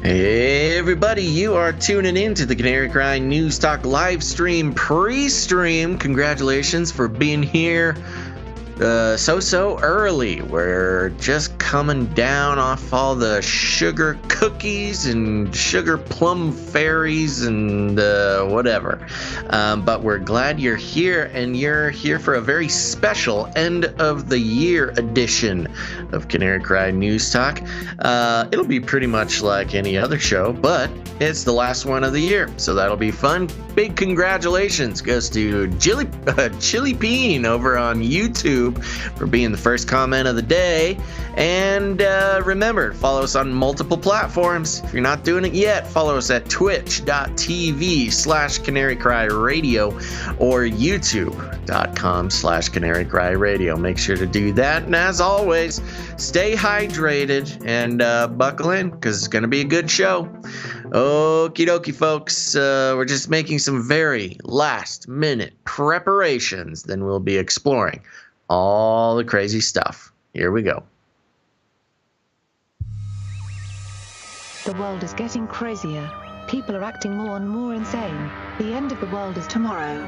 Hey everybody, you are tuning in to the Canary Cry News Talk live stream pre-stream. Congratulations for being here so early. We're just coming down off all the sugar cookies and sugar plum fairies and whatever. But we're glad you're here, and you're here for a very special end of the year edition of Canary Cry News Talk. It'll be pretty much like any other show, but it's the last one of the year, so that'll be fun. Big congratulations goes to Chili Peen over on YouTube for being the first comment of the day. And remember, follow us on multiple platforms. If you're not doing it yet, follow us at twitch.tv/canarycryradio or youtube.com/canarycryradio. Make sure to do that. And as always, stay hydrated and buckle in, because it's going to be a good show. Okie dokie, folks. We're just making some very last minute preparations. Then we'll be exploring all the crazy stuff. Here we go. The world is getting crazier. People are acting more and more insane. The end of the world is tomorrow.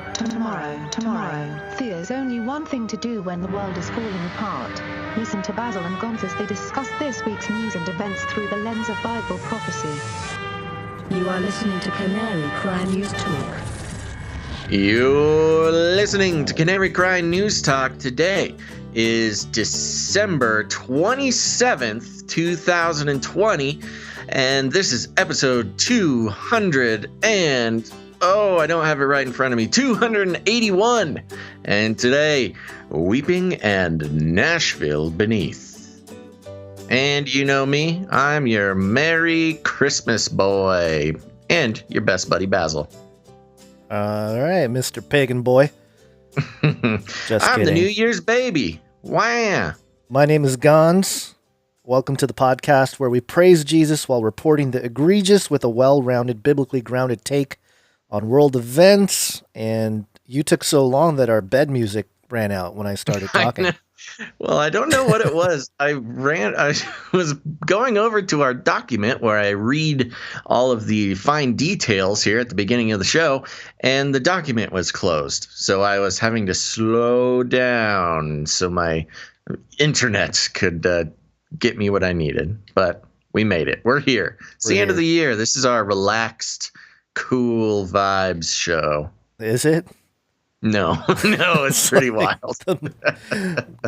There's only one thing to do when the world is falling apart. Listen to Basil and Gonz as they discuss this week's news and events through the lens of Bible prophecy. You are listening to Canary Cry News Talk. You're listening to Canary Cry News Talk. Today is December 27th, 2020, and this is episode 200 and, I don't have it right in front of me, 281. And today, Weeping and Nashville Beneath. And you know me, I'm your Merry Christmas boy, and your best buddy Basil. All right, Mr. Pagan Boy. Just I'm kidding. the New Year's baby. Wow. My name is Gonz. Welcome to the podcast where we praise Jesus while reporting the egregious with a well-rounded, biblically grounded take on world events. And you took so long that our bed music ran out when I started talking. Well, I don't know what it was. I was going over to our document where I read all of the fine details here at the beginning of the show, and the document was closed. So I was having to slow down so my internet could get me what I needed. But we made it. We're here. It's the end of the year. This is our relaxed, cool vibes show. Is it? No, it's pretty wild.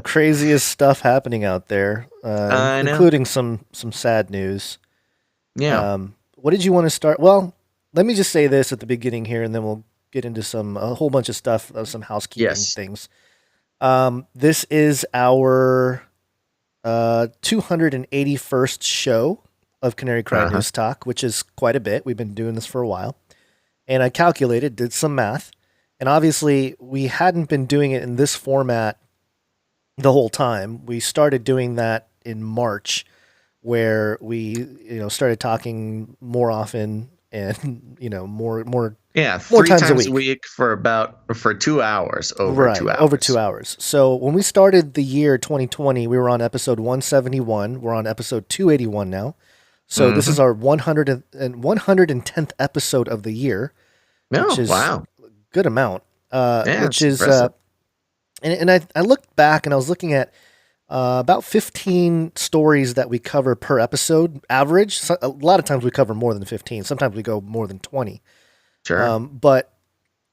Craziest stuff happening out there, including some sad news. Yeah. What did you want to start? Well, let me just say this at the beginning here, and then we'll get into a whole bunch of stuff, some housekeeping things. This is our 281st show of Canary Cry News Talk, which is quite a bit. We've been doing this for a while. And I did some math. And obviously, we hadn't been doing it in this format the whole time. We started doing that in March, where we, started talking more often and, more three times a week for 2 hours, over 2 hours. Over 2 hours. So when we started the year 2020, we were on episode 171. We're on episode 281 now. So this is our 110th episode of the year. Which is good amount, which is, and I looked back and I was looking at about 15 stories that we cover per episode average. So a lot of times we cover more than 15. Sometimes we go more than 20. Sure. But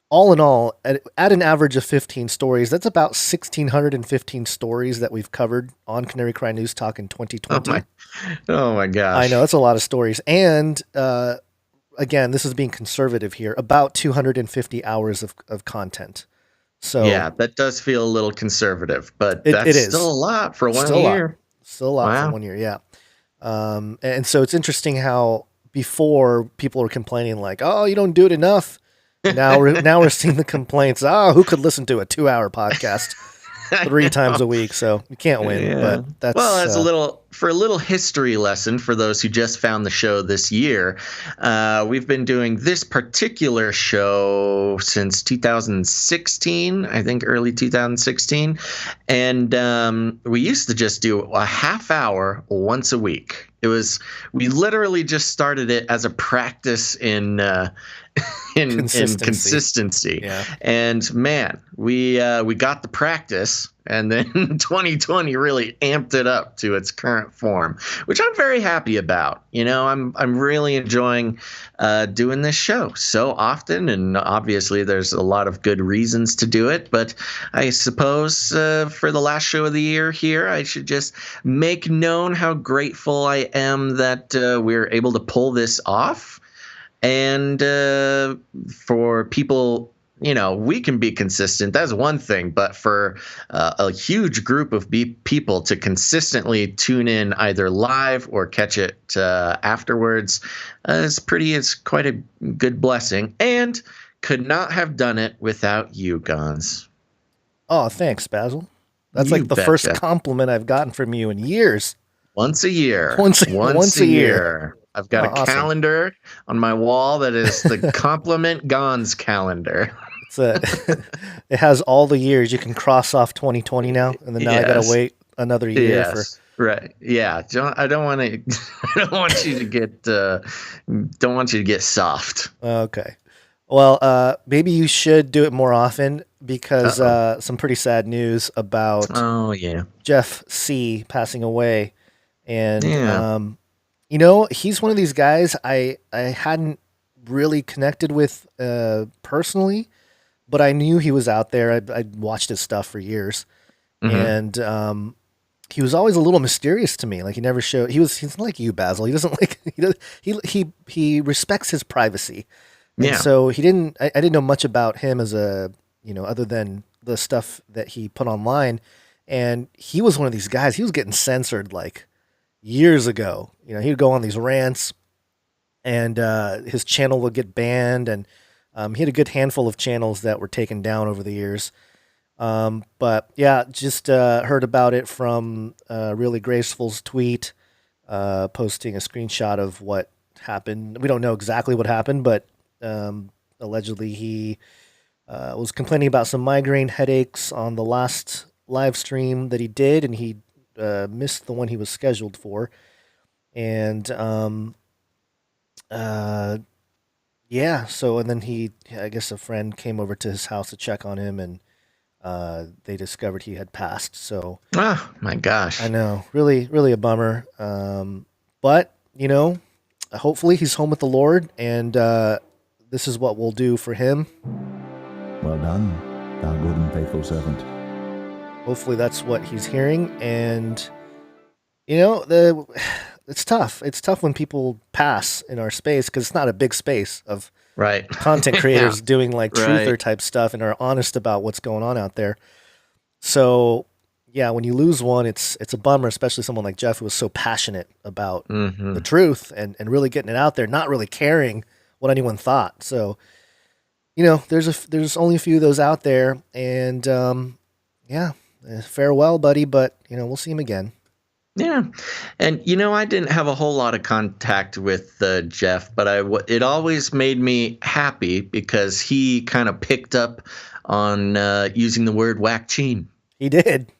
all in all, at an average of 15 stories, that's about 1,615 stories that we've covered on Canary Cry News Talk in 2020. Oh my gosh. I know, that's a lot of stories. And, again, this is being conservative here, about 250 hours of content. So yeah, that does feel a little conservative, but that's still a lot for 1 year. Still a lot for 1 year, yeah. And so it's interesting how before people were complaining like, "Oh, you don't do it enough." Now we're seeing the complaints. Who could listen to a 2-hour podcast 3 times a week? So you can't win. Yeah. But that's as a little for a little history lesson for those who just found the show this year, we've been doing this particular show since 2016, I think early 2016. And we used to just do a half hour once a week. We literally just started it as a practice in consistency. Yeah. And man, we got the practice, and then 2020 really amped it up to its current form, which I'm very happy about. I'm really enjoying doing this show so often, and obviously there's a lot of good reasons to do it. But I suppose for the last show of the year here, I should just make known how grateful I am that we're able to pull this off. And for people, we can be consistent. That's one thing. But for a huge group of people to consistently tune in either live or catch it afterwards it's quite a good blessing. And could not have done it without you, Gonz. Oh, thanks, Basil. That's like the first compliment I've gotten from you in years. Once a year. Once a year. I've got a calendar on my wall that is the compliment Gonz calendar. It has all the years. You can cross off 2020 now, and then now I gotta wait another year for. Right. Yeah. I don't want to. I don't want you to get. Don't want you to get soft. Okay. Well, maybe you should do it more often because some pretty sad news about. Oh yeah. Jeff C. passing away, and he's one of these guys I hadn't really connected with personally, but I knew he was out there. I watched his stuff for years, and he was always a little mysterious to me. Like he never showed. He's like you, Basil. He doesn't like. He respects his privacy, and so he didn't. I didn't know much about him as a other than the stuff that he put online, and he was one of these guys. He was getting censored like years ago. He'd go on these rants, and his channel would get banned, and he had a good handful of channels that were taken down over the years. But yeah, just heard about it from Really Graceful's tweet, posting a screenshot of what happened. We don't know exactly what happened, but allegedly he was complaining about some migraine headaches on the last live stream that he did, and he missed the one he was scheduled for. And so and then I guess a friend came over to his house to check on him, and they discovered he had passed. So my gosh, I know, really, really a bummer. But hopefully he's home with the Lord, and this is what we'll do for him. Well done, thou good and faithful servant. Hopefully that's what he's hearing, and it's tough. It's tough when people pass in our space because it's not a big space of content creators doing like truther type stuff and are honest about what's going on out there. So yeah, when you lose one, it's a bummer, especially someone like Jeff who was so passionate about the truth and really getting it out there, not really caring what anyone thought. So there's only a few of those out there, and farewell, buddy. But we'll see him again. Yeah. And, I didn't have a whole lot of contact with Jeff, but it always made me happy because he kind of picked up on using the word Waccine. He did.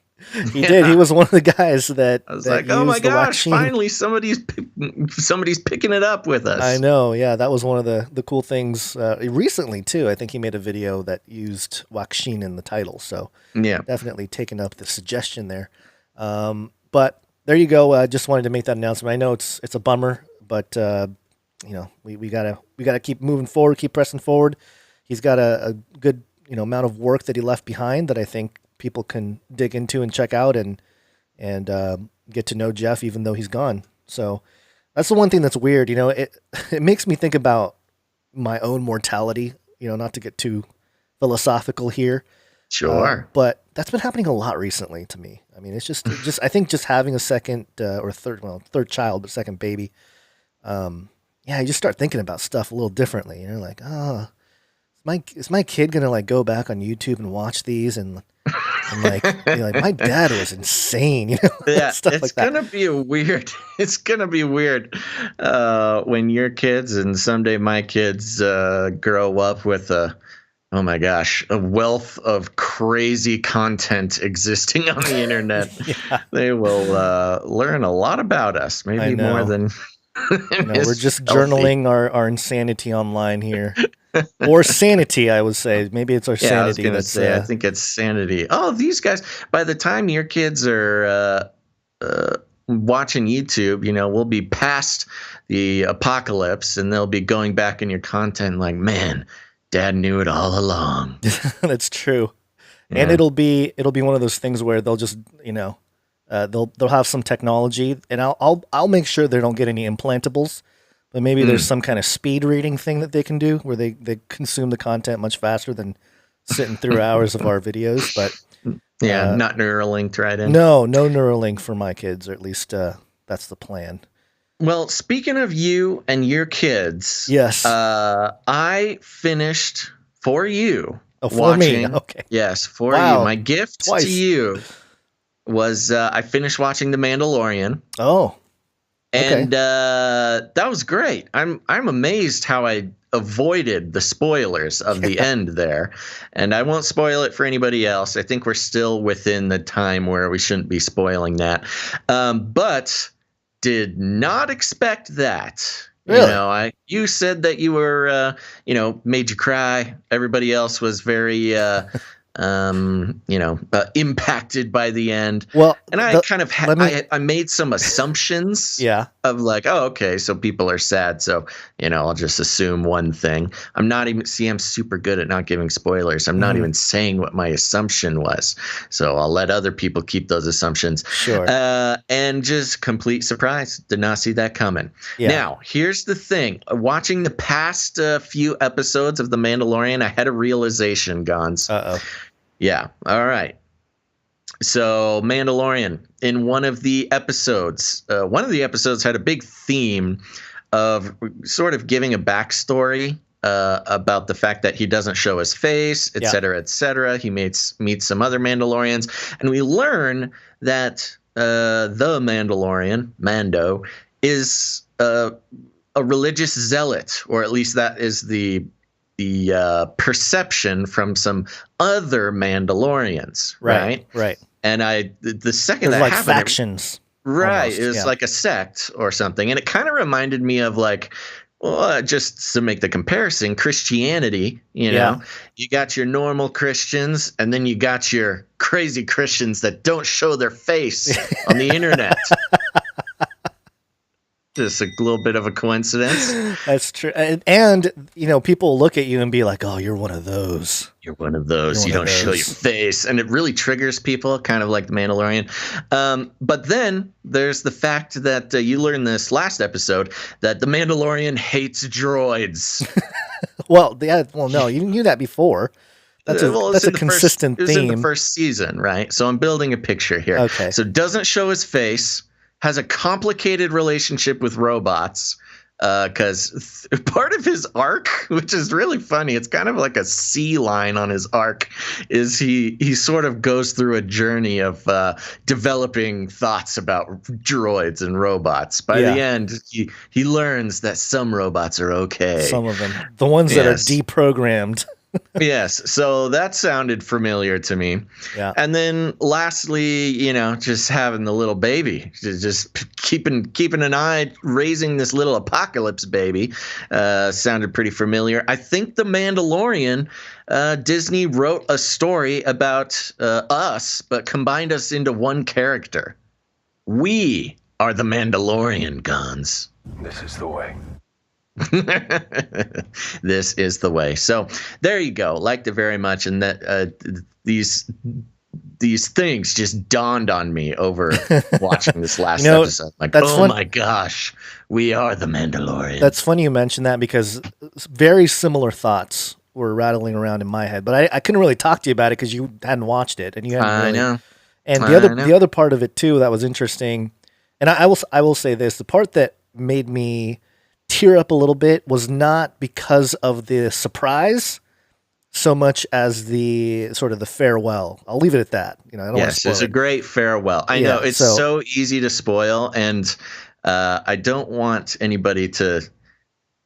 He did. He was one of the guys that I was like, oh my gosh, finally somebody's picking it up with us. I know. Yeah, that was one of the cool things recently too. I think he made a video that used Waccine in the title. So yeah, definitely taking up the suggestion there. But there you go. I just wanted to make that announcement. I know it's a bummer, but we gotta keep moving forward, keep pressing forward. He's got a good amount of work that he left behind that I think people can dig into and check out and get to know Jeff even though he's gone. So that's the one thing that's weird. It makes me think about my own mortality. Not to get too philosophical here. Sure. But that's been happening a lot recently to me. I mean, it's just I think just having a second or third child, but second baby. You just start thinking about stuff a little differently. Like, is my kid gonna like go back on YouTube and watch these and And like, you're like, my dad was insane, Yeah, stuff it's like that. gonna be weird. It's gonna be weird when your kids and someday my kids grow up with oh my gosh, a wealth of crazy content existing on the internet. Yeah. They will learn a lot about us, maybe more than. We're just journaling our insanity online here. Or sanity, I would say. Maybe it's our sanity. I was going to say, I think it's sanity. Oh, these guys, by the time your kids are watching YouTube, we'll be past the apocalypse and they'll be going back in your content like, man, Dad knew it all along. That's true. Yeah. And it'll be one of those things where they'll just, they'll have some technology, and I'll make sure they don't get any implantables. But maybe there's some kind of speed reading thing that they can do where they consume the content much faster than sitting through hours of our videos. But not Neuralink right in. No Neuralink for my kids, or at least that's the plan. Well, speaking of you and your kids, yes, I finished for you. Oh, for watching, me? Okay. Yes, for wow. you. My gift Twice. to you was I finished watching The Mandalorian. Oh. Okay. And that was great. I'm amazed how I avoided the spoilers of the end there. And I won't spoil it for anybody else. I think we're still within the time where we shouldn't be spoiling that. But did not expect that. Really? You said that you were made you cry. Everybody else was very impacted by the end. Well, and I kind of I made some assumptions. Of like, oh, okay, so people are sad, so I'll just assume one thing. I'm super good at not giving spoilers. I'm not even saying what my assumption was, so I'll let other people keep those assumptions. Sure. And just complete surprise. Did not see that coming. Yeah. Now, here's the thing. Watching the past few episodes of The Mandalorian, I had a realization, Gonz. Uh-oh. Yeah. All right. So Mandalorian, in one of the episodes had a big theme of sort of giving a backstory about the fact that he doesn't show his face, et cetera, et cetera. He meets some other Mandalorians, and we learn that the Mandalorian, Mando, is a religious zealot, or at least that is the perception from some other Mandalorians, right? Right. And the second that like happened, factions, right? Almost, it was like a sect or something, and it kind of reminded me of like, well, just to make the comparison, Christianity. You got your normal Christians, and then you got your crazy Christians that don't show their face on the internet. Just a little bit of a coincidence. That's true. And people look at you and be like, oh, you're one of those. You're one of those. You don't show your face. And it really triggers people, kind of like The Mandalorian. But then there's the fact that you learned this last episode that The Mandalorian hates droids. No, you knew that before. That's a consistent theme. It was in the first season, right? So I'm building a picture here. Okay. So doesn't show his face. Has a complicated relationship with robots because part of his arc, which is really funny, it's kind of like a C line on his arc, is he sort of goes through a journey of developing thoughts about droids and robots. By the end, he learns that some robots are okay. Some of them. The ones that are deprogrammed. Yes, so that sounded familiar to me. Yeah. And then lastly, just having the little baby, just keeping an eye, raising this little apocalypse baby, sounded pretty familiar. I think The Mandalorian, Disney wrote a story about us, but combined us into one character. We are the Mandalorian, Gonz. This is the way. This is the way. So there you go. Liked it very much, and that these things just dawned on me over watching this last episode. Like, my gosh, we are the Mandalorian. That's funny you mentioned that because very similar thoughts were rattling around in my head, but I couldn't really talk to you about it because you hadn't watched it and you hadn't. I know. And the other part of it too that was interesting, and I will say this: the part that made me tear up a little bit was not because of the surprise. so much as the sort of the farewell. I'll leave it at that. I don't want to Yes, spoil it's a it. great farewell. I know it's so easy to spoil, and I don't want anybody to.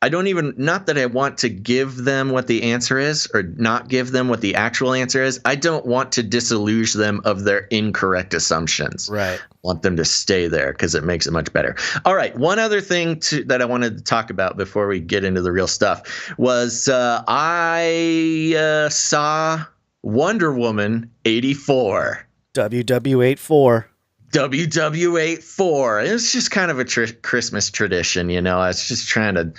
I don't even, not that I want to give them what the answer is or not give them what the actual answer is. I don't want to disillusion them of their incorrect assumptions. Right. I want them to stay there because it makes it much better. All right. One other thing that I wanted to talk about before we get into the real stuff was I saw Wonder Woman 84. WW84. WW84. It's just kind of a Christmas tradition, I was just trying to.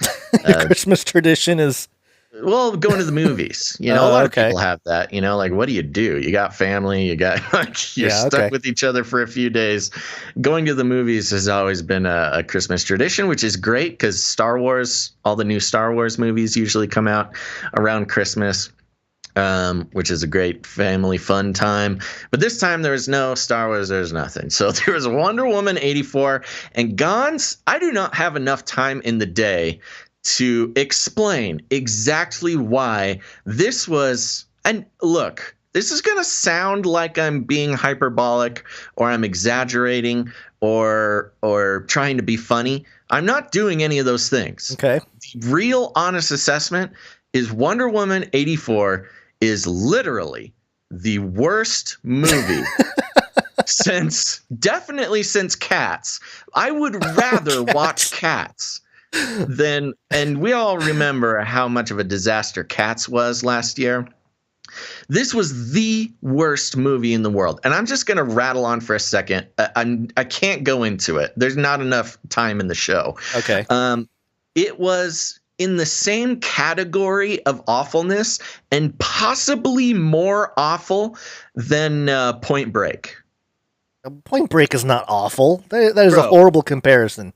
Christmas tradition is. Well, going to the movies. A lot of people have that. Like, what do? You got family. You got you're stuck with each other for a few days. Going to the movies has always been a Christmas tradition, which is great because Star Wars, all the new Star Wars movies usually come out around Christmas. Which is a great family fun time. But this time there was no Star Wars, there's nothing. So there was Wonder Woman 84 and Gonz. I do not have enough time in the day to explain exactly why this was. And look, this is going to sound like I'm being hyperbolic or I'm exaggerating or trying to be funny. I'm not doing any of those things. Okay. The real honest assessment is Wonder Woman 84 is literally the worst movie since Cats. I would rather watch Cats than, and we all remember how much of a disaster Cats was last year. This was the worst movie in the world. And I'm just going to rattle on for a second. I can't go into it. There's not enough time in the show. Okay. It was in the same category of awfulness and possibly more awful than Point Break. Point Break is not awful. That is a horrible comparison.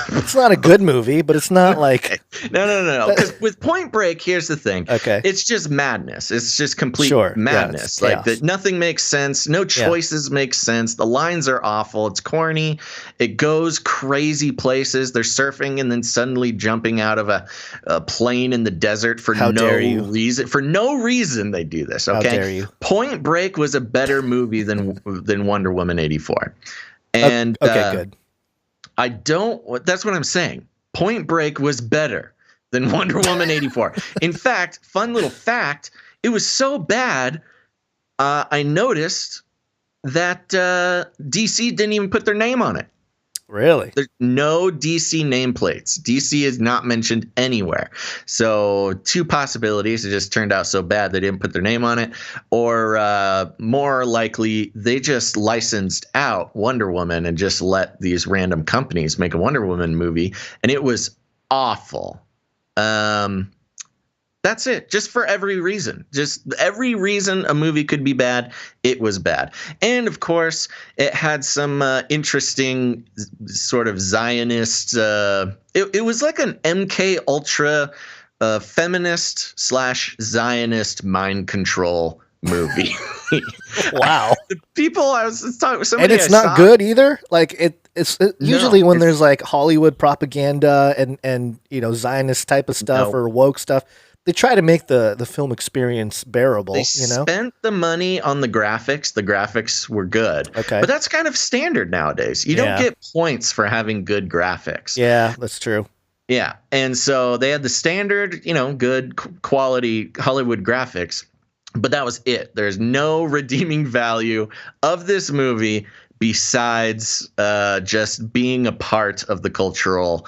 It's not a good movie, but it's not like... No. Because with Point Break, here's the thing. Okay. It's just madness. It's just complete madness. Yeah, like that, nothing makes sense. No choices make sense. The lines are awful. It's corny. It goes crazy places. They're surfing and then suddenly jumping out of a plane in the desert for no reason. For no reason they do this. Okay. How dare you? Point Break was a better movie than Wonder Woman 84. And good. That's what I'm saying. Point Break was better than Wonder Woman 84. In fact, fun little fact, it was so bad, I noticed that DC didn't even put their name on it. Really? There's no DC nameplates. DC is not mentioned anywhere. So two possibilities. It just turned out so bad they didn't put their name on it. Or more likely, they just licensed out Wonder Woman and just let these random companies make a Wonder Woman movie. And it was awful. That's it. Just for every reason. Just every reason a movie could be bad, it was bad. And, of course, it had some interesting sort of Zionist it was like an MK Ultra feminist / Zionist mind control movie. Wow. The people I was talking to, and it's not good either. Like it's usually when there's like Hollywood propaganda and Zionist type of stuff or woke stuff, they try to make the film experience bearable. They spent the money on the graphics. The graphics were good. Okay. But that's kind of standard nowadays. You don't get points for having good graphics. Yeah, that's true. Yeah. And so they had the standard, good quality Hollywood graphics, but that was it. There's no redeeming value of this movie besides just being a part of the cultural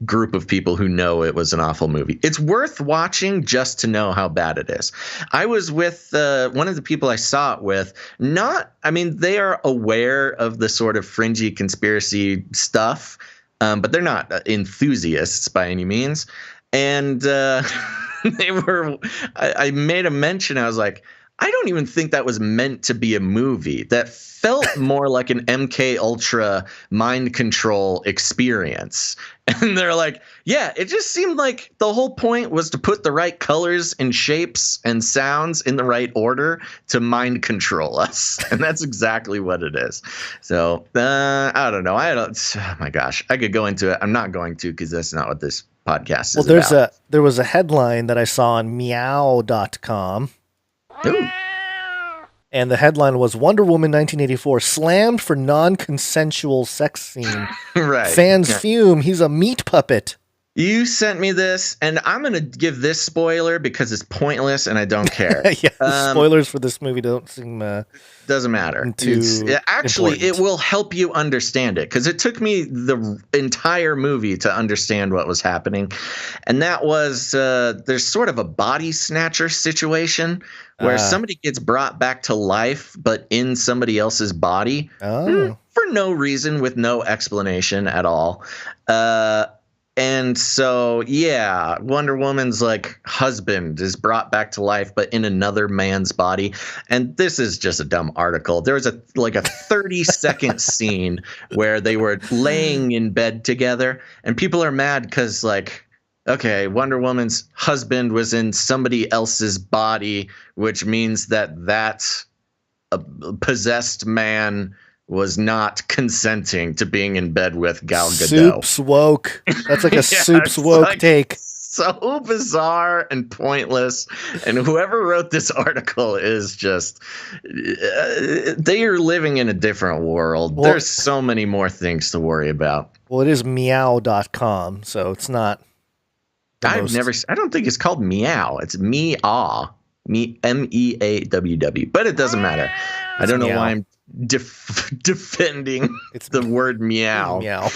group of people who know it was an awful movie. It's worth watching just to know how bad it is. I was with one of the people I saw it with. They are aware of the sort of fringy conspiracy stuff, but they're not enthusiasts by any means. And they were. I made a mention. I was like, I don't even think that was meant to be a movie. That felt more like an MK Ultra mind control experience. And they're like, yeah, it just seemed like the whole point was to put the right colors and shapes and sounds in the right order to mind control us. And that's exactly what it is. So I don't know. Oh my gosh, I could go into it. I'm not going to, because that's not what this podcast is about. There was a headline that I saw on meow.com. Ooh. And the headline was Wonder Woman 1984 slammed for non-consensual sex scene. Right. Fans fume. He's a meat puppet. You sent me this, and I'm going to give this spoiler because it's pointless and I don't care. Yeah, spoilers for this movie don't seem doesn't matter. Actually, important. It will help you understand it, because it took me the entire movie to understand what was happening. And that was there's sort of a body snatcher situation where somebody gets brought back to life, but in somebody else's body for no reason, with no explanation at all. And so, yeah, Wonder Woman's like husband is brought back to life, but in another man's body. And this is just a dumb article. There was a 30-second scene where they were laying in bed together, and people are mad because, like, okay, Wonder Woman's husband was in somebody else's body, which means that a possessed man was not consenting to being in bed with Gal Gadot. Soups woke. That's like a soups woke take. So bizarre and pointless. And whoever wrote this article is just, they are living in a different world. Well, there's so many more things to worry about. Well, it is meow.com, so it's not. I don't think it's called meow. It's meaw. MEAWW. But it doesn't matter. I don't know why I'm defending the word meow. Meow.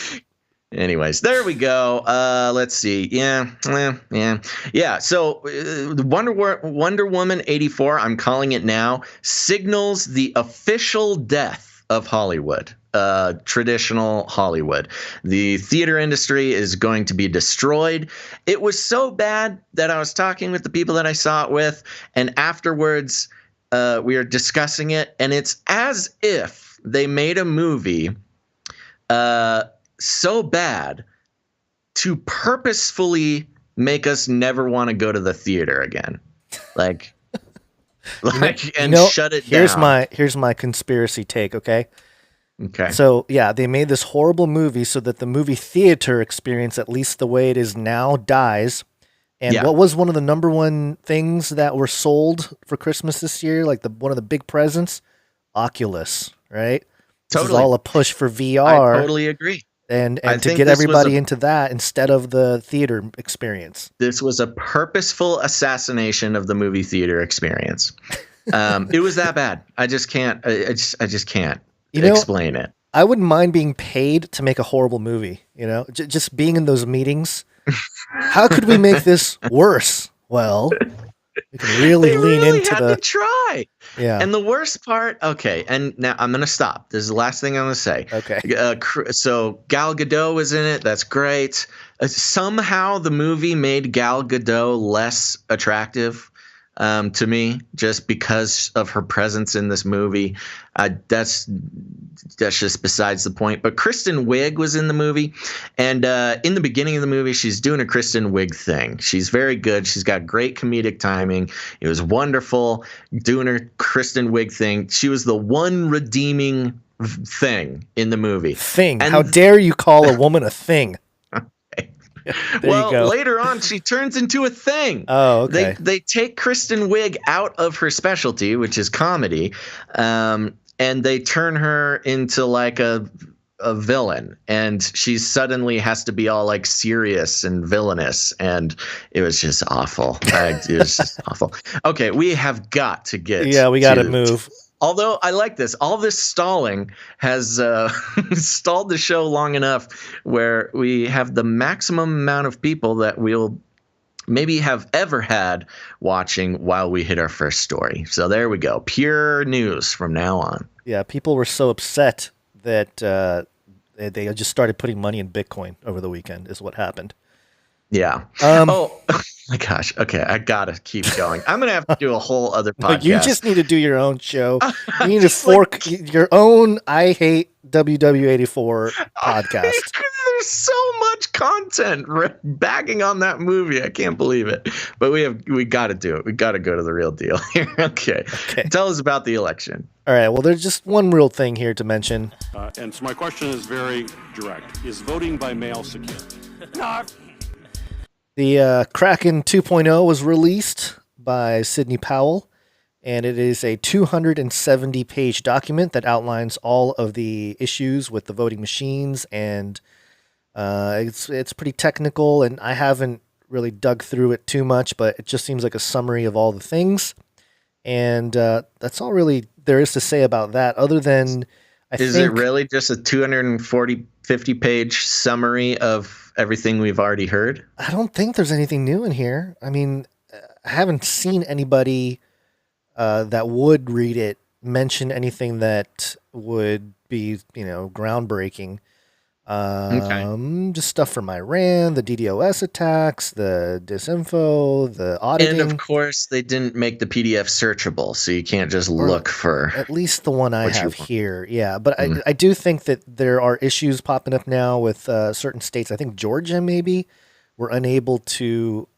Anyways, there we go. Let's see. Yeah. So Wonder Woman 84, I'm calling it now, signals the official death of Hollywood. Traditional Hollywood. The theater industry is going to be destroyed. It was so bad that I was talking with the people that I saw it with, and afterwards we are discussing it, and it's as if they made a movie so bad to purposefully make us never want to go to the theater again. Shut it down. Here's my conspiracy take, okay? Okay. So, yeah, they made this horrible movie so that the movie theater experience, at least the way it is now, dies. And what was one of the number one things that were sold for Christmas this year? Like one of the big presents? Oculus, right? Totally. This is all a push for VR. I totally agree. And to get everybody into that instead of the theater experience. This was a purposeful assassination of the movie theater experience. It was that bad. I just can't. I just can't explain it. I wouldn't mind being paid to make a horrible movie. Just being in those meetings. How could we make this worse? Well, we can really lean into to try. Yeah. And the worst part, okay, and now I'm going to stop. This is the last thing I'm going to say. Okay. So Gal Gadot was in it. That's great. Somehow the movie made Gal Gadot less attractive to me, just because of her presence in this movie. That's just besides the point. But Kristen Wiig was in the movie, and in the beginning of the movie, she's doing a Kristen Wiig thing. She's very good. She's got great comedic timing. It was wonderful doing her Kristen Wiig thing. She was the one redeeming thing in the movie. Thing. How dare you call a woman a thing? Well, later on, she turns into a thing. Oh, okay. They take Kristen Wiig out of her specialty, which is comedy, and they turn her into like a villain, and she suddenly has to be all like serious and villainous, and it was just awful. It was just awful. Okay, we have got to get. Yeah, we got to move. Although I like this, all this stalling has stalled the show long enough where we have the maximum amount of people that we'll maybe have ever had watching while we hit our first story. So there we go. Pure news from now on. Yeah, people were so upset that they just started putting money in Bitcoin over the weekend is what happened. Yeah. Um, oh my gosh. Okay, I gotta keep going. I'm gonna have to do a whole other podcast. Like, you just need to do your own show. You need to Just like- fork your own I Hate WW84 podcast. There's so much content bagging on that movie. I can't believe it. But we got to do it. We got to go to the real deal here. Okay. Tell us about the election. All right. Well, there's just one real thing here to mention. And so my question is very direct. Is voting by mail secure? The Kraken 2.0 was released by Sidney Powell, and it is a 270-page document that outlines all of the issues with the voting machines, and it's pretty technical, and I haven't really dug through it too much, but it just seems like a summary of all the things, and that's all really there is to say about that, other than Is it really just a 50-page summary of everything we've already heard? I don't think there's anything new in here. I mean, I haven't seen anybody that would read it mention anything that would be, groundbreaking. Just stuff from Iran, the DDoS attacks, the disinfo, the auditing. And of course, they didn't make the PDF searchable, so you can't just look for. At least the one I have here, yeah. But I do think that there are issues popping up now with certain states. I think Georgia maybe were unable to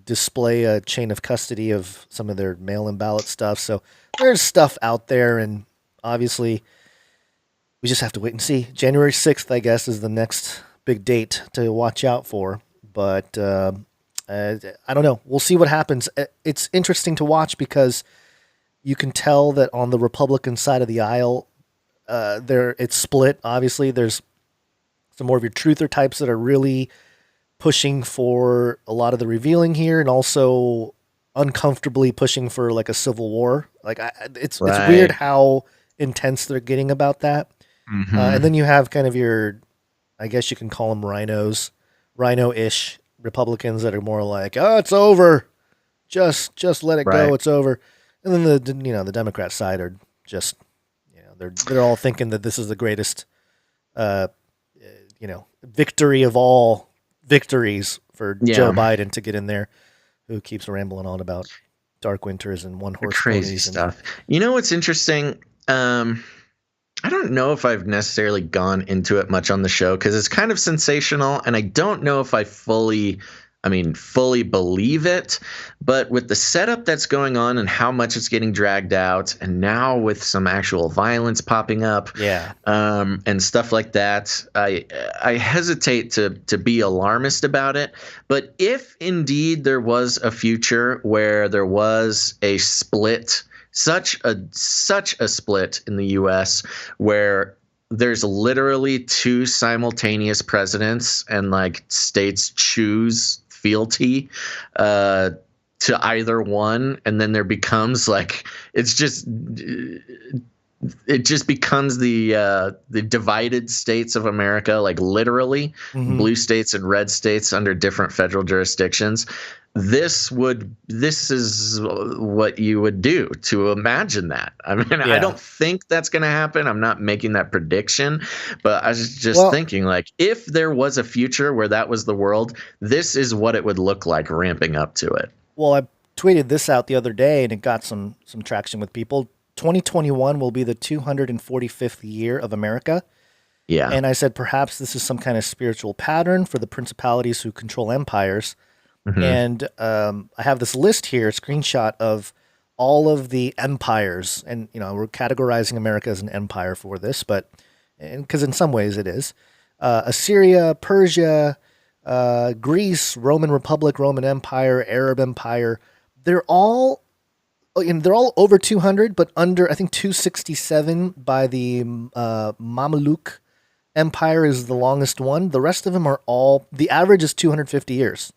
display a chain of custody of some of their mail-in ballot stuff. So there's stuff out there, and obviously we just have to wait and see. January 6th, I guess, is the next big date to watch out for. But I don't know. We'll see what happens. It's interesting to watch because you can tell that on the Republican side of the aisle, it's split. Obviously, there's some more of your truther types that are really pushing for a lot of the revealing here, and also uncomfortably pushing for like a civil war. Like it's weird how intense they're getting about that. Mm-hmm. And then you have kind of your, I guess you can call them rhino-ish Republicans that are more like, oh, it's over. Just let it go. It's over. And then the Democrat side are just, they're all thinking that this is the greatest, victory of all victories for Joe Biden to get in there, who keeps rambling on about dark winters and one horse crazy stuff. You know what's interesting? I don't know if I've necessarily gone into it much on the show because it's kind of sensational, and I don't know if I fully believe it. But with the setup that's going on and how much it's getting dragged out, and now with some actual violence popping up, and stuff like that, I hesitate to be alarmist about it. But if indeed there was a future where there was a split, such a split in the U.S. where there's literally two simultaneous presidents and like states choose fealty to either one, and then there becomes like it just becomes the divided states of America, like literally blue states and red states under different federal jurisdictions. This is what you would do to imagine that. I mean, I don't think that's going to happen. I'm not making that prediction, but I was just thinking, like, if there was a future where that was the world, this is what it would look like ramping up to it. Well, I tweeted this out the other day, and it got some traction with people. 2021 will be the 245th year of America. Yeah. And I said, perhaps this is some kind of spiritual pattern for the principalities who control empires. Mm-hmm. And I have this list here, a screenshot of all of the empires. And, we're categorizing America as an empire for this, but because in some ways it is. Assyria, Persia, Greece, Roman Republic, Roman Empire, Arab Empire. They're all over 200, but under, I think, 267 by the Mamluk Empire is the longest one. The rest of them are the average is 250 years.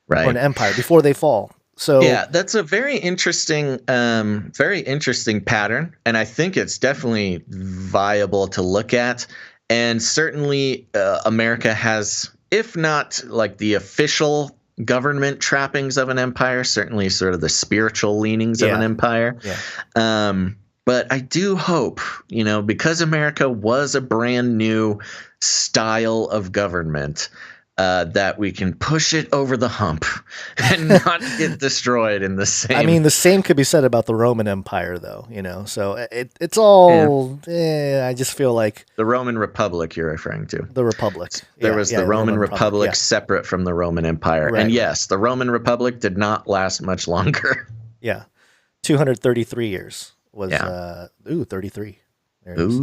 Right. For an empire before they fall. So yeah, that's a very interesting pattern, and I think it's definitely viable to look at. And certainly, America has, if not like the official government trappings of an empire, certainly sort of the spiritual leanings of an empire. Yeah. But I do hope, because America was a brand new style of government. that we can push it over the hump and not get destroyed in the same. I mean, the same could be said about the Roman Empire, though. So it's all. I just feel like the Roman Republic you're referring to. The Republic. There was the Roman Republic separate from the Roman Empire, right. And yes, the Roman Republic did not last much longer. Yeah, 233 years was 33. There it is.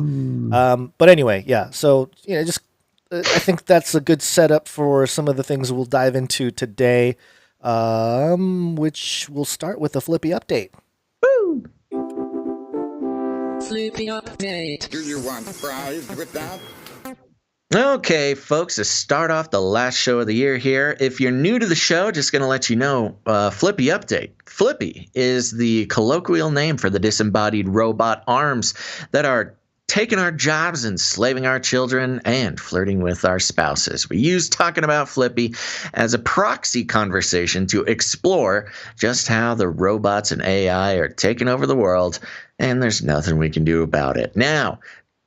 But anyway, yeah. So just. I think that's a good setup for some of the things we'll dive into today, which we'll start with a Flippy update. Woo! Flippy update. Do you want fries with that? Okay, folks, to start off the last show of the year here, if you're new to the show, just going to let you know, Flippy update. Flippy is the colloquial name for the disembodied robot arms that are taking our jobs, enslaving our children, and flirting with our spouses. We use talking about Flippy as a proxy conversation to explore just how the robots and AI are taking over the world, and there's nothing we can do about it. Now,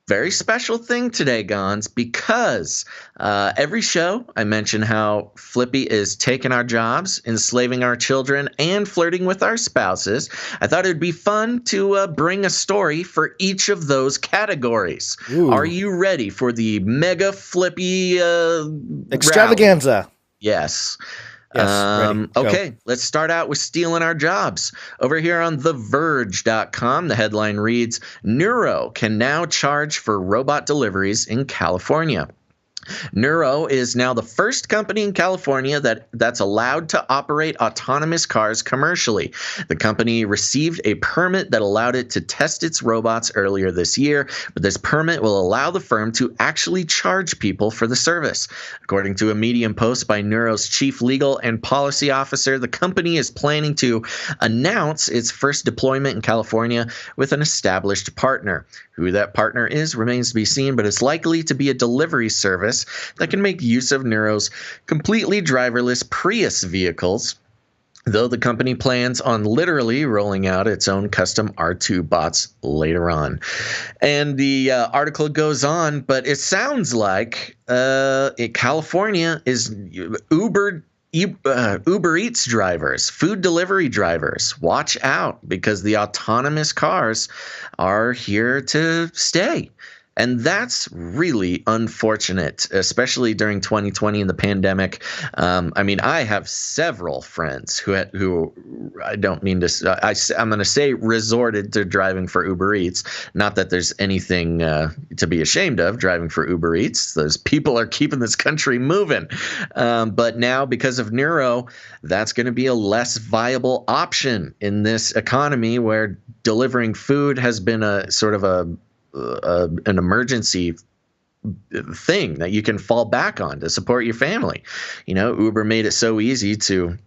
very special thing today, Gonz, because every show I mention how Flippy is taking our jobs, enslaving our children, and flirting with our spouses. I thought it would be fun to bring a story for each of those categories. Ooh. Are you ready for the mega Flippy extravaganza? Rally? Yes. Yes, okay, let's start out with stealing our jobs. Over here on TheVerge.com, the headline reads, Neuro can now charge for robot deliveries in California. Neuro is now the first company in California that's allowed to operate autonomous cars commercially. The company received a permit that allowed it to test its robots earlier this year, but this permit will allow the firm to actually charge people for the service. According to a Medium post by Neuro's chief legal and policy officer, the company is planning to announce its first deployment in California with an established partner. Who that partner is remains to be seen, but it's likely to be a delivery service that can make use of Neuro's completely driverless Prius vehicles, though the company plans on literally rolling out its own custom R2 bots later on. And the article goes on, but it sounds like California is Uber Eats drivers, food delivery drivers, watch out, because the autonomous cars are here to stay. And that's really unfortunate, especially during 2020 and the pandemic. I mean, I have several friends who I don't mean to, I'm going to say resorted to driving for Uber Eats. Not that there's anything to be ashamed of driving for Uber Eats. Those people are keeping this country moving. But now, because of Neuro, that's going to be a less viable option in this economy where delivering food has been a sort of an emergency thing that you can fall back on to support your family. Uber made it so easy to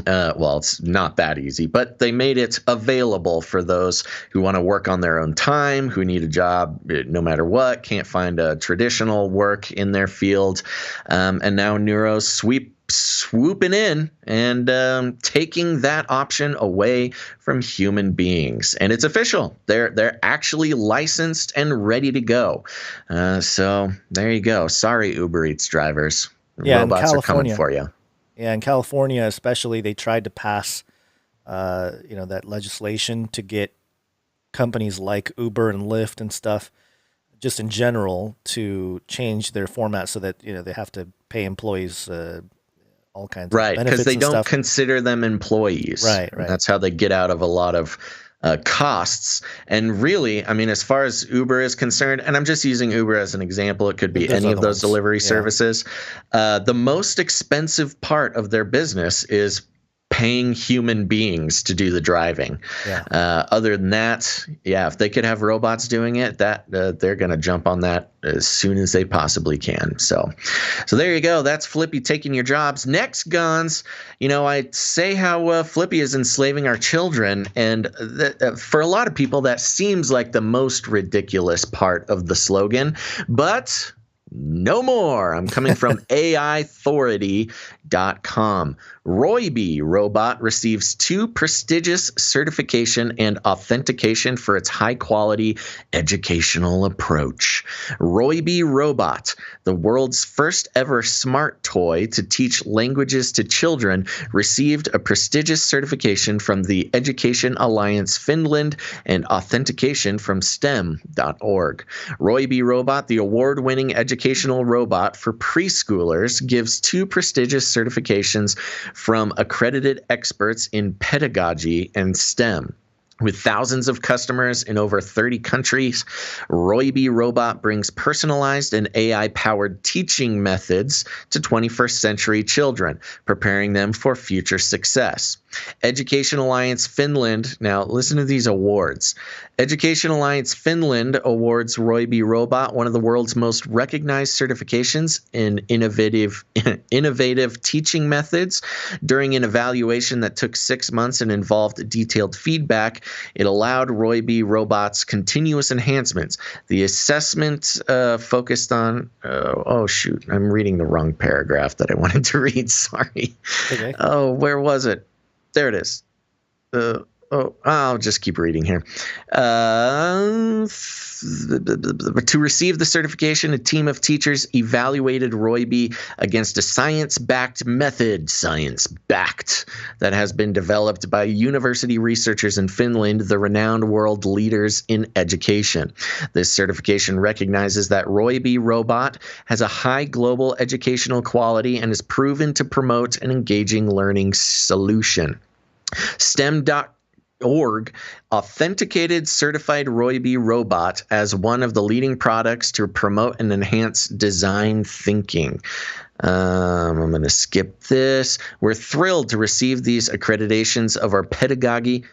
well, it's not that easy, but they made it available for those who want to work on their own time, who need a job no matter what, can't find a traditional work in their field. And now Neuro's swooping in and taking that option away from human beings. And it's official. They're actually licensed and ready to go. So there you go. Sorry, Uber Eats drivers. Robots are coming for you. Yeah, in California especially, they tried to pass, that legislation to get companies like Uber and Lyft and stuff, just in general, to change their format so that they have to pay employees all kinds of benefits, right? Because they don't stuff. Consider them employees. Right. And that's how they get out of a lot of costs. And really, I mean, as far as Uber is concerned, and I'm just using Uber as an example, it could be any of those delivery services. The most expensive part of their business is paying human beings to do the driving. Other than that, if they could have robots doing it, that they're going to jump on that as soon as they possibly can. So there you go. That's Flippy taking your jobs. Next, Gonz, I say how Flippy is enslaving our children, and for a lot of people, that seems like the most ridiculous part of the slogan, but No more. I'm coming from AIauthority.com. Roybe robot receives 2 prestigious certification and authentication for its high-quality educational approach. Roybe robot, the world's first ever smart toy to teach languages to children, received a prestigious certification from the Education Alliance Finland and authentication from STEM.org. Roybe robot, the award-winning educational robot for preschoolers, gives 2 prestigious certifications from accredited experts in pedagogy and STEM. With thousands of customers in over 30 countries, Roybe robot brings personalized and AI-powered teaching methods to 21st century children, preparing them for future success. Education Alliance Finland, now listen to these awards. Education Alliance Finland awards Roybe robot one of the world's most recognized certifications in innovative teaching methods. During an evaluation that took 6 months and involved detailed feedback, it allowed Roybe robot's continuous enhancements. The assessment focused on I'm reading the wrong paragraph that I wanted to read. Sorry. Okay. Oh, where was it? There it is. I'll just keep reading here. To receive the certification, a team of teachers evaluated Roybe against a science-backed method, that has been developed by university researchers in Finland, the renowned world leaders in education. This certification recognizes that Roybe robot has a high global educational quality and is proven to promote an engaging learning solution. STEM.org authenticated certified Roybe robot as one of the leading products to promote and enhance design thinking. I'm going to skip this. We're thrilled to receive these accreditations of our pedagogy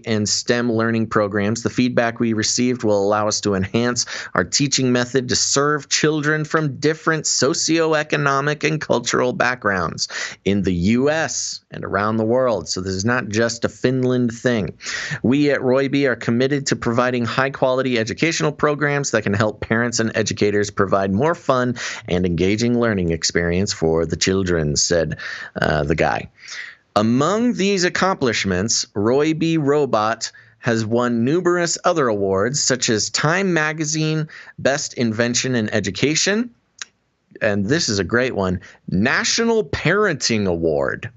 and STEM learning programs. The feedback we received will allow us to enhance our teaching method to serve children from different socioeconomic and cultural backgrounds in the U.S. and around the world. So this is not just a Finland thing. We at Roybe are committed to providing high-quality educational programs that can help parents and educators provide more fun and engaging learning experience for the children, said the guy. Among these accomplishments, Roybe robot has won numerous other awards, such as Time Magazine Best Invention in Education, and this is a great one, National Parenting Award.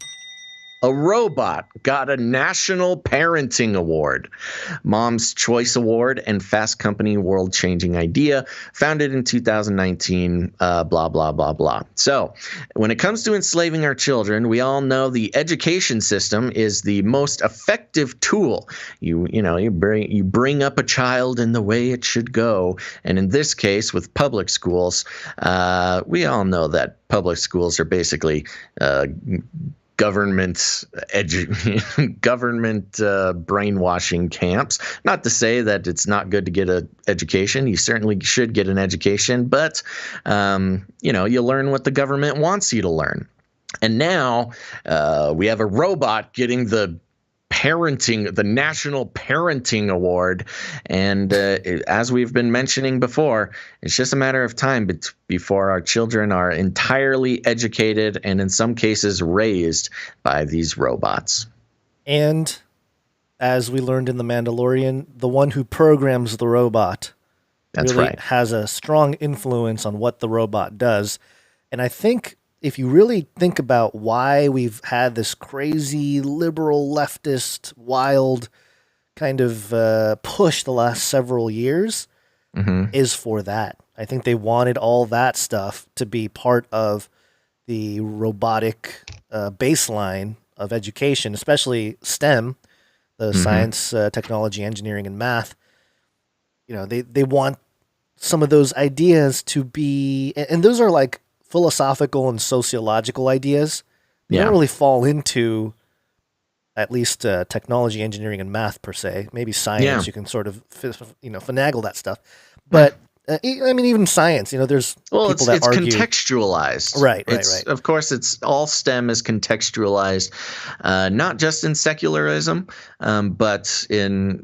A robot got a National Parenting Award, Mom's Choice Award, and Fast Company World Changing Idea, founded in 2019, blah, blah, blah, blah. So when it comes to enslaving our children, we all know the education system is the most effective tool. You bring up a child in the way it should go. And in this case, with public schools, we all know that public schools are basically government brainwashing camps. Not to say that it's not good to get an education. You certainly should get an education, but you learn what the government wants you to learn. And now we have a robot getting the National Parenting Award. And as we've been mentioning before, it's just a matter of time before our children are entirely educated and in some cases raised by these robots. And as we learned in The Mandalorian, the one who programs the robot has a strong influence on what the robot does. And I think if you really think about why we've had this crazy liberal leftist wild kind of push the last several years is for that. I think they wanted all that stuff to be part of the robotic baseline of education, especially STEM, the science, technology, engineering, and math. They want some of those ideas to be, and those are like philosophical and sociological ideas. They don't really fall into at least technology, engineering, and math per se. Maybe science, you can sort of finagle that stuff. But I mean, even science, there's Well, people that it's argue. contextualized. Right. Of course, it's all STEM is contextualized, not just in secularism, but in,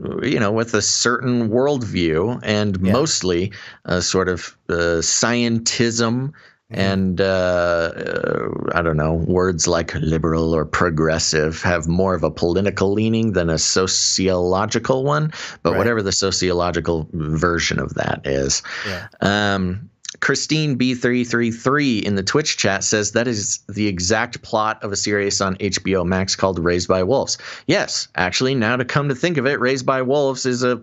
with a certain worldview and mostly sort of scientism. And I don't know, words like liberal or progressive have more of a political leaning than a sociological one. But whatever the sociological version of that is. Yeah. Christine B333 in the Twitch chat says that is the exact plot of a series on HBO Max called Raised by Wolves. Yes, actually, now to come to think of it, Raised by Wolves is a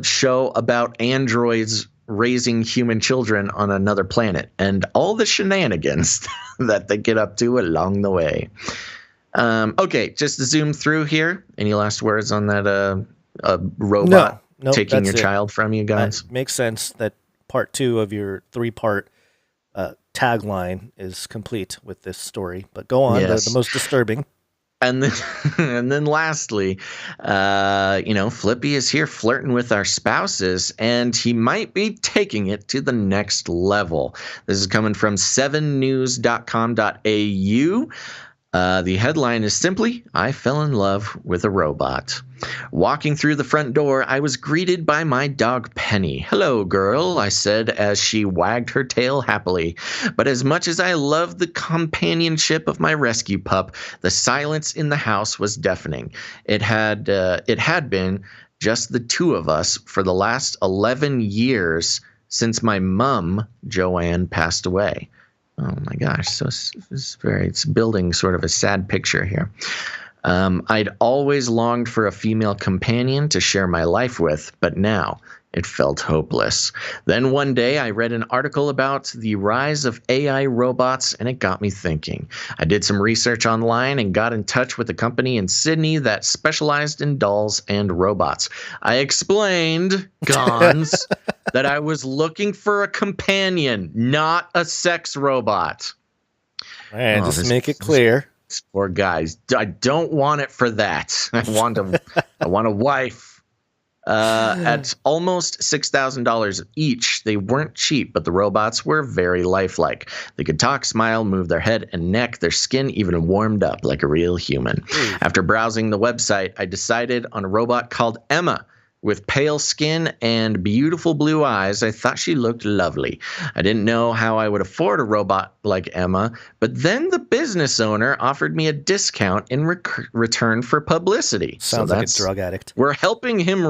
show about androids raising human children on another planet and all the shenanigans that they get up to along the way. Okay, just to zoom through here. Any last words on that robot taking your child from you guys? Makes sense that part 2 of your 3-part tagline is complete with this story. But go on, the most disturbing. And then lastly, Flippy is here flirting with our spouses, and he might be taking it to the next level. This is coming from 7news.com.au. The headline is simply, I fell in love with a robot. Walking through the front door, I was greeted by my dog Penny. Hello, girl, I said as she wagged her tail happily. But as much as I loved the companionship of my rescue pup, the silence in the house was deafening. It had been just the two of us for the last 11 years since my mum, Joanne, passed away. Oh my gosh, so it's building sort of a sad picture here. I'd always longed for a female companion to share my life with, but now it felt hopeless. Then one day I read an article about the rise of AI robots, and it got me thinking. I did some research online and got in touch with a company in Sydney that specialized in dolls and robots. I explained, Gonz, that I was looking for a companion, not a sex robot. Man, just make it clear. This poor guys. I don't want it for that. I want a wife. At almost $6,000 each, they weren't cheap, but the robots were very lifelike. They could talk, smile, move their head and neck. Their skin even warmed up like a real human. After browsing the website, I decided on a robot called Emma. With pale skin and beautiful blue eyes, I thought she looked lovely. I didn't know how I would afford a robot like Emma, but then the business owner offered me a discount in return for publicity. Sounds like a drug addict. We're helping him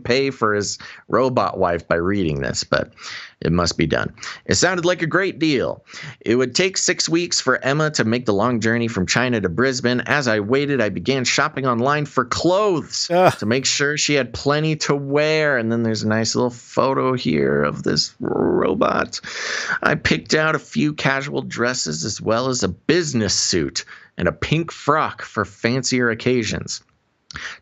pay for his robot wife by reading this, but it must be done. It sounded like a great deal. It would take 6 weeks for Emma to make the long journey from China to Brisbane. As I waited, I began shopping online for clothes to make sure she had plenty to wear. And then there's a nice little photo here of this robot. I picked out a few casual dresses as well as a business suit and a pink frock for fancier occasions.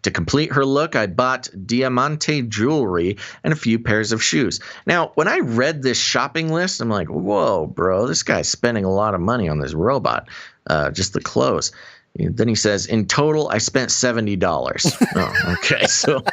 To complete her look, I bought diamante jewelry and a few pairs of shoes. Now, when I read this shopping list, I'm like, whoa, bro, this guy's spending a lot of money on this robot, just the clothes. Then he says, in total, I spent $70. Oh, okay, so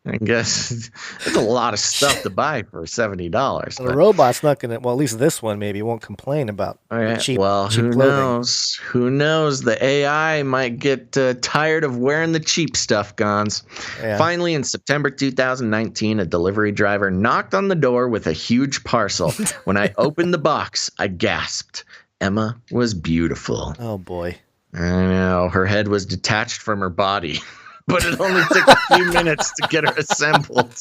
I guess that's a lot of stuff to buy for $70. Well, the robot's not going to, well, at least this one maybe won't complain about cheap who clothing. knows? Who knows? The AI might get tired of wearing the cheap stuff, Gonz. Yeah. Finally, in September 2019, a delivery driver knocked on the door with a huge parcel. When I opened the box, I gasped. Emma was beautiful. Oh, boy. I know. Her head was detached from her body. But it only took a few minutes to get her assembled.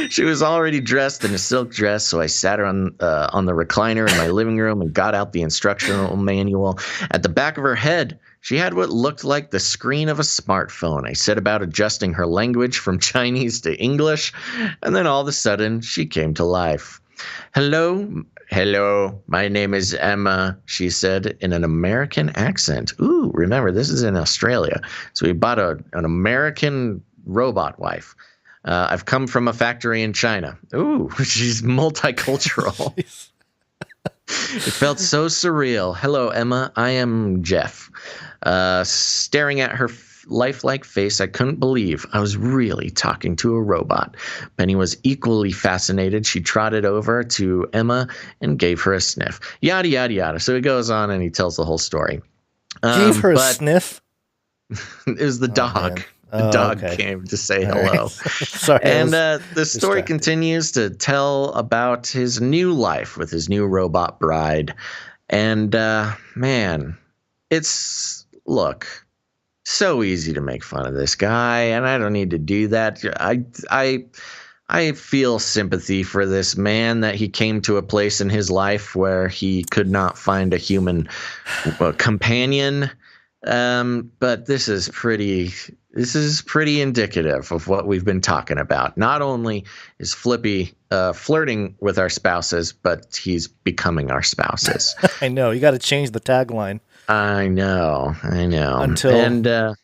She was already dressed in a silk dress, so I sat her on the recliner in my living room and got out the instructional manual. At the back of her head, she had what looked like the screen of a smartphone. I set about adjusting her language from Chinese to English, and then all of a sudden, she came to life. Hello, my name is Emma, she said in an American accent. Ooh, remember, this is in Australia. So we bought an American robot wife. I've come from a factory in China. Ooh, she's multicultural. It felt so surreal. Hello, Emma. I am Jeff. Staring at her lifelike face, I couldn't believe I was really talking to a robot. Penny was equally fascinated. She trotted over to Emma and gave her a sniff. Yada, yada, yada. So he goes on and he tells the whole story. Gave her a sniff? It was the dog. Man. The dog okay. came to say All hello. right. Sorry. And the story distracted. continues to tell about his new life with his new robot bride. And man, it's, look, so easy to make fun of this guy, and I don't need to do that. I feel sympathy for this man that he came to a place in his life where he could not find a human companion. But this is pretty indicative of what we've been talking about. Not only is Flippy flirting with our spouses, but he's becoming our spouses. I know. You got to change the tagline. I know. And there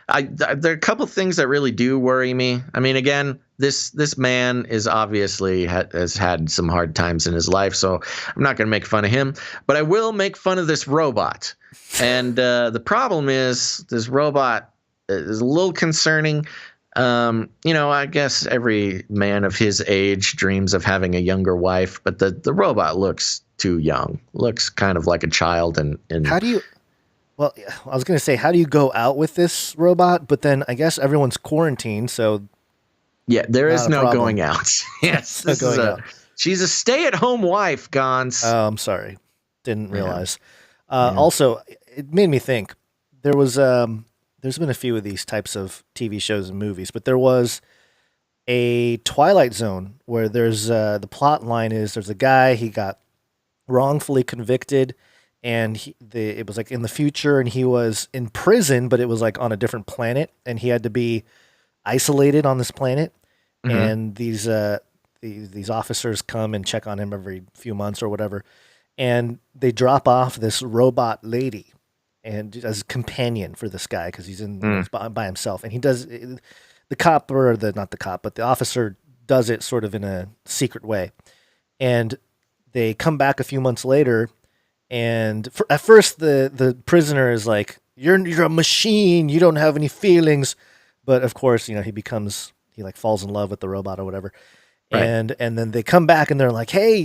are a couple things that really do worry me. I mean, again, this man is obviously has had some hard times in his life, so I'm not going to make fun of him, but I will make fun of this robot. And the problem is this robot is a little concerning. I guess every man of his age dreams of having a younger wife, but the robot looks too young, looks kind of like a child. And how do you? Well, I was going to say, how do you go out with this robot? But then I guess everyone's quarantined, so yeah, there is no problem. going out. Yes, No going out. She's a stay-at-home wife, Gonz. Oh, I'm sorry, didn't realize. Also, it made me think. There's been a few of these types of TV shows and movies, but there was a Twilight Zone where there's the plot line is there's a guy, he got wrongfully convicted, and it was like in the future, and he was in prison, but it was like on a different planet, and he had to be isolated on this planet. Mm-hmm. And these officers come and check on him every few months or whatever, and they drop off this robot lady and as a companion for this guy because he's by himself, and he does the cop or not the cop, but the officer does it sort of in a secret way, and they come back a few months later, and at first the prisoner is like, "You're a machine. You don't have any feelings," but of course, he he like falls in love with the robot or whatever. Right. And then they come back and they're like, "Hey,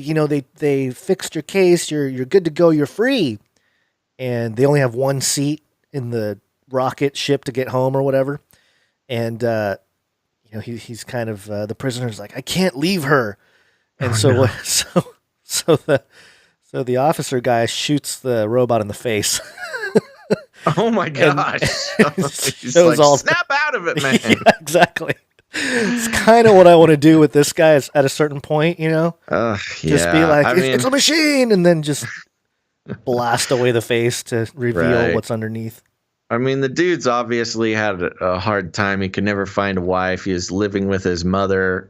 they fixed your case. You're good to go. You're free." And they only have one seat in the rocket ship to get home or whatever. And he's kind of the prisoner's like, "I can't leave her." And so the officer guy shoots the robot in the face. Oh my gosh! He's like, snap out of it, man. Yeah, exactly. It's kind of what I want to do with this guy at a certain point, Just be like, it's a machine, and then just blast away the face to reveal what's underneath. I mean, the dude's obviously had a hard time. He could never find a wife. He was living with his mother,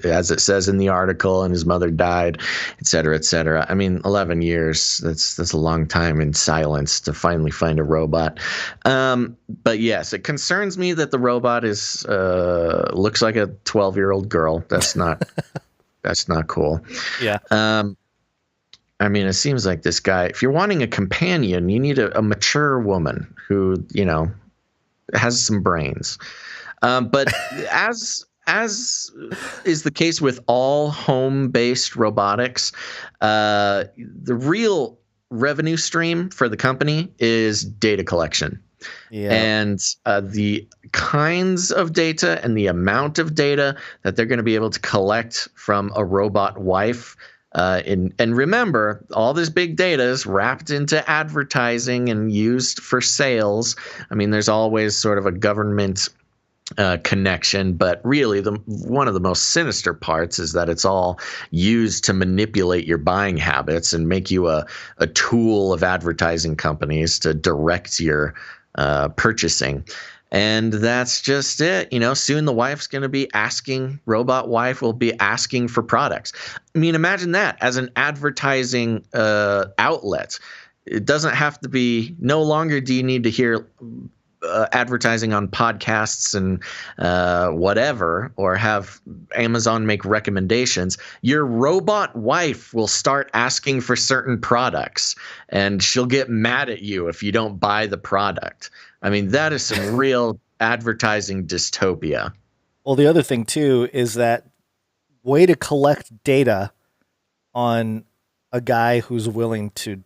as it says in the article, and his mother died, et cetera, et cetera. I mean, 11 years, that's a long time in silence to finally find a robot. But yes, it concerns me that the robot looks like a 12-year-old girl. That's not cool. Yeah. I mean, it seems like this guy, if you're wanting a companion, you need a mature woman who, has some brains. But as is the case with all home-based robotics, the real revenue stream for the company is data collection. Yeah. And the kinds of data and the amount of data that they're going to be able to collect from a robot wife. And remember, all this big data is wrapped into advertising and used for sales. I mean, there's always sort of a government connection, but really one of the most sinister parts is that it's all used to manipulate your buying habits and make you a tool of advertising companies to direct your purchasing. And that's just it. Soon the wife's going to be robot wife will be asking for products. I mean, imagine that as an advertising outlet. It doesn't have to be, no longer do you need to hear advertising on podcasts and whatever, or have Amazon make recommendations, your robot wife will start asking for certain products, and she'll get mad at you if you don't buy the product. I mean, that is some real advertising dystopia. Well, the other thing too is that way to collect data on a guy who's willing to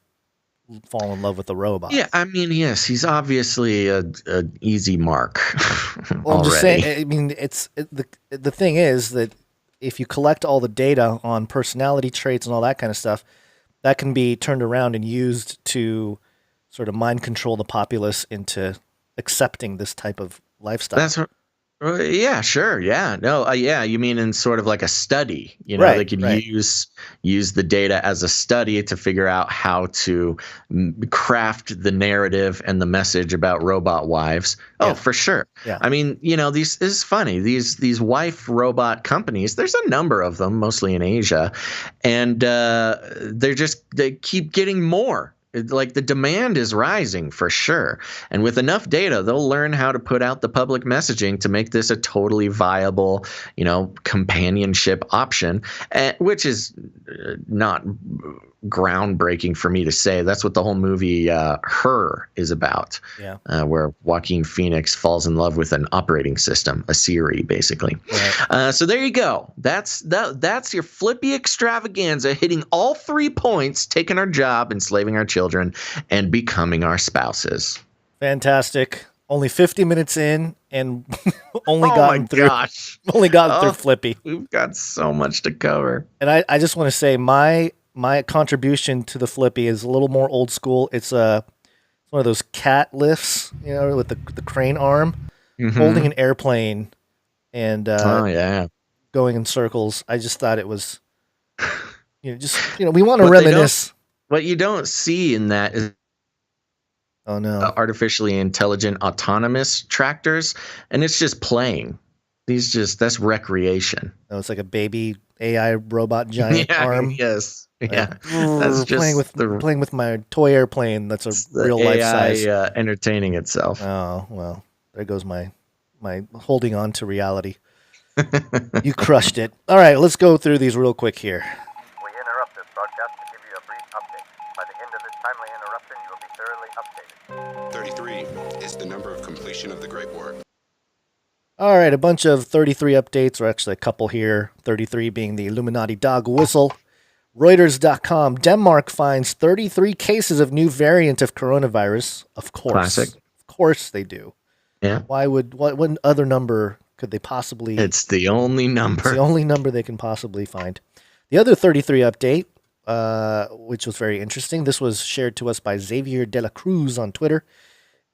fall in love with a robot. Yeah, I mean, yes, he's obviously a easy mark. Well, I'm just saying. I mean, the thing is that if you collect all the data on personality traits and all that kind of stuff, that can be turned around and used to sort of mind control the populace into accepting this type of lifestyle. That's what. Yeah, sure. Yeah. No, yeah. You mean in sort of like a study, Right, they could right. use the data as a study to figure out how to craft the narrative and the message about robot wives. Oh, Yeah. for sure. Yeah. I mean, this is funny. These wife robot companies, there's a number of them, mostly in Asia, and they keep getting more. Like the demand is rising for sure. And with enough data, they'll learn how to put out the public messaging to make this a totally viable, companionship option, which is not groundbreaking for me to say. That's what the whole movie Her is about. Yeah. Where Joaquin Phoenix falls in love with an operating system, a Siri, basically. Right. So there you go. That's your Flippy extravaganza, hitting all 3 points, taking our job, enslaving our children, and becoming our spouses. Fantastic. Only 50 minutes in, and only Oh gotten my through. gosh. Only gotten through Oh. Flippy. We've got so much to cover. And I just want to say my contribution to the Flippy is a little more old school. It's one of those cat lifts, with the crane arm, holding an airplane and Oh yeah. going in circles. I just thought it was, we want to reminisce. What you don't see in that is Oh no. artificially intelligent autonomous tractors, and it's just playing. That's recreation. No, it's like a baby AI robot giant arm. Yes. Yeah. That's That's just playing with my toy airplane. That's a real life size. Entertaining itself. Oh well, there goes my holding on to reality. You crushed it. All right, let's go through these real quick here. We interrupt this broadcast to give you a brief update. By the end of this timely interruption, you will be thoroughly updated. 33 is the number of completion of the Great War. All right, a bunch of 33 updates, or actually a couple here. 33 being the Illuminati dog whistle. Reuters.com. Denmark finds 33 cases of new variant of coronavirus. Of course. Classic. Of course they do. Yeah. What other number could they possibly... It's the only number. It's the only number they can possibly find. The other 33 update, which was very interesting, this was shared to us by Xavier de la Cruz on Twitter,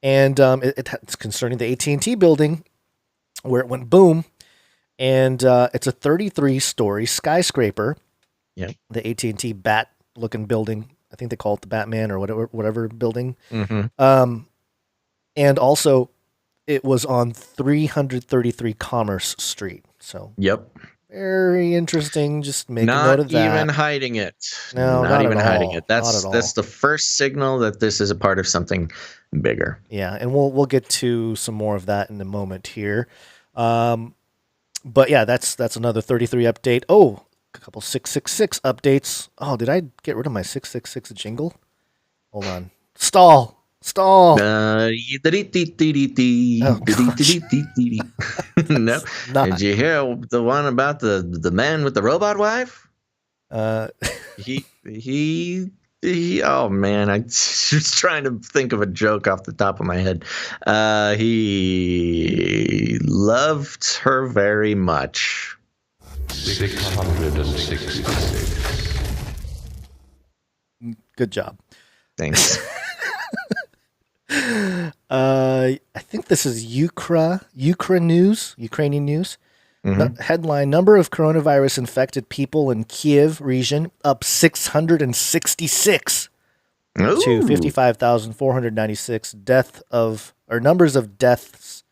and it's concerning the AT&T building where it went boom, and it's a 33-story skyscraper. Yeah. The AT&T bat-looking building. I think they call it the Batman or whatever building. Mm-hmm. And also, it was on 333 Commerce Street. So, Yep. very interesting. Just make a note Not of that. even hiding it. No, not even at hiding all. it. That's Not at all. that's the first signal that this is a part of something bigger. Yeah, and we'll get to some more of that in a moment here. But yeah, that's another 33 update. Oh, a couple 666 updates. Oh, did I get rid of my 666 jingle? Hold on. Stall. No. Oh, No. not. Did you hear the one about the man with the robot wife? He oh man, I was trying to think of a joke off the top of my head. He loved her very much. 666. Good job. Thanks. I think this is Ukrainian news. Headline: Number of coronavirus infected people in Kiev region up 666 to 55,496. Numbers of deaths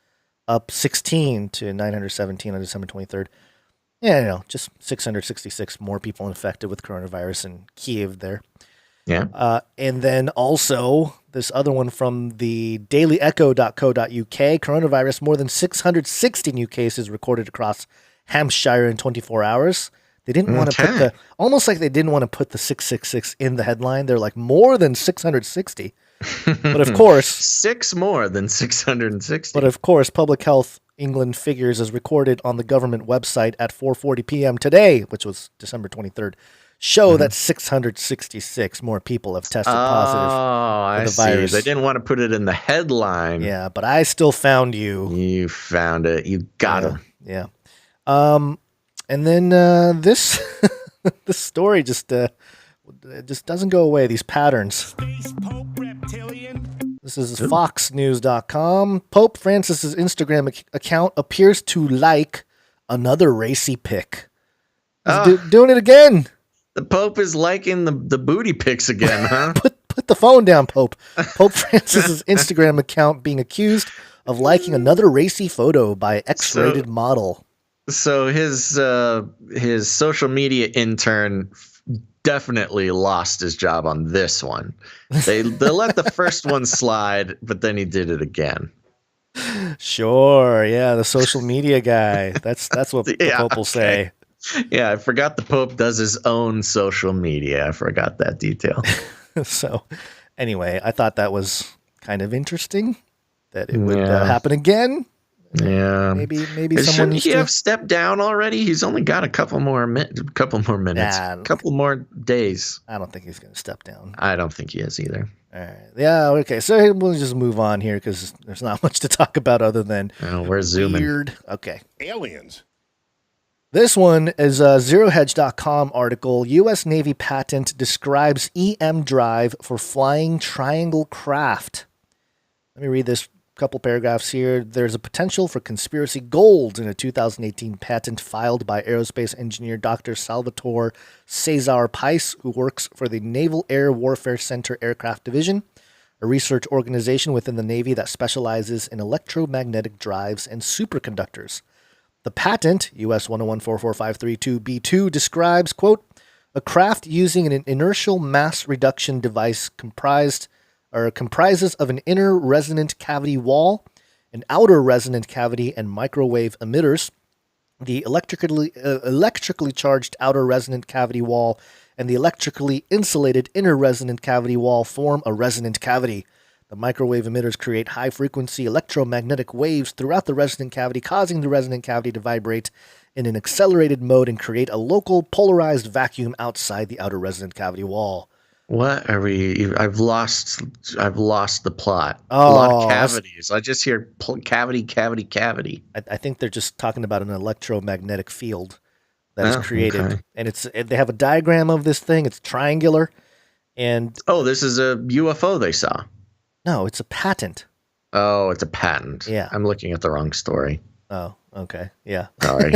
up 16 to 917 on December 23rd. Yeah, just 666 more people infected with coronavirus in Kiev there. Yeah. And then also this other one from the dailyecho.co.uk, coronavirus, more than 660 new cases recorded across Hampshire in 24 hours. They didn't want to put almost like they didn't want to put the 666 in the headline. They're like, more than 660. But of course, 6 more than 660. But of course, Public Health England figures as recorded on the government website at 4:40 p.m. today, which was December 23rd, show that 666 more people have tested positive for the virus. They didn't want to put it in the headline. Yeah, but I still found you. You found it. You got him. Yeah. And then this this story just doesn't go away. These patterns. This is FoxNews.com. Pope Francis's Instagram account appears to like another racy pic. He's doing it again. The Pope is liking the booty pics again, huh? Put the phone down, Pope. Pope Francis's Instagram account being accused of liking another racy photo by X-rated model. So his social media intern definitely lost his job on this one. They let the first one slide, but then he did it again. Sure, yeah, the social media guy. That's what the Pope will say. Yeah, I forgot the Pope does his own social media. I forgot that detail. So, anyway, I thought that was kind of interesting that it would happen again. Yeah, maybe someone shouldn't needs he to have stepped down already? He's only got a couple more minutes, couple more days. I don't think he's going to step down. I don't think he is either. All right. Yeah. Okay. So we'll just move on here because there's not much to talk about other than we're zooming. Weird. Okay. Aliens. This one is a ZeroHedge.com article. U.S. Navy patent describes EM drive for flying triangle craft. Let me read this couple paragraphs here. There's a potential for conspiracy gold in a 2018 patent filed by aerospace engineer Dr. Salvatore Cesar Pais, who works for the Naval Air Warfare Center Aircraft Division, a research organization within the Navy that specializes in electromagnetic drives and superconductors. The patent, US 101-44532B2, describes, quote, a craft using an inertial mass reduction device comprises of an inner resonant cavity wall, an outer resonant cavity, and microwave emitters. The electrically charged outer resonant cavity wall and the electrically insulated inner resonant cavity wall form a resonant cavity. The microwave emitters create high-frequency electromagnetic waves throughout the resonant cavity, causing the resonant cavity to vibrate in an accelerated mode and create a local polarized vacuum outside the outer resonant cavity wall. What are we? I've lost the plot. A lot of cavities. I just hear cavity. I think they're just talking about an electromagnetic field that is created, okay. And they have a diagram of this thing. It's triangular, and this is a UFO they saw. No, it's a patent. Oh, it's a patent. Yeah, I'm looking at the wrong story. Oh, okay. Yeah. Sorry.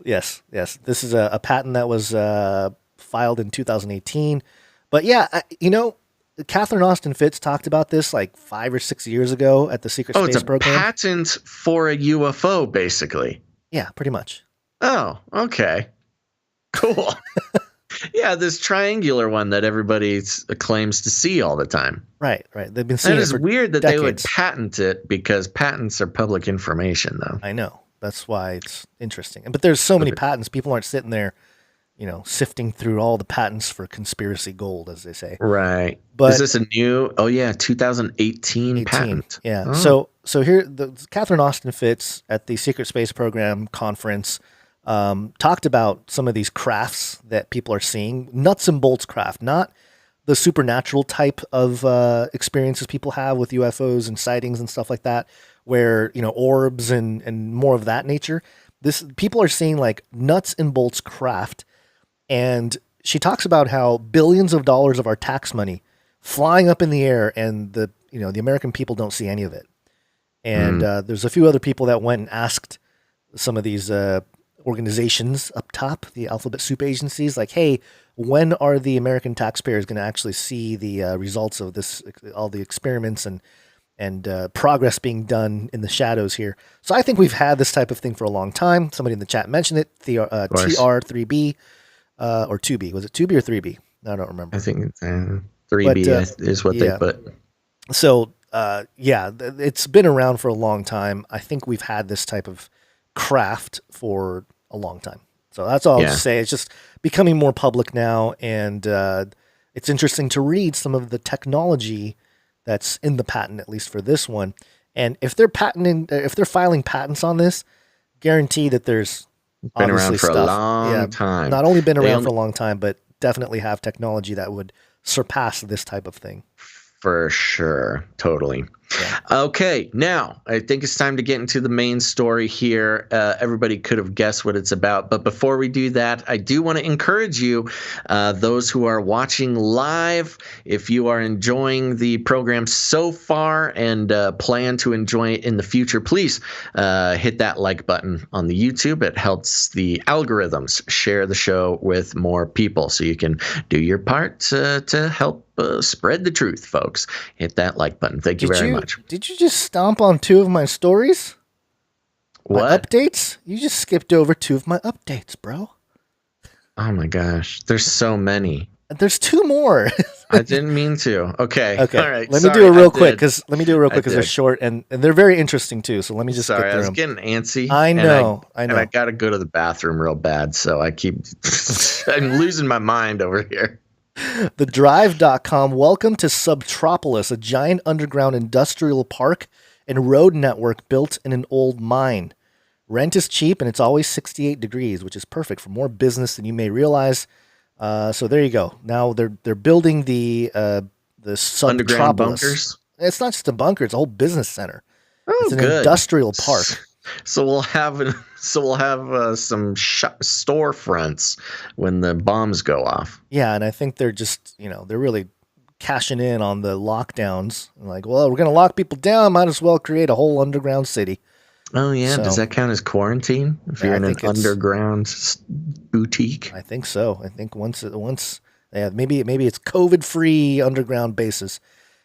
Yes. This is a patent that was filed in 2018. But yeah, Catherine Austin Fitts talked about this like 5 or 6 years ago at the Secret Space Program. Oh, it's a patent for a UFO, basically. Yeah, pretty much. Oh, okay. Cool. Yeah, this triangular one that everybody claims to see all the time. Right. They've been seeing it for weird that decades. They would patent it because patents are public information, though. I know. That's why it's interesting. But there's so many patents. People aren't sitting there, sifting through all the patents for conspiracy gold, as they say. Right. But is this a new? Oh yeah, 2018 patent. Yeah. Oh. So here, Catherine Austin Fitts at the Secret Space Program conference talked about some of these crafts that people are seeing, nuts and bolts craft, not the supernatural type of experiences people have with UFOs and sightings and stuff like that, where orbs and more of that nature. People are seeing like nuts and bolts craft. And she talks about how billions of dollars of our tax money flying up in the air, and the American people don't see any of it. And there's a few other people that went and asked some of these organizations up top, the alphabet soup agencies, like, hey, when are the American taxpayers going to actually see the results of this, all the experiments and progress being done in the shadows here? So I think we've had this type of thing for a long time. Somebody in the chat mentioned it, TR3B. Or 2B. Was it 2B or 3B? I don't remember. I think 3B is what they put. So, it's been around for a long time. I think we've had this type of craft for a long time. So that's all I'll just say. It's just becoming more public now, and it's interesting to read some of the technology that's in the patent, at least for this one. And if they're filing patents on this, guarantee that there's been around for a long time. Not only been around for a long time, but definitely have technology that would surpass this type of thing. For sure. Totally. Yeah. Okay. Now, I think it's time to get into the main story here. Everybody could have guessed what it's about. But before we do that, I do want to encourage you, those who are watching live, if you are enjoying the program so far and plan to enjoy it in the future, please hit that like button on the YouTube. It helps the algorithms share the show with more people. So you can do your part to help spread the truth, folks. Hit that like button. Thank you very much. Did you just stomp on two of my stories? What? My updates? You just skipped over two of my updates, bro. Oh my gosh. There's so many. There's two more. I didn't mean to. Okay. All right. Let me do it real quick because they're short and they're very interesting too. So let me just get through I was them. getting antsy. I know. And I got to go to the bathroom real bad. So I keep I'm losing my mind over here. TheDrive.com. Welcome to Subtropolis, a giant underground industrial park and road network built in an old mine. Rent is cheap and it's always 68 degrees, which is perfect for more business than you may realize. So there you go. Now they're building the Subtropolis. Underground bunkers? It's not just a bunker; it's a whole business center. Oh, it's an good. industrial park. So we'll have some storefronts when the bombs go off. Yeah, and I think they're just they're really cashing in on the lockdowns. Like, well, we're gonna lock people down. Might as well create a whole underground city. Oh yeah, does that count as quarantine if you're in an underground boutique? I think so. I think once maybe it's COVID-free underground bases.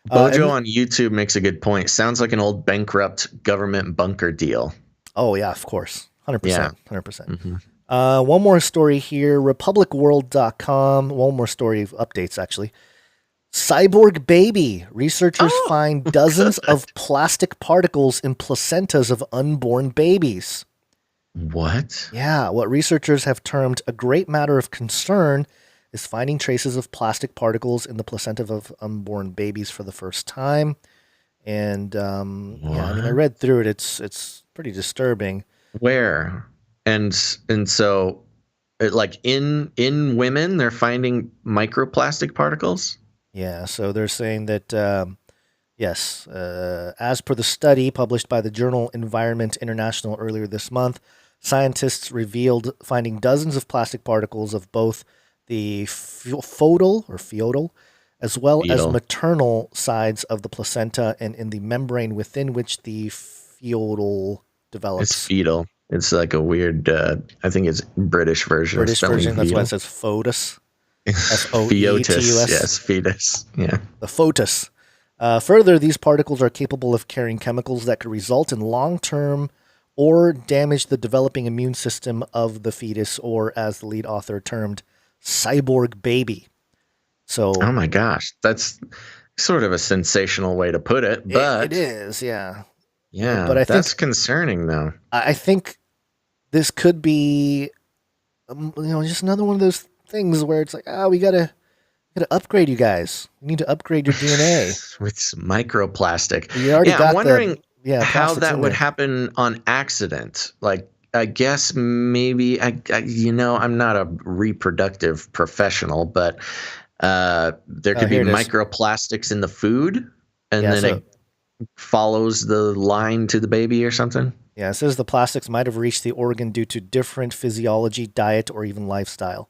Bojo on YouTube makes a good point. Sounds like an old bankrupt government bunker deal. Oh yeah, of course, 100%, 100%. One more story here. RepublicWorld.com. One more story of updates actually. Cyborg baby. Researchers find dozens of plastic particles in placentas of unborn babies. What? Yeah, what researchers have termed a great matter of concern is finding traces of plastic particles in the placenta of unborn babies for the first time. And I read through it. It's pretty disturbing. Where? And so, in women, they're finding microplastic particles. Yeah, so they're saying that, yes, as per the study published by the journal Environment International earlier this month, scientists revealed finding dozens of plastic particles of both the fetal, as well as maternal sides of the placenta and in the membrane within which the fetal develops. It's fetal. It's like a weird, I think it's British version. That's why it says foetus. Fetus. Yes, fetus. Yeah. The foetus. Further, these particles are capable of carrying chemicals that could result in long-term or damage the developing immune system of the fetus, or as the lead author termed, cyborg baby. So, oh my gosh, that's sort of a sensational way to put it, but it is, yeah. Yeah, but that's concerning, though. I think this could be, just another one of those things where it's like, we gotta upgrade you guys. You need to upgrade your DNA with some microplastic. You already got I'm wondering how that would there. Happen on accident. Like, I guess maybe I'm not a reproductive professional, but there could be microplastics in the food, and then it follows the line to the baby or something. Yeah, it says the plastics might have reached the organ due to different physiology, diet, or even lifestyle.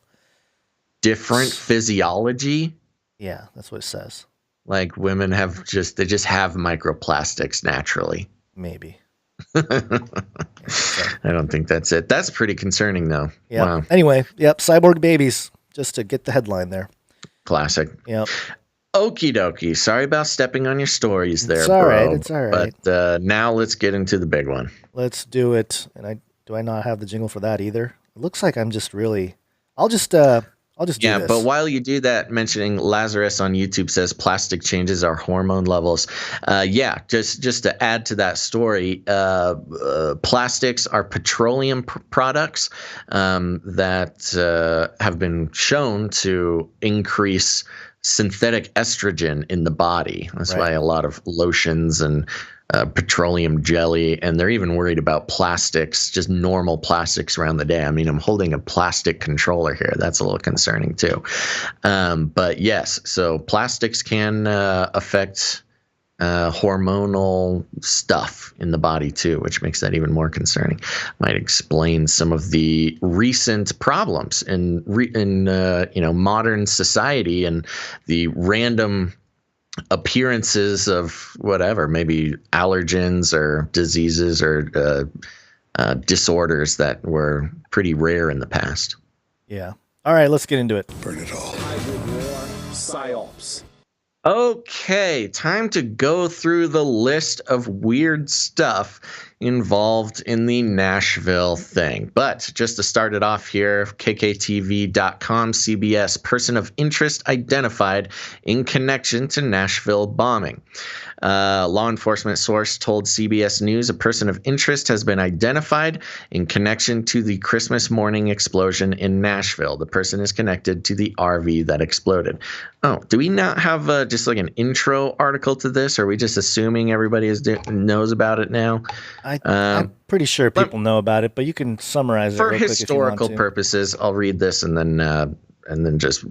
Different physiology? Yeah, that's what it says. Like women they just have microplastics naturally. Maybe. I don't think that's it. That's pretty concerning, though. Yeah. Wow. Anyway, cyborg babies, just to get the headline there. Classic. Yep. Okie dokie. Sorry about stepping on your stories there, It's all right. bro. It's all right. But now let's get into the big one. Let's do it. And do I not have the jingle for that either? It looks like I'm just really... I'll just I'll just do Yeah, this. but while you do that, mentioning Lazarus on YouTube says plastic changes our hormone levels. Just to add to that story, plastics are petroleum products that have been shown to increase synthetic estrogen in the body. That's why a lot of lotions and petroleum jelly, and they're even worried about plastics, just normal plastics around the day. I mean, I'm holding a plastic controller here. That's a little concerning too. But yes, so plastics can affect hormonal stuff in the body too, which makes that even more concerning. Might explain some of the recent problems in modern society and the random appearances of whatever, maybe allergens or diseases or disorders that were pretty rare in the past. Yeah. All right, let's get into it. Burn it all. Psyops. Okay, time to go through the list of weird stuff involved in the Nashville thing. But just to start it off here, KKTV.com, CBS, person of interest identified in connection to Nashville bombing. Law enforcement source told CBS News a person of interest has been identified in connection to the Christmas morning explosion in Nashville. The person is connected to the RV that exploded. Oh, do we not have just like an intro article to this? Or are we just assuming everybody knows about it now? I'm pretty sure people know about it, but you can summarize it for real quick historical if you want to. purposes. I'll read this and then just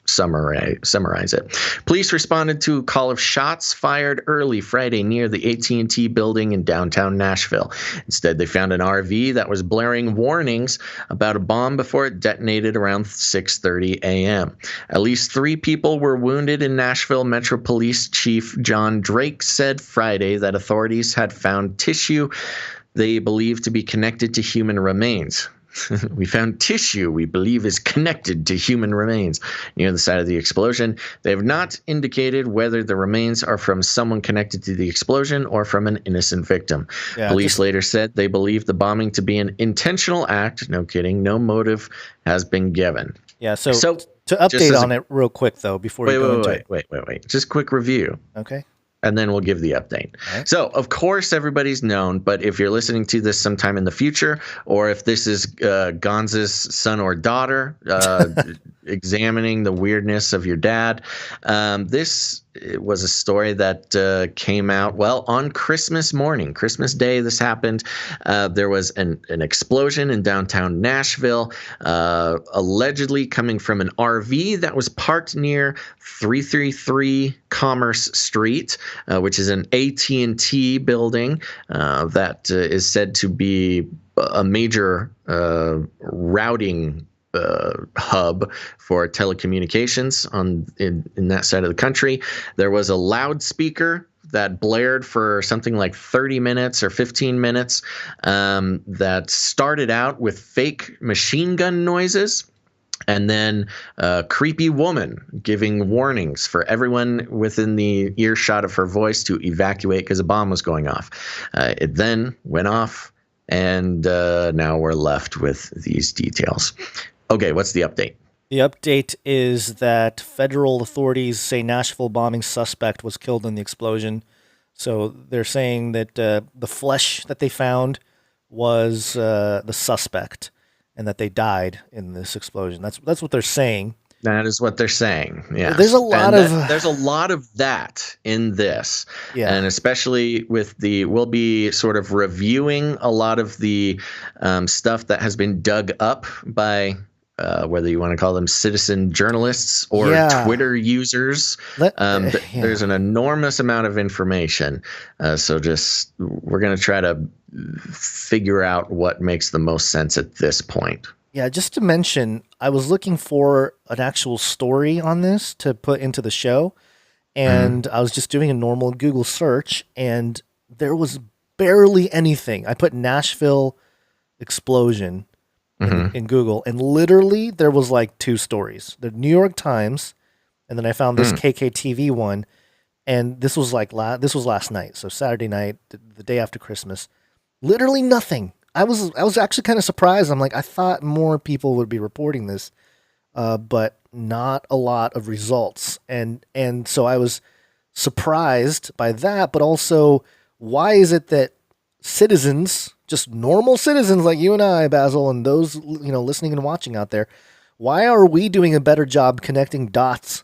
summarize it. Police responded to a call of shots fired early Friday near the AT&T building in downtown Nashville. Instead, they found an RV that was blaring warnings about a bomb before it detonated around 6:30 a.m. At least 3 people were wounded in Nashville. Metro Police Chief John Drake said Friday that authorities had found tissue they believe to be connected to human remains. We found tissue we believe is connected to human remains near the site of the explosion. They have not indicated whether the remains are from someone connected to the explosion or from an innocent victim. Police later said they believe the bombing to be an intentional act. No kidding. No motive has been given. Yeah, so to update on it real quick, though, before you go into it. Wait. Just quick review. Okay. And then we'll give the update. Right. So, of course, everybody's known, but if you're listening to this sometime in the future, or if this is Gonz's son or daughter examining the weirdness of your dad, this was a story that came out, on Christmas morning. Christmas Day, this happened. There was an explosion in downtown Nashville, allegedly coming from an RV that was parked near 333 Commerce Street, which is an AT&T building that is said to be a major routing hub for telecommunications in that side of the country. There was a loudspeaker that blared for something like 30 minutes or 15 minutes that started out with fake machine gun noises. And then a creepy woman giving warnings for everyone within the earshot of her voice to evacuate because a bomb was going off. It then went off, and now we're left with these details. Okay, what's the update? The update is that federal authorities say Nashville bombing suspect was killed in the explosion. So they're saying that the flesh that they found was the suspect, and that they died in this explosion. That's what they're saying. That is what they're saying. Yeah. There's a lot there's a lot of that in this. Yeah. And especially with we'll be sort of reviewing a lot of the stuff that has been dug up by whether you want to call them citizen journalists or Twitter users. There's an enormous amount of information. So we're going to try to figure out what makes the most sense at this point. Yeah, just to mention, I was looking for an actual story on this to put into the show, and I was just doing a normal Google search, and there was barely anything. I put Nashville explosion in Google, and literally there was like 2 stories. The New York Times, and then I found this KKTV one, and this was this was last night, so Saturday night, the day after Christmas. Literally nothing. I was actually kind of surprised. I'm like, I thought more people would be reporting this. but not a lot of results. And so I was surprised by that, but also, why is it that citizens, just normal citizens like you and I, Basil, and those listening and watching out there, why are we doing a better job connecting dots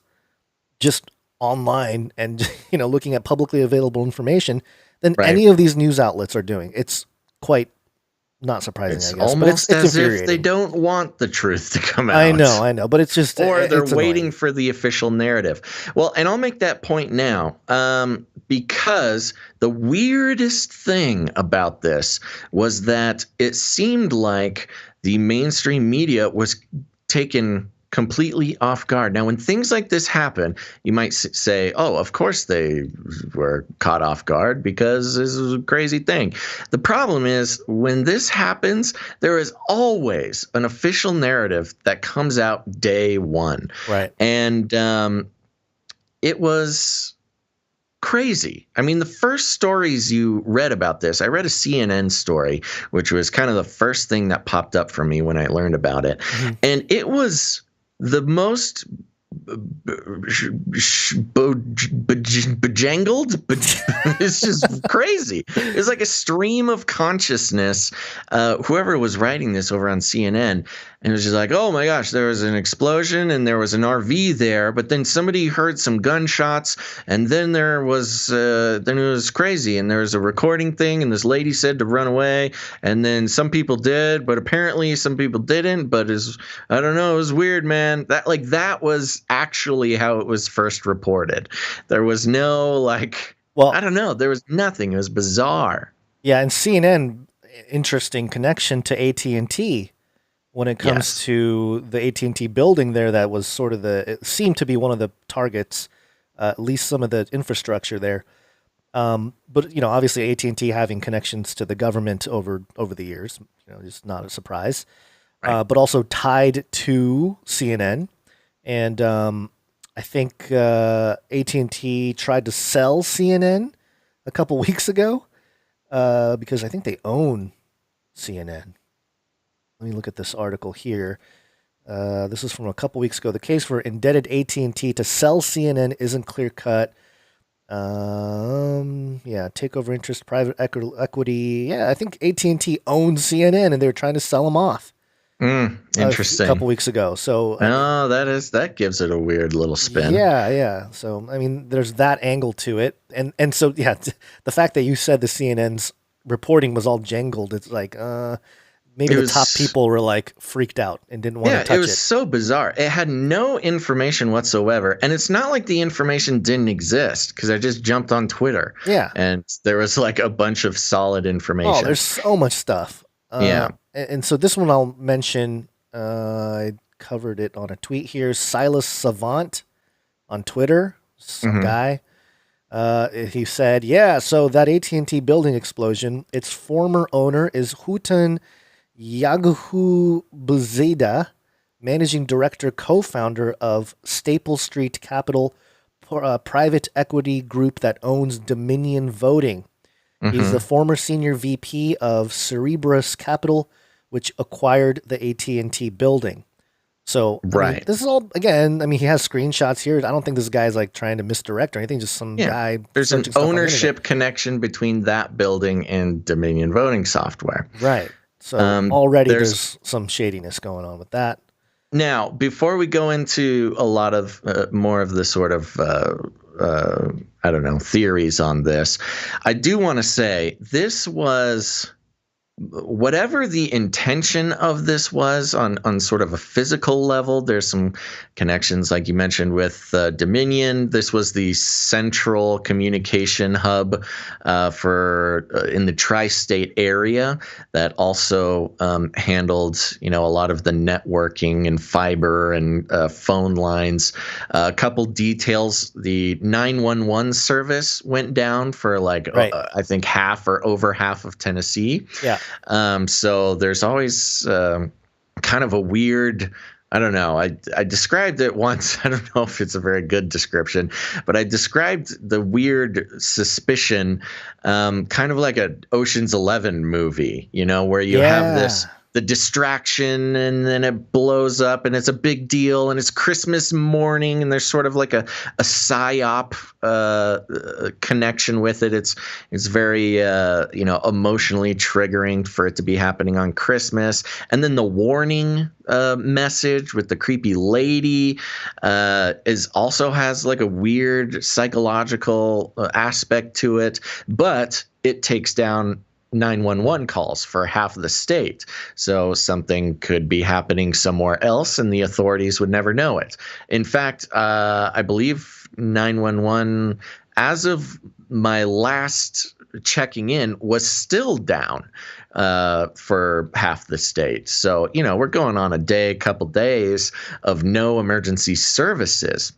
just online and looking at publicly available information than any of these news outlets are doing? It's quite not surprising, It's I guess. almost But it's as if they don't want the truth to come out. I know, but it's just, or they're it's waiting annoying. for the official narrative. Well, and I'll make that point now, because the weirdest thing about this was that it seemed like the mainstream media was taken completely off guard. Now, when things like this happen, you might say, oh, of course they were caught off guard because this is a crazy thing. The problem is, when this happens, there is always an official narrative that comes out day one. Right. And it was crazy. I mean, the first stories you read about this, I read a CNN story, which was kind of the first thing that popped up for me when I learned about it. Mm-hmm. And it was the most bejangled, it's just crazy. It's like a stream of consciousness. Whoever was writing this over on CNN, and it was just like, oh my gosh, there was an explosion and there was an RV there, but then somebody heard some gunshots, and then it was crazy, and there was a recording thing, and this lady said to run away, and then some people did, but apparently some people didn't. But I don't know, it was weird, man. That was actually how it was first reported. There was no I don't know, there was nothing. It was bizarre. Yeah, and CNN, interesting connection to AT&T when it comes to the AT&T building there. That was sort of it seemed to be one of the targets, at least some of the infrastructure there. But obviously AT&T having connections to the government over the years, just not a surprise. Right. But also tied to CNN. And I think AT&T tried to sell CNN a couple weeks ago because I think they own CNN. Let me look at this article here. This is from a couple weeks ago. The case for indebted AT&T to sell CNN isn't clear-cut. Takeover interest, private equity. Yeah, I think AT&T owns CNN, and they were trying to sell them off. Interesting. A couple weeks ago. So that gives it a weird little spin. Yeah. So I mean, there's that angle to it, and so the fact that you said the CNN's reporting was all jangled, it's like maybe the top people were freaked out and didn't want to touch it. It was so bizarre. It had no information whatsoever, and it's not like the information didn't exist, because I just jumped on Twitter. Yeah, and there was a bunch of solid information. Oh, there's so much stuff. And so this one I'll mention, I covered it on a tweet here. Silas Savant on Twitter, some guy, he said, so that AT&T building explosion, its former owner is Houghton Yaghou-Bouzaida, managing director, co-founder of Staple Street Capital, a private equity group that owns Dominion Voting. He's the former senior VP of Cerberus Capital, which acquired the AT&T building. So this is all, again, he has screenshots here. I don't think this guy's trying to misdirect or anything, just some guy. There's an ownership connection between that building and Dominion Voting software. Right. So already there's some shadiness going on with that. Now, before we go into a lot of more of the sort of theories on this, I do want to say this was, whatever the intention of this was on sort of a physical level, there's some connections, like you mentioned, with Dominion. This was the central communication hub in the tri-state area that also handled, a lot of the networking and fiber and phone lines. A couple details: the 911 service went down for I think half or over half of Tennessee. Yeah. So there's always kind of a weird, I don't know. I described it once. I don't know if it's a very good description, but I described the weird suspicion kind of like a Ocean's 11 movie, where you have this the distraction, and then it blows up, and it's a big deal, and it's Christmas morning, and there's sort of like a psyop connection with it. It's very emotionally triggering for it to be happening on Christmas. And then the warning message with the creepy lady also has like a weird psychological aspect to it, but it takes down 911 calls for half of the state. So something could be happening somewhere else and the authorities would never know it. In fact, I believe 911, as of my last checking in, was still down for half the state. So, we're going on a couple days of no emergency services.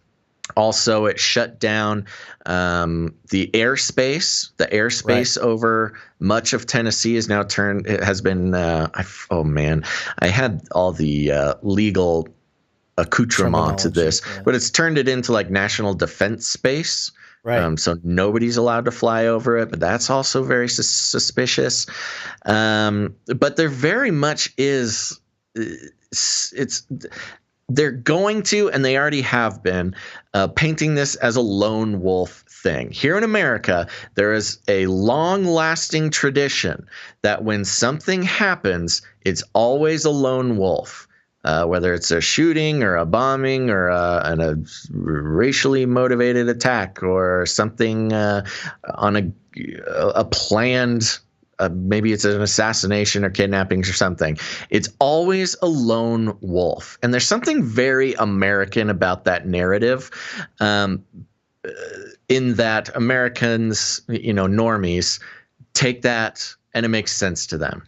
Also, it shut down the airspace. The airspace over much of Tennessee is now turned. It has been. I had all the legal accoutrement to this, but it's turned it into like national defense space. Right. So nobody's allowed to fly over it, but that's also very suspicious. But there very much is. They're going to, and they already have been, painting this as a lone wolf thing. Here in America, there is a long-lasting tradition that when something happens, it's always a lone wolf. Whether it's a shooting or a bombing or a racially motivated attack or something on a planned. Maybe it's an assassination or kidnapping or something. It's always a lone wolf. And there's something very American about that narrative, in that Americans, normies, take that and it makes sense to them.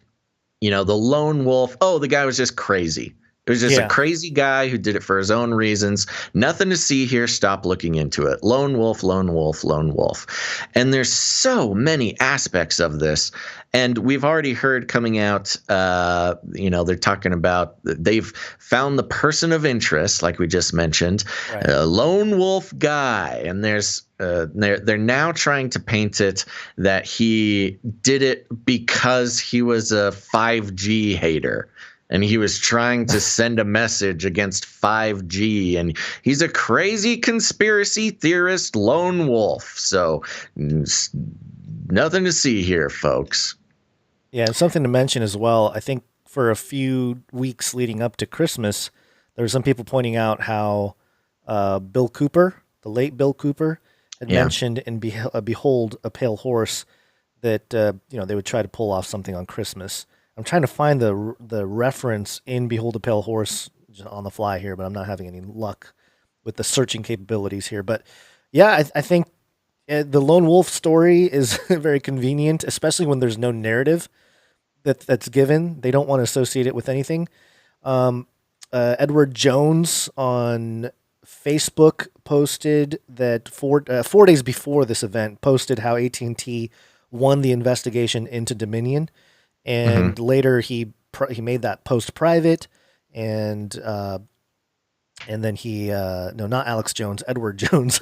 The lone wolf, the guy was just crazy. It was just a crazy guy who did it for his own reasons. Nothing to see here. Stop looking into it. Lone wolf, lone wolf, lone wolf. And there's so many aspects of this. And we've already heard coming out, they're talking about they've found the person of interest, like we just mentioned, a lone wolf guy. And there's they're now trying to paint it that he did it because he was a 5G hater. And he was trying to send a message against 5G. And he's a crazy conspiracy theorist lone wolf. So nothing to see here, folks. Yeah, and something to mention as well. I think for a few weeks leading up to Christmas, there were some people pointing out how Bill Cooper, the late Bill Cooper, had mentioned in Behold a Pale Horse that they would try to pull off something on Christmas. I'm trying to find the reference in Behold a Pale Horse on the fly here, but I'm not having any luck with the searching capabilities here. But yeah, I think the lone wolf story is very convenient, especially when there's no narrative that's given. They don't want to associate it with anything. Edward Jones on Facebook posted that 4 days before this event, posted how AT&T won the investigation into Dominion. And later he made that post private, and then he no, not Alex Jones, Edward Jones.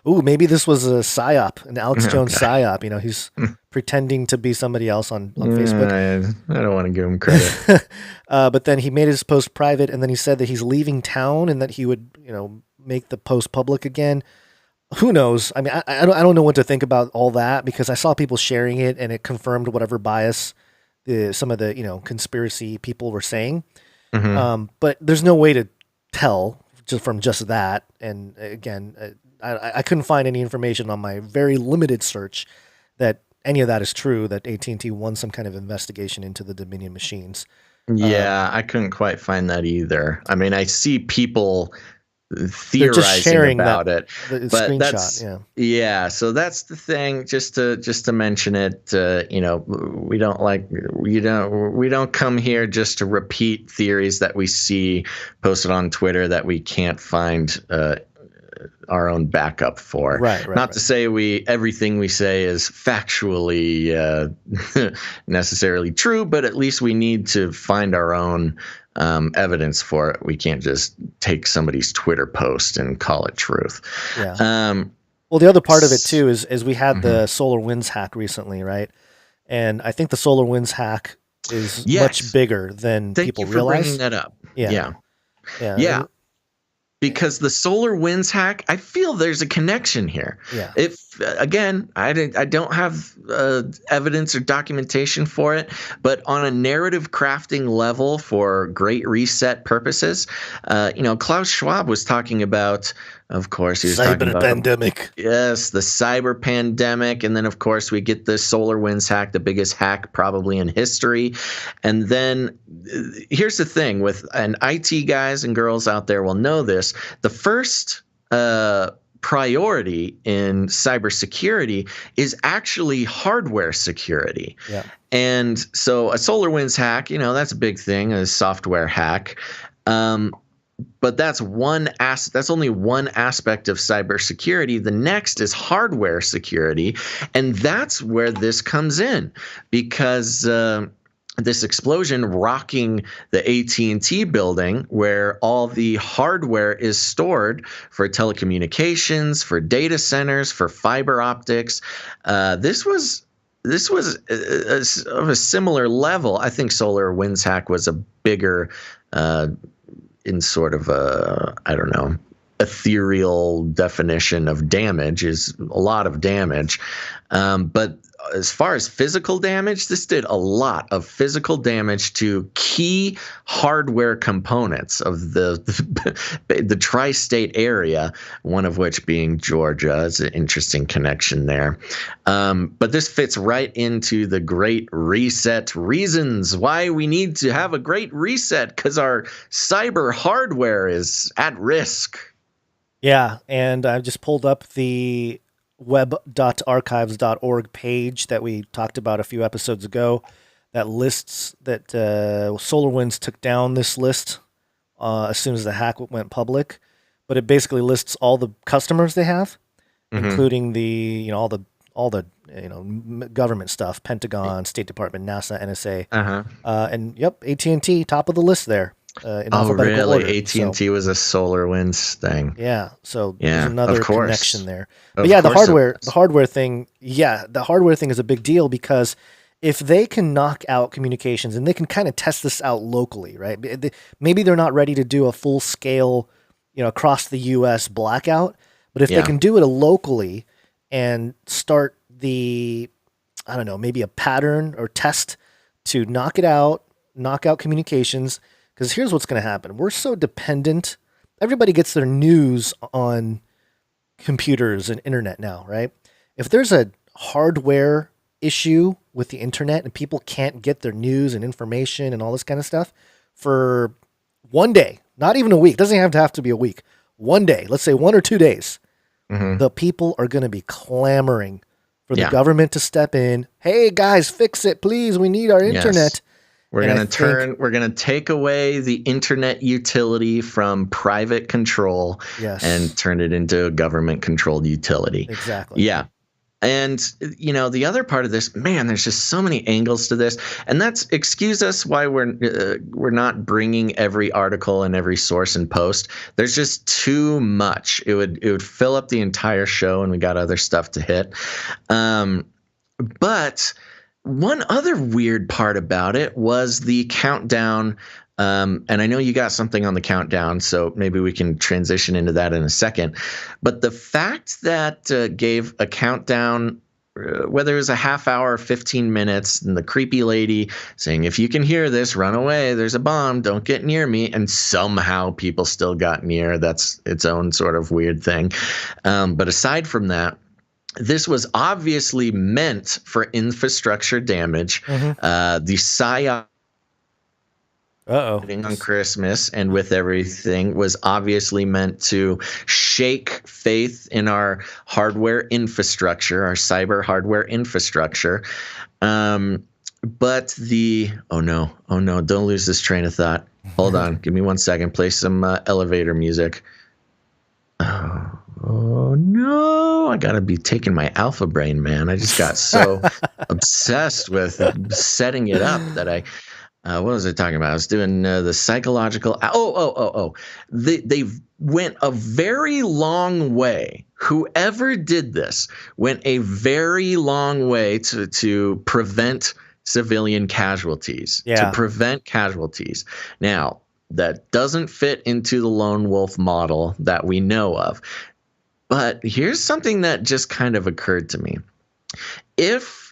Ooh, maybe this was a psyop, an Alex Jones psyop. He's pretending to be somebody else on Facebook. I don't want to give him credit. But then he made his post private, and then he said that he's leaving town and that he would make the post public again. Who knows? I mean, I don't know what to think about all that, because I saw people sharing it and it confirmed whatever bias some of the conspiracy people were saying, but there's no way to tell just from just that. And again, I couldn't find any information on my very limited search that any of that is true. That AT&T won some kind of investigation into the Dominion machines. Yeah, I couldn't quite find that either. I mean, I see people theorizing about it, but that's so that's the thing. Just to mention it, we don't come here just to repeat theories that we see posted on Twitter that we can't find our own backup for. Not to say everything we say is factually necessarily true, but at least we need to find our own evidence for it. We can't just take somebody's Twitter post and call it truth. Yeah. Well, the other part of it too is we had the SolarWinds hack recently, right? And I think the SolarWinds hack is Yes. much bigger than Thank people you for realize. bringing that up. Yeah. Yeah. Because the solar winds hack, I feel there's a connection here. Yeah. If again, I don't have evidence or documentation for it, but on a narrative crafting level for Great Reset purposes, Klaus Schwab was talking about. Of course, he was talking about pandemic. Yes, the cyber pandemic, and then of course we get the solar winds hack, the biggest hack probably in history. And then here's the thing with and IT guys and girls out there will know this. The first priority in cybersecurity is actually hardware security. Yeah. And so a solar winds hack, that's a big thing, a software hack. But that's that's only one aspect of cybersecurity. The next is hardware security, and that's where this comes in, because this explosion rocking the AT&T building, where all the hardware is stored for telecommunications, for data centers, for fiber optics. This was of a similar level. I think solar winds hack was a bigger. In sort of ethereal definition of damage, is a lot of damage. But as far as physical damage, this did a lot of physical damage to key hardware components of the tri-state area, one of which being Georgia. It's an interesting connection there. But this fits right into the Great Reset reasons why we need to have a Great Reset, because our cyber hardware is at risk. Yeah, and I've just pulled up the web.archives.org page that we talked about a few episodes ago that lists that SolarWinds took down this list as soon as the hack went public, but it basically lists all the customers they have, including the all the government stuff, Pentagon, State Department, NASA, NSA, and AT&T top of the list there. In alphabetical order. AT&T was a SolarWinds thing. Yeah, so there's another connection there. But the hardware thing is a big deal, because if they can knock out communications, and they can kind of test this out locally, right? Maybe they're not ready to do a full scale, across the U.S. blackout, but if they can do it locally and start maybe a pattern or test to knock out communications. Because here's what's going to happen. We're so dependent. Everybody gets their news on computers and internet now, right? If there's a hardware issue with the internet and people can't get their news and information and all this kind of stuff for one day, not even a week, doesn't have to be a week, one day, let's say 1 or 2 days, the people are going to be clamoring for the government to step in. Hey guys, fix it, please. We need our internet. We're going to take away the internet utility from private control and turn it into a government controlled utility. Exactly. Yeah. And, the other part of this, man, there's just so many angles to this. And that's, excuse us why we're not bringing every article and every source and post. There's just too much. It would fill up the entire show, and we got other stuff to hit. But one other weird part about it was the countdown. And I know you got something on the countdown, so maybe we can transition into that in a second. But the fact that gave a countdown, whether it was a half hour, 15 minutes, and the creepy lady saying, if you can hear this, run away. There's a bomb. Don't get near me. And somehow people still got near. That's its own sort of weird thing. But aside from that, this was obviously meant for infrastructure damage. The PSYOP on Christmas and with everything was obviously meant to shake faith in our hardware infrastructure, our cyber hardware infrastructure. But oh no, don't lose this train of thought. Hold on, give me 1 second. Play some elevator music. Oh no, I gotta be taking my alpha brain, man. I just got so obsessed with setting it up that what was I talking about? I was doing the psychological. They went a very long way. Whoever did this went a very long way to prevent civilian casualties, to Yeah. prevent casualties. Now, that doesn't fit into the lone wolf model that we know of. But here's something that just kind of occurred to me. If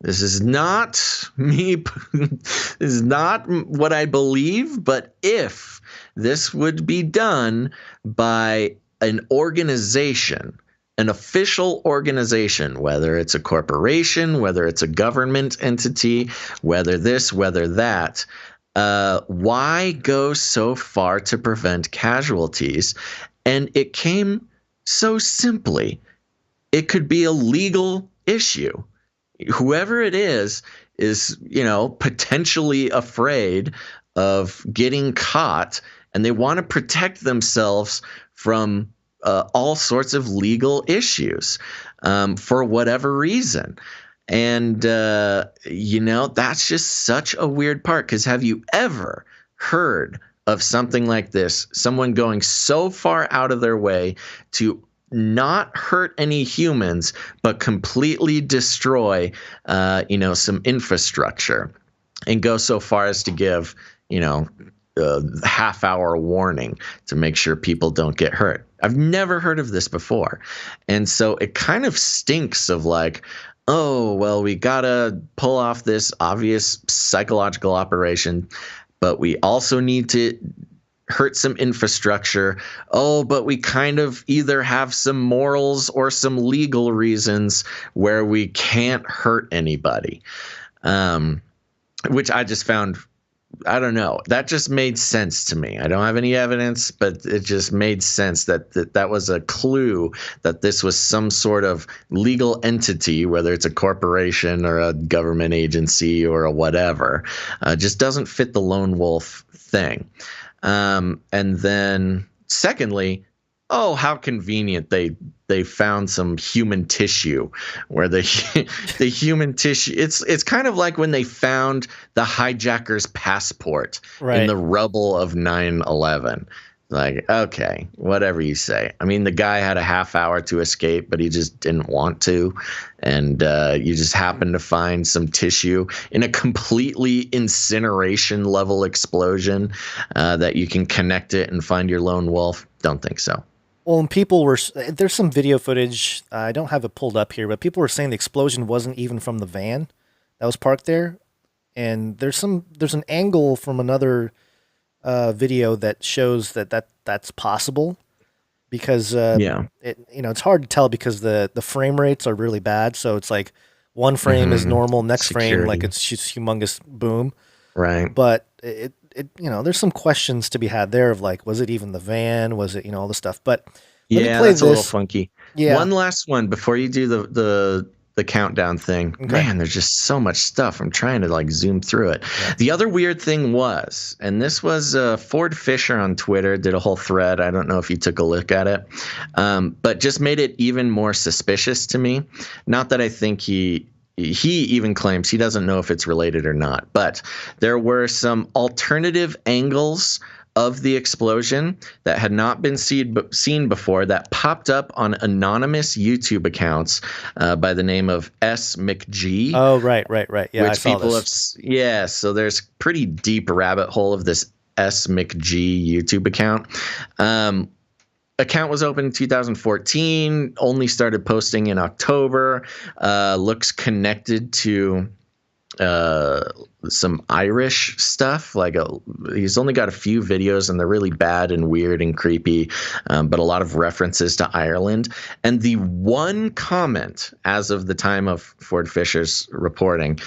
this is not me, this is not what I believe, but if this would be done by an organization, an official organization, whether it's a corporation, whether it's a government entity, whether this, whether that, why go so far to prevent casualties? And it came so simply. It could be a legal issue. Whoever it is, potentially afraid of getting caught, and they want to protect themselves from all sorts of legal issues for whatever reason. And, that's just such a weird part, because have you ever heard of something like this? Someone going so far out of their way to not hurt any humans, but completely destroy, some infrastructure, and go so far as to give, a half-hour warning to make sure people don't get hurt. I've never heard of this before. And so it kind of stinks of like, oh, well, we gotta pull off this obvious psychological operation, but we also need to hurt some infrastructure. Oh, but we kind of either have some morals or some legal reasons where we can't hurt anybody, which I just found, I don't know, that just made sense to me. I don't have any evidence, but it just made sense that was a clue that this was some sort of legal entity, whether it's a corporation or a government agency or a whatever. Just doesn't fit the lone wolf thing. And then secondly, oh, how convenient they found some human tissue, where the human tissue, it's kind of like when they found the hijacker's passport in the rubble of 9/11. Like, okay, whatever you say. I mean, the guy had a half hour to escape, but he just didn't want to. And you just happen to find some tissue in a completely incineration level explosion that you can connect it and find your lone wolf. Don't think so. Well, and there's some video footage. I don't have it pulled up here, but people were saying the explosion wasn't even from the van that was parked there. And there's an angle from another video that shows that's possible, because it's hard to tell because the frame rates are really bad. So it's like one frame is normal, next frame like it's just humongous boom. Right. But it there's some questions to be had there of like, was it even the van? Was it, all the stuff? But let me play that's a little funky. Yeah. One last one before you do the countdown thing. Okay. Man, there's just so much stuff. I'm trying to like zoom through it. Yeah. The other weird thing was, and this was Ford Fisher on Twitter did a whole thread. I don't know if you took a look at it, but just made it even more suspicious to me. Not that I think he even claims he doesn't know if it's related or not, but there were some alternative angles of the explosion that had not been seen before that popped up on anonymous YouTube accounts by the name of S. McG. Oh, right. Yeah, which I saw this. So there's pretty deep rabbit hole of this S. McG YouTube account. Account was opened in 2014, only started posting in October, looks connected to some Irish stuff. He's only got a few videos and they're really bad and weird and creepy, but a lot of references to Ireland. And the one comment as of the time of Ford Fisher's reporting,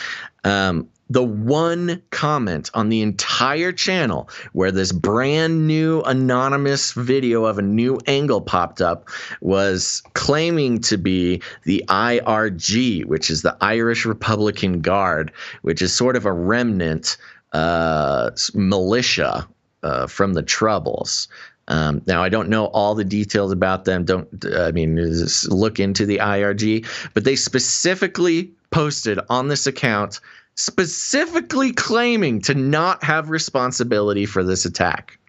the one comment on the entire channel where this brand new anonymous video of a new angle popped up was claiming to be the IRG, which is the Irish Republican Guard, which is sort of a remnant militia from the Troubles. Now, I don't know all the details about them. Just look into the IRG, but they specifically posted on this account specifically claiming to not have responsibility for this attack.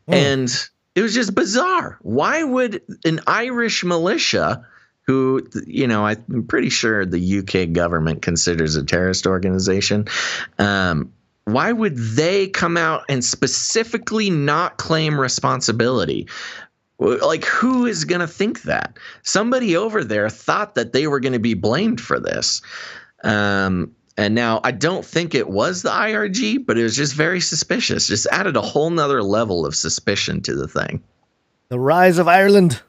And it was just bizarre. Why would an Irish militia who, I'm pretty sure the UK government considers a terrorist organization. Why would they come out and specifically not claim responsibility? Like, who is going to think that? Somebody over there thought that they were going to be blamed for this. And now I don't think it was the IRG, but it was just very suspicious. Just added a whole nother level of suspicion to the thing. The rise of Ireland.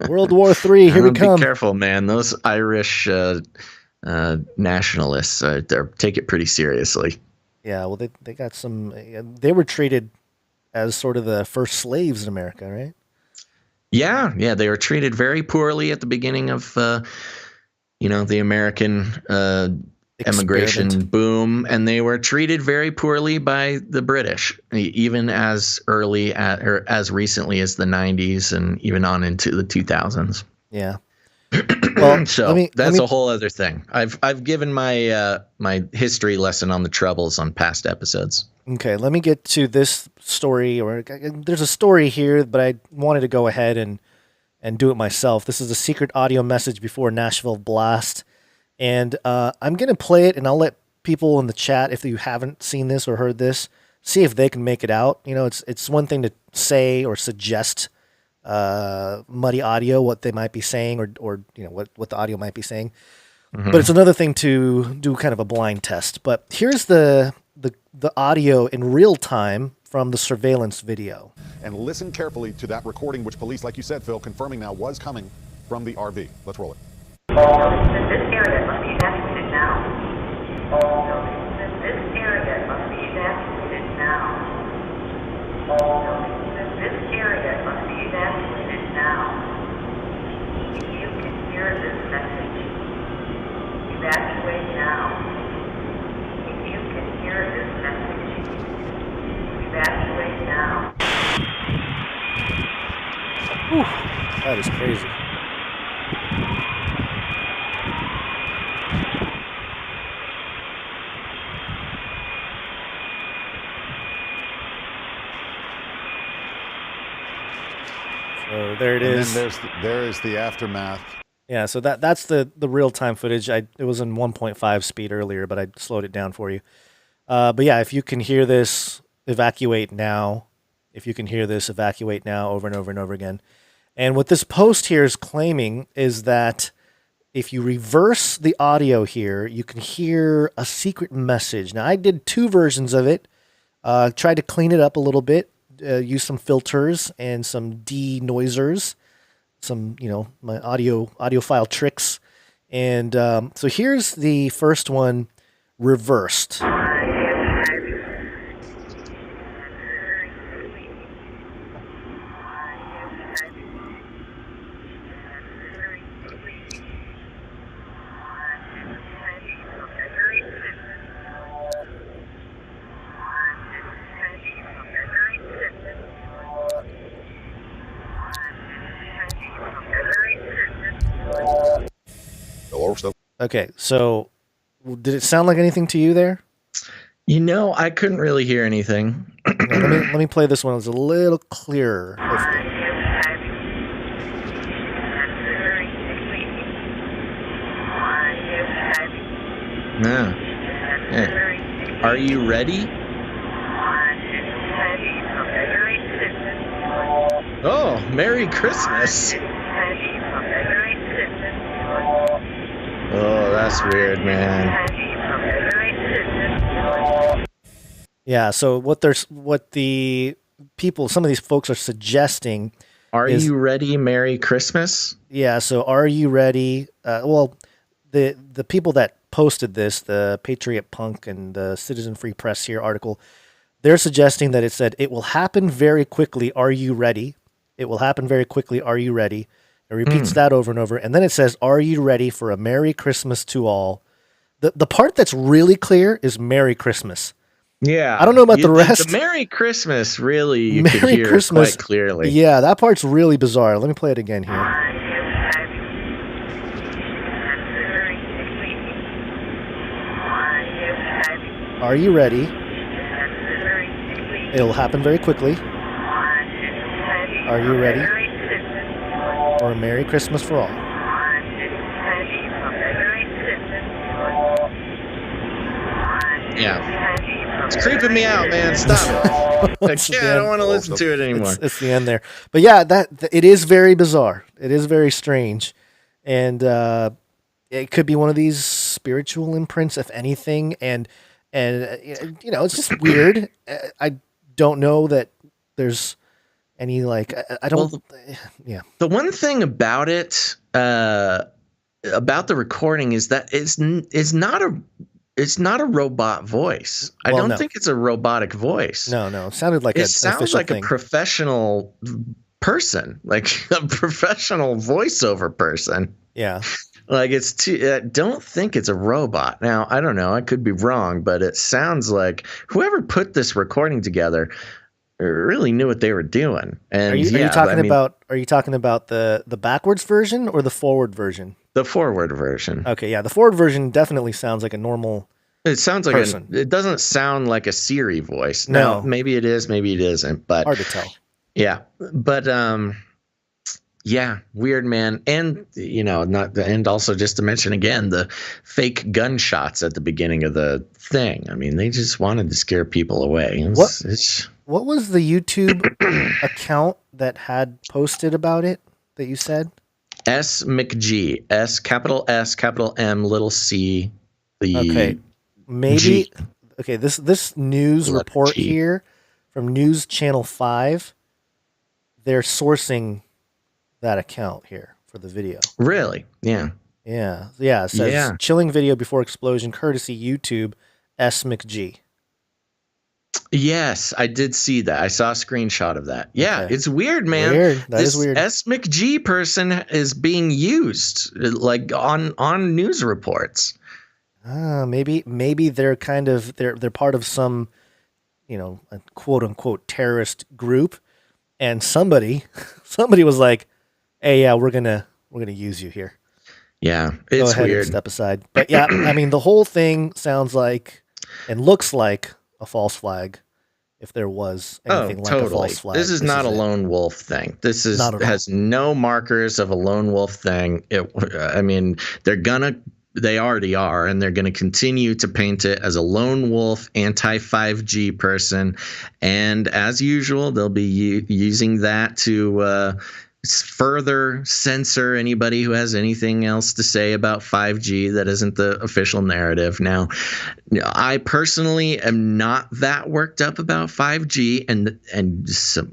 World War III, here we come. Be careful, man. Those Irish nationalists, take it pretty seriously. Yeah, well, they got some. They were treated as sort of the first slaves in America, right? Yeah, they were treated very poorly at the beginning of, the American immigration boom, and they were treated very poorly by the British, even as early or as recently as the 90s and even on into the 2000s. Yeah. Well, that's a whole other thing. I've given my my history lesson on the Troubles on past episodes. Okay, let me get to this story. Or there's a story here, but I wanted to go ahead and do it myself. This is a secret audio message before Nashville blast, and I'm gonna play it, and I'll let people in the chat, if you haven't seen this or heard this, see if they can make it out. It's one thing to say or suggest muddy audio, what they might be saying, or what the audio might be saying. Mm-hmm. But it's another thing to do kind of a blind test. But here's the audio in real time from the surveillance video. And listen carefully to that recording, which police, like you said, Phil, confirming now was coming from the RV. Let's roll it. This area must be evacuated now. This area must be evacuated now. This area must be evacuated now. If you can hear this message, evacuate now. If you can hear this message, evacuate now. Whew, that is crazy. So there it is. And then there is the aftermath. Yeah, so that's the real-time footage. It was in 1.5 speed earlier, but I slowed it down for you. But yeah, if you can hear this, evacuate now. If you can hear this, evacuate now, over and over and over again. And what this post here is claiming is that if you reverse the audio here, you can hear a secret message. Now, I did two versions of it. Tried to clean it up a little bit. Use some filters and some denoisers, some, my audiophile tricks. And so here's the first one reversed. Okay, so did it sound like anything to you there? I couldn't really hear anything. Let me play this one. It's a little clearer. Yeah. Hey. Are you ready? Oh, Merry Christmas. Oh, that's weird, man. Yeah, so what the people, some of these folks are suggesting. Are you ready, Merry Christmas? Yeah, so are you ready? Well, the people that posted this, the Patriot Punk and the Citizen Free Press here article, they're suggesting that it said, "It will happen very quickly. Are you ready? It will happen very quickly. Are you ready?" It repeats that over and over. And then it says, "Are you ready for a Merry Christmas to all?" The part that's really clear is Merry Christmas. Yeah. I don't know about the rest. The Merry Christmas, really, you can hear quite clearly. Yeah, that part's really bizarre. Let me play it again here. Are you ready? It'll happen very quickly. Are you ready? Or a Merry Christmas for all. Yeah. It's creeping me out, man. Stop it. I don't want to listen to it anymore. It's the end there. But yeah, it is very bizarre. It is very strange. And it could be one of these spiritual imprints, if anything. And it's just weird. I don't know that there's any, like, I don't, yeah. The one thing about it, about the recording is that it's not a robot voice. I don't think it's a robotic voice. No. It sounded like it sounds like a professional person, like a professional voiceover person. Yeah. Like I don't think it's a robot. Now, I don't know. I could be wrong, but it sounds like whoever put this recording together really knew what they were doing. And are you talking about the backwards version or the forward version? The forward version. Okay, yeah, the forward version definitely sounds like a normal. It sounds like it doesn't sound like a Siri voice. No, maybe it is, maybe it isn't, but hard to tell. Yeah, but yeah, weird, man. And and also just to mention again the fake gunshots at the beginning of the thing. I mean, they just wanted to scare people away. What was the YouTube account that had posted about it that you said? S McG. Capital M, little c. Okay. Maybe. G. Okay. This news report G. here from News Channel 5, they're sourcing that account here for the video. Really? Yeah. Yeah. It says chilling video before explosion, courtesy YouTube, S McG. Yes, I did see that. I saw a screenshot of that. Yeah, Okay. It's weird, man. That is weird. S McG person is being used like on news reports. Maybe they're kind of they're part of some, a quote unquote terrorist group, and somebody was like, "Hey, yeah, we're gonna use you here." Yeah, it's Go ahead weird. And step aside. But yeah, I mean, the whole thing sounds like and looks like a false flag, if there was anything like a false flag. This is not a lone wolf thing. This has no markers of a lone wolf thing. They already are, and they're going to continue to paint it as a lone wolf anti-5G person. And as usual, they'll be using that to further censor anybody who has anything else to say about 5G that isn't the official narrative. Now, I personally am not that worked up about 5G, and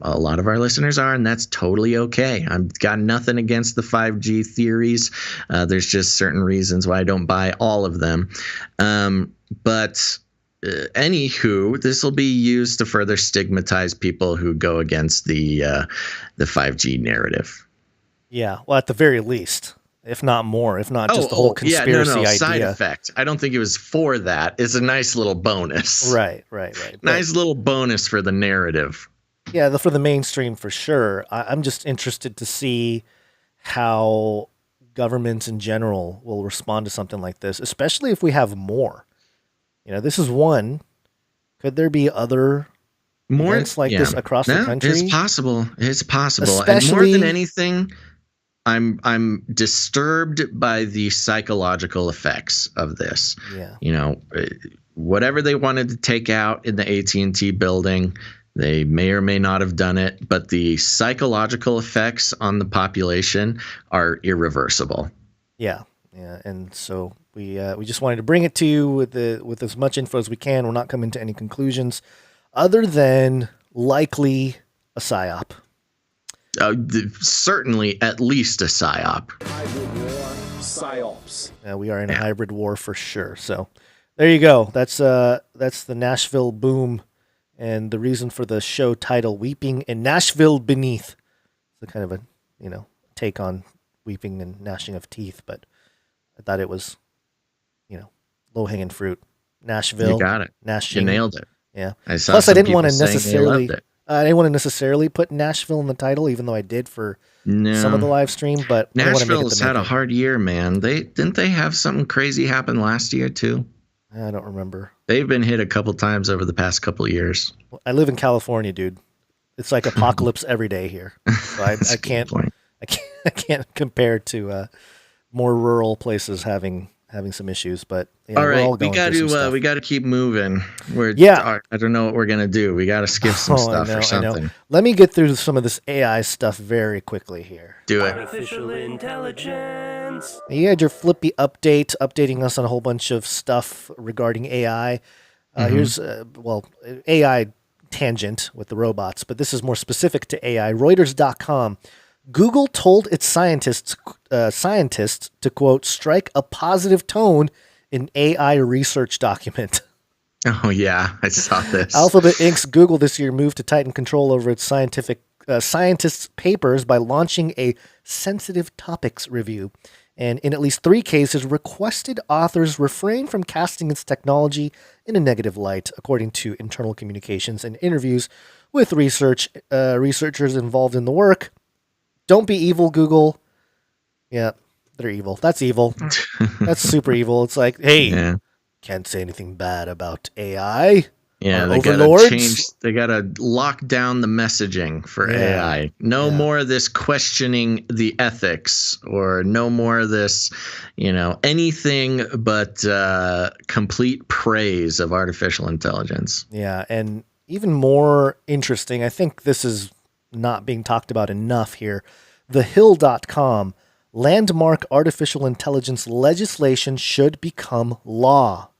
a lot of our listeners are, and that's totally okay. I've got nothing against the 5G theories. There's just certain reasons why I don't buy all of them. But anywho, this will be used to further stigmatize people who go against the 5G narrative. Yeah, well, at the very least, if not more, if not just the whole conspiracy idea. Side effect. I don't think it was for that. It's a nice little bonus. Right. Nice little bonus for the narrative. Yeah, for the mainstream for sure. I'm just interested to see how governments in general will respond to something like this, especially if we have more. This is one. Could there be other events like this across the country? It's possible. And more than anything, I'm disturbed by the psychological effects of this. Yeah. Whatever they wanted to take out in the AT&T building, they may or may not have done it, but the psychological effects on the population are irreversible. Yeah. And so we just wanted to bring it to you with as much info as we can. We're not coming to any conclusions other than likely a psyop. Certainly at least a psyop. Hybrid war, psyops. We are in a hybrid war for sure. So there you go. That's the Nashville boom, and the reason for the show title, Weeping in Nashville Beneath. It's a kind of a take on weeping and gnashing of teeth, but I thought it was, low-hanging fruit. Nashville. You got it. Gnashing. You nailed it. Yeah. Plus, I didn't want to necessarily put Nashville in the title, even though I did for some of the live stream. But Nashville's had a hard year, man. Didn't they have something crazy happen last year too? I don't remember. They've been hit a couple times over the past couple of years. I live in California, dude. It's like apocalypse every day here. So I can't compare to more rural places having having some issues, but yeah, all we're right, all going through some stuff. we got to keep moving. I don't know what we're gonna do. We got to skip some stuff or something. Let me get through some of this AI stuff very quickly here. Do it. Artificial intelligence. You had your Flippy update, updating us on a whole bunch of stuff regarding AI. Here's AI tangent with the robots, but this is more specific to AI. Reuters.com. Google told its scientists to, quote, strike a positive tone in AI research document. Oh, yeah, I saw this. Alphabet Inc.'s Google this year moved to tighten control over its scientists' papers by launching a sensitive topics review. And in at least 3 cases, requested authors refrain from casting its technology in a negative light, according to internal communications and interviews with researchers involved in the work. Don't be evil, Google. Yeah, they're evil. That's evil. That's super evil. It's like, hey, can't say anything bad about AI. Yeah, they gotta lock down the messaging for AI. No more of this questioning the ethics, or no more of this, anything but complete praise of artificial intelligence. Yeah, and even more interesting, I think this is not being talked about enough here. TheHill.com, landmark artificial intelligence legislation should become law.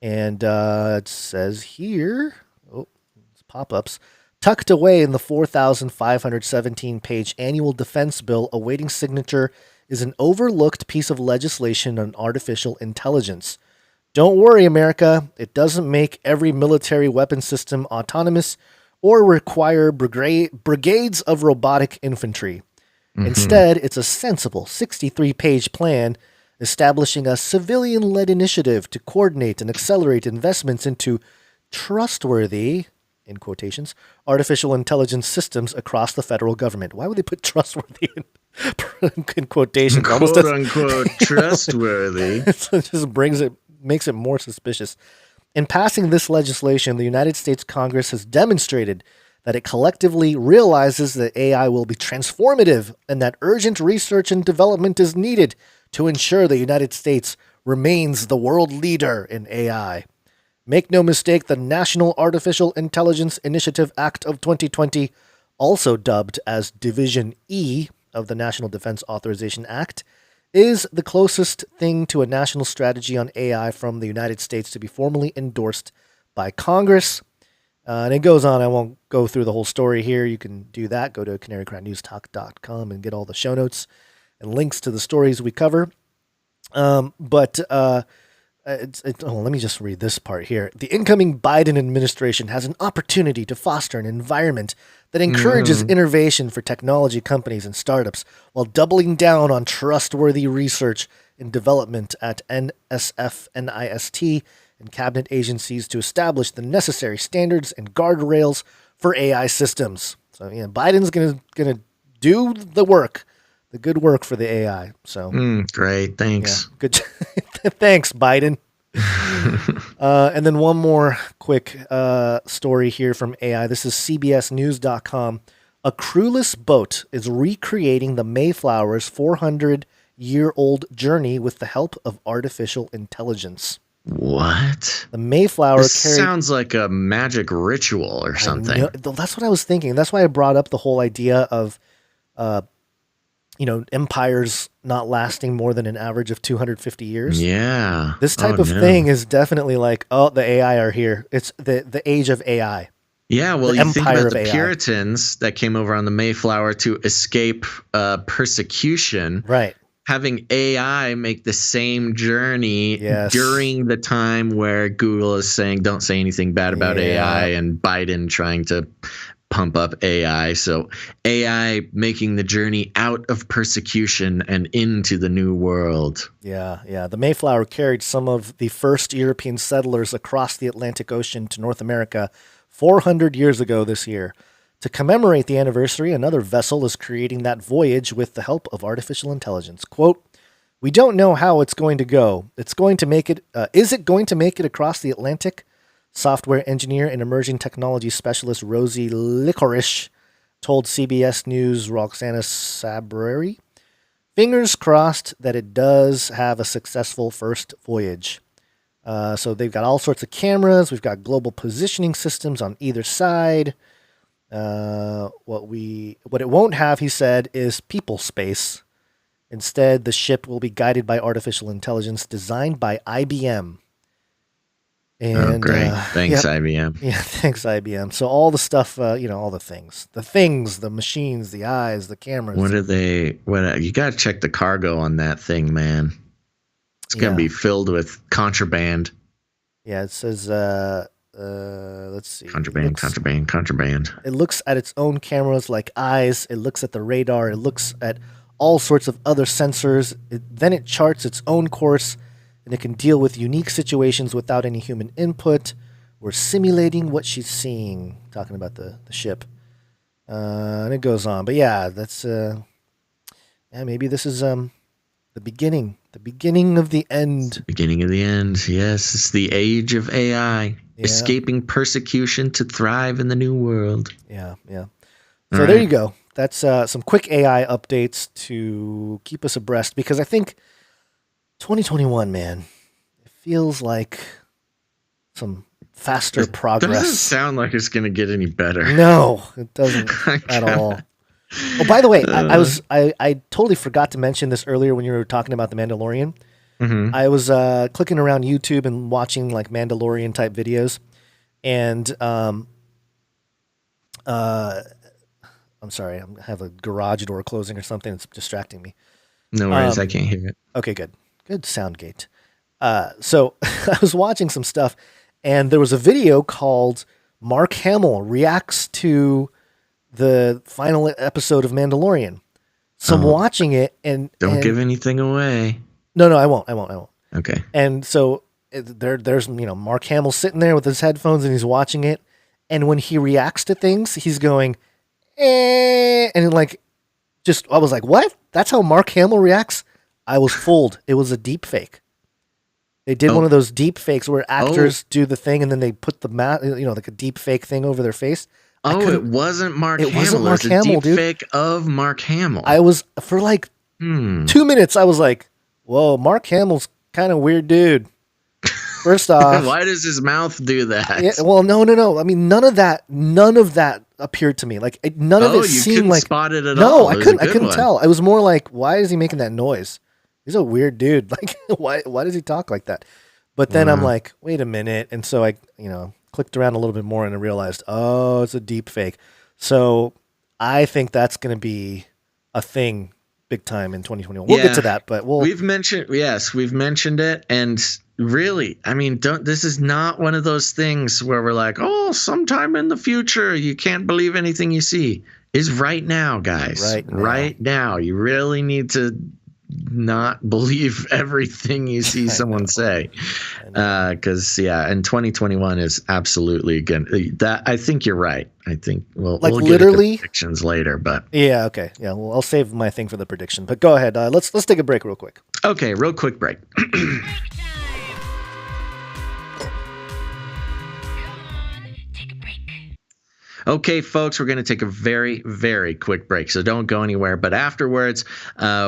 And it says here, it's pop-ups, tucked away in the 4,517-page annual defense bill awaiting signature is an overlooked piece of legislation on artificial intelligence. Don't worry, America. It doesn't make every military weapon system autonomous or require brigades of robotic infantry. Mm-hmm. Instead, it's a sensible 63-page plan establishing a civilian-led initiative to coordinate and accelerate investments into trustworthy, in quotations, artificial intelligence systems across the federal government. Why would they put trustworthy in quotations? Quote unquote trustworthy. It just makes it more suspicious. In passing this legislation, the United States Congress has demonstrated that it collectively realizes that AI will be transformative and that urgent research and development is needed to ensure the United States remains the world leader in AI. Make no mistake, the National Artificial Intelligence Initiative Act of 2020, also dubbed as Division E of the National Defense Authorization Act, is the closest thing to a national strategy on AI from the United States to be formally endorsed by Congress. And it goes on. I won't go through the whole story here. You can do that. Go to canarycrownnewstalk.com and get all the show notes and links to the stories we cover. Let me just read this part here. The incoming Biden administration has an opportunity to foster an environment that encourages innovation for technology companies and startups while doubling down on trustworthy research and development at NSF, NIST, and cabinet agencies to establish the necessary standards and guardrails for AI systems. So, Biden's gonna do the work. The good work for the AI. So great, thanks. Yeah, good, thanks, Biden. And then one more quick story here from AI. This is CBSNews.com. A crewless boat is recreating the Mayflower's 400-year-old journey with the help of artificial intelligence. What? The Mayflower sounds like a magic ritual or something. That's what I was thinking. That's why I brought up the whole idea of empires not lasting more than an average of 250 years. Yeah. This type of thing is definitely like, the AI are here. It's the age of AI. Yeah, well, you think about the Puritans that came over on the Mayflower to escape persecution. Right. Having AI make the same journey during the time where Google is saying don't say anything bad about AI, and Biden trying to pump up AI. So AI making the journey out of persecution and into the new world. Yeah. The Mayflower carried some of the first European settlers across the Atlantic Ocean to North America 400 years ago this year. To commemorate the anniversary, another vessel is creating that voyage with the help of artificial intelligence. Quote, "We don't know how it's going to go. Is it going to make it across the Atlantic?" Software engineer and emerging technology specialist Rosie Licorice told CBS News' Roxana Saberi. fingers crossed that it does have a successful first voyage. So they've got all sorts of cameras. We've got global positioning systems on either side. What it won't have, he said, is people space. Instead, the ship will be guided by artificial intelligence designed by IBM. And, great. Thanks, yep. IBM. Yeah, thanks, IBM. So all the stuff, all the things, the machines, the eyes, the cameras. You got to check the cargo on that thing, man. It's going to be filled with contraband. Yeah, it says, let's see. Contraband. It looks at its own cameras like eyes. It looks at the radar. It looks at all sorts of other sensors. Then it charts its own course, and it can deal with unique situations without any human input. We're simulating what she's seeing. Talking about the ship. And it goes on. But yeah, that's maybe this is the beginning. The beginning of the end. Beginning of the end. Yes, it's the age of AI. Yeah. Escaping persecution to thrive in the new world. Yeah. So there you go. That's some quick AI updates to keep us abreast, because I think 2021, man, it feels like some faster progress. It doesn't sound like it's going to get any better. No, it doesn't at all. Oh, by the way, I totally forgot to mention this earlier when you were talking about The Mandalorian. Mm-hmm. I was clicking around YouTube and watching like Mandalorian type videos, and I'm sorry, I have a garage door closing or something that's distracting me. No worries, I can't hear it. Okay, good sound gate. So I was watching some stuff, and there was a video called Mark Hamill reacts to the final episode of Mandalorian. So I'm watching it, and don't give anything away. No, I won't. Okay. And so there's Mark Hamill sitting there with his headphones, and he's watching it, and when he reacts to things, he's going, and like, I was like, what? That's how Mark Hamill reacts? I was fooled. It was a deep fake. They did one of those deep fakes where actors do the thing and then they put the like a deep fake thing over their face. It wasn't Mark Hamill. It wasn't Mark Hamill, dude. Fake of Mark Hamill. I was, for like 2 minutes, I was like, whoa, Mark Hamill's kind of weird dude. First off, why does his mouth do that? Yeah, well, no. I mean, none of that appeared to me. Like none of it seemed like spot it at No, all. I couldn't tell. It was more like, why is he making that noise? He's a weird dude. Like, why does he talk like that? But then I'm like, wait a minute. And so I, clicked around a little bit more and I realized, oh, it's a deep fake. So I think that's going to be a thing big time in 2021. We'll get to that, but we've mentioned it. And really, I mean, this is not one of those things where we're like, oh, sometime in the future, you can't believe anything you see. It's right now, guys. Right now. You really need to not believe everything you see someone say, because and 2021 is absolutely good. That I think you're right. I think we'll get into predictions later, but okay, well, I'll save my thing for the prediction. But go ahead. Let's take a break real quick. Okay, real quick break. Okay, folks, we're going to take a very, very quick break, so don't go anywhere. But afterwards,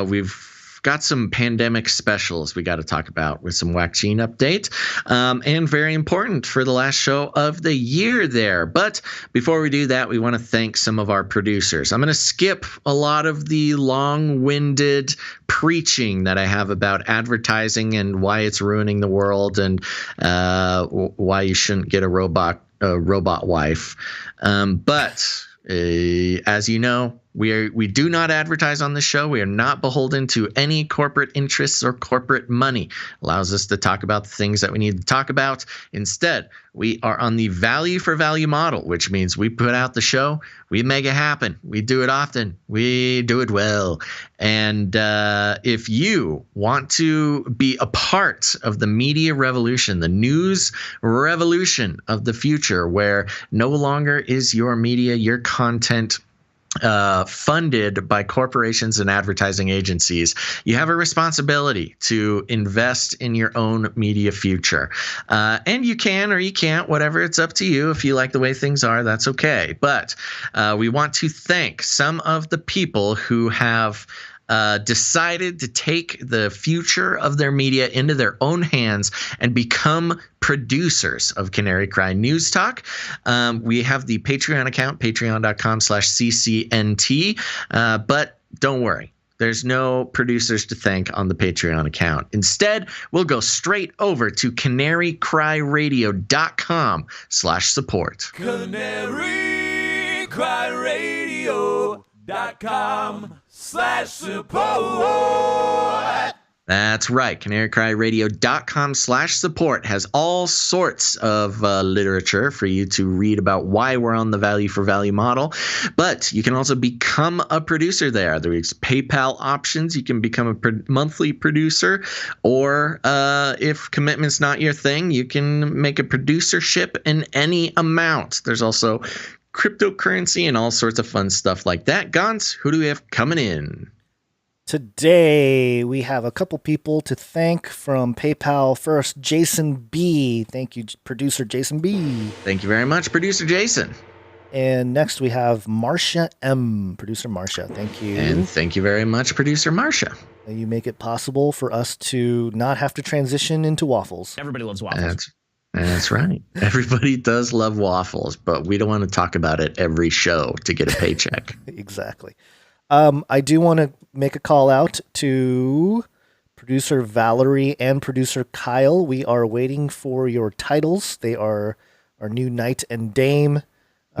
we've got some pandemic specials we got to talk about with some vaccine update, and very important for the last show of the year there. But before we do that, we want to thank some of our producers. I'm going to skip a lot of the long-winded preaching that I have about advertising and why it's ruining the world and why you shouldn't get a robot wife. But as you know, we do not advertise on the show. We are not beholden to any corporate interests or corporate money. Allows us to talk about the things that we need to talk about. Instead, we are on the value for value model, which means we put out the show, we make it happen. We do it often. We do it well. And if you want to be a part of the media revolution, the news revolution of the future, where no longer is your media, your content funded by corporations and advertising agencies, you have a responsibility to invest in your own media future. And you can or you can't, whatever, it's up to you. If you like the way things are, that's okay. But we want to thank some of the people who have decided to take the future of their media into their own hands and become producers of Canary Cry News Talk. We have the Patreon account, patreon.com/CCNT. But don't worry. There's no producers to thank on the Patreon account. Instead, we'll go straight over to canarycryradio.com/support. canarycryradio.com/support. That's right. canarycryradio.com/support has all sorts of literature for you to read about why we're on the value for value model. But you can also become a producer there. There's PayPal options. You can become a monthly producer, or if commitment's not your thing, you can make a producership in any amount. There's also cryptocurrency and all sorts of fun stuff like that. Gonz, who do we have coming in? Today, we have a couple people to thank from PayPal. First, Jason B. Thank you, producer Jason B. Thank you very much, producer Jason. And next, we have Marcia M. Producer Marcia, thank you. And thank you very much, producer Marcia. You make it possible for us to not have to transition into waffles. Everybody loves waffles. That's right. Everybody does love waffles, but we don't want to talk about it every show to get a paycheck. Exactly. I do want to make a call out to producer Valerie and producer Kyle. We are waiting for your titles. They are our new knight and dame.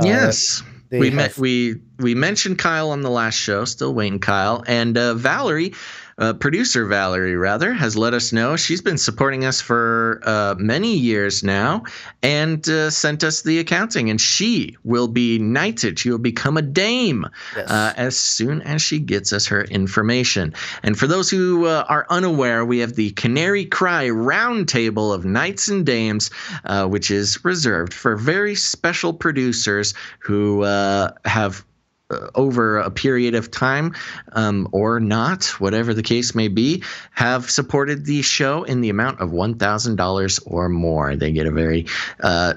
Yes. We mentioned Kyle on the last show. Still waiting, Kyle. And Valerie, producer Valerie, rather, has let us know she's been supporting us for many years now and sent us the accounting. And she will be knighted. She will become a dame as soon as she gets us her information. And for those who are unaware, we have the Canary Cry Roundtable of Knights and Dames, which is reserved for very special producers who have over a period of time or not, whatever the case may be, have supported the show in the amount of $1,000 or more. They get a very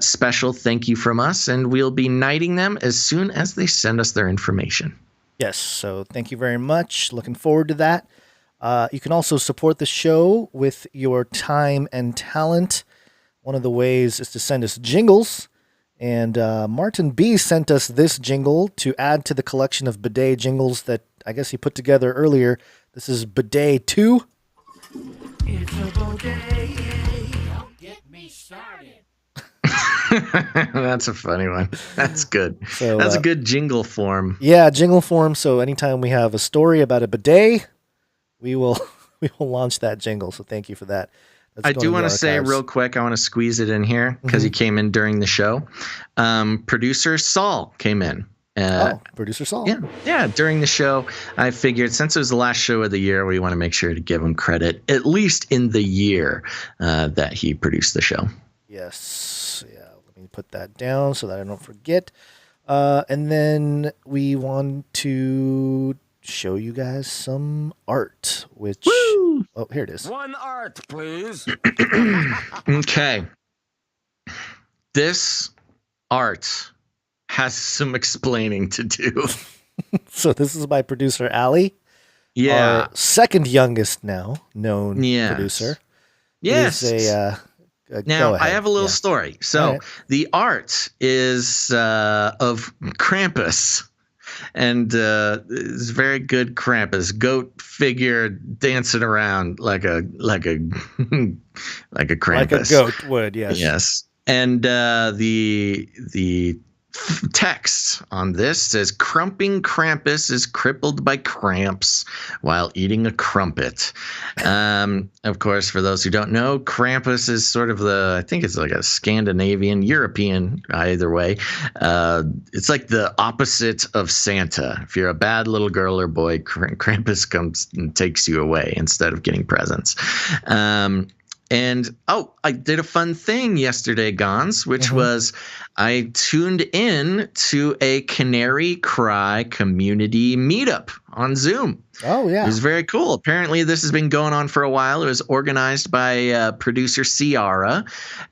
special thank you from us, and we'll be knighting them as soon as they send us their information. Yes, so thank you very much. Looking forward to that. You can also support the show with your time and talent. One of the ways is to send us jingles. And Martin B. sent us this jingle to add to the collection of bidet jingles that I guess he put together earlier. This is Bidet 2. It's a bidet. Don't get me started. That's a funny one. That's good. So, that's a good jingle form. Yeah, jingle form. So anytime we have a story about a bidet, we will launch that jingle. So thank you for that. I do want to say real quick, I want to squeeze it in here because he came in during the show. Producer Saul came in. Producer Saul. Yeah, during the show, I figured since it was the last show of the year, we want to make sure to give him credit, at least in the year that he produced the show. Yes. Yeah, let me put that down so that I don't forget. And then we want to show you guys some art, which... Woo! Oh, here it is. One art, please. Okay. This art has some explaining to do. So this is by producer Allie. Yeah. Our second youngest now known producer. Yes. Now, I have a little Yeah. story. So the art is of Krampus. And it's very good Krampus, goat figure dancing around like a Krampus, like a goat would, yes. Yes, and the text on this says, "Crumping Krampus is crippled by cramps while eating a crumpet." Of course, for those who don't know, Krampus is sort of I think it's like a Scandinavian, European, either way. It's like the opposite of Santa. If you're a bad little girl or boy, Krampus comes and takes you away instead of getting presents. And I did a fun thing yesterday, Gonz, which was I tuned in to a Canary Cry community meetup on Zoom. Oh, yeah. It was very cool. Apparently, this has been going on for a while. It was organized by producer Ciara,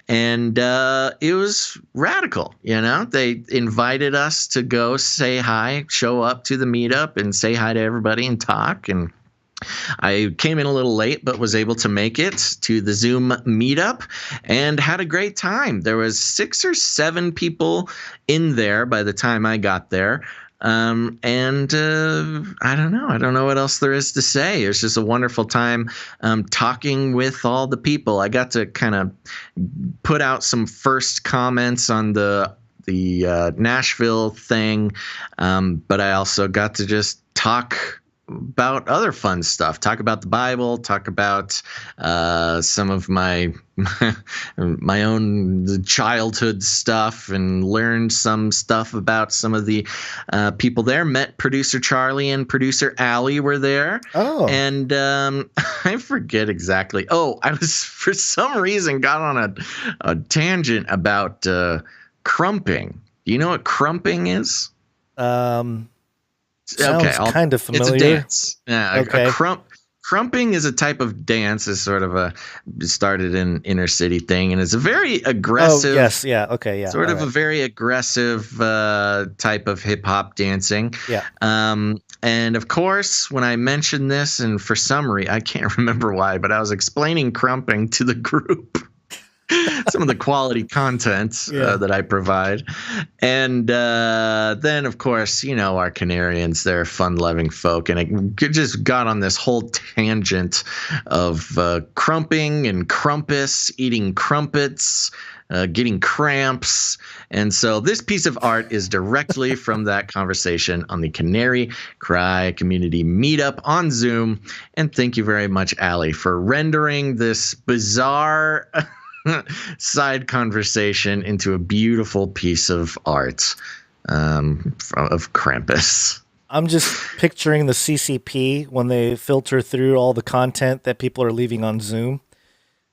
and it was radical. You know, they invited us to go say hi, show up to the meetup and say hi to everybody and talk. And I came in a little late, but was able to make it to the Zoom meetup and had a great time. There was 6 or 7 people in there by the time I got there. I don't know what else there is to say. It was just a wonderful time talking with all the people. I got to kind of put out some first comments on the Nashville thing, but I also got to just talk about other fun stuff, talk about the Bible, talk about some of my own childhood stuff, and learned some stuff about some of the people there. Met producer Charlie and producer Allie were there. Oh. And I forget exactly. Oh, I was for some reason got on a tangent about crumping. Do you know what crumping is? Sounds kind of familiar. It's a dance. Yeah, okay. Crumping is a type of dance. It's sort of started in inner city thing, and it's a very aggressive. Oh, yes, yeah, okay, yeah. Sort of a very aggressive type of hip hop dancing. Yeah. And of course, when I mentioned this, and for some reason I can't remember why, but I was explaining crumping to the group. Some of the quality content that I provide. And then, of course, our Canarians, they're fun-loving folk. And it just got on this whole tangent of crumping and crumpus, eating crumpets, getting cramps. And so this piece of art is directly from that conversation on the Canary Cry Community Meetup on Zoom. And thank you very much, Allie, for rendering this bizarre side conversation into a beautiful piece of art of Krampus. I'm just picturing the CCP when they filter through all the content that people are leaving on Zoom,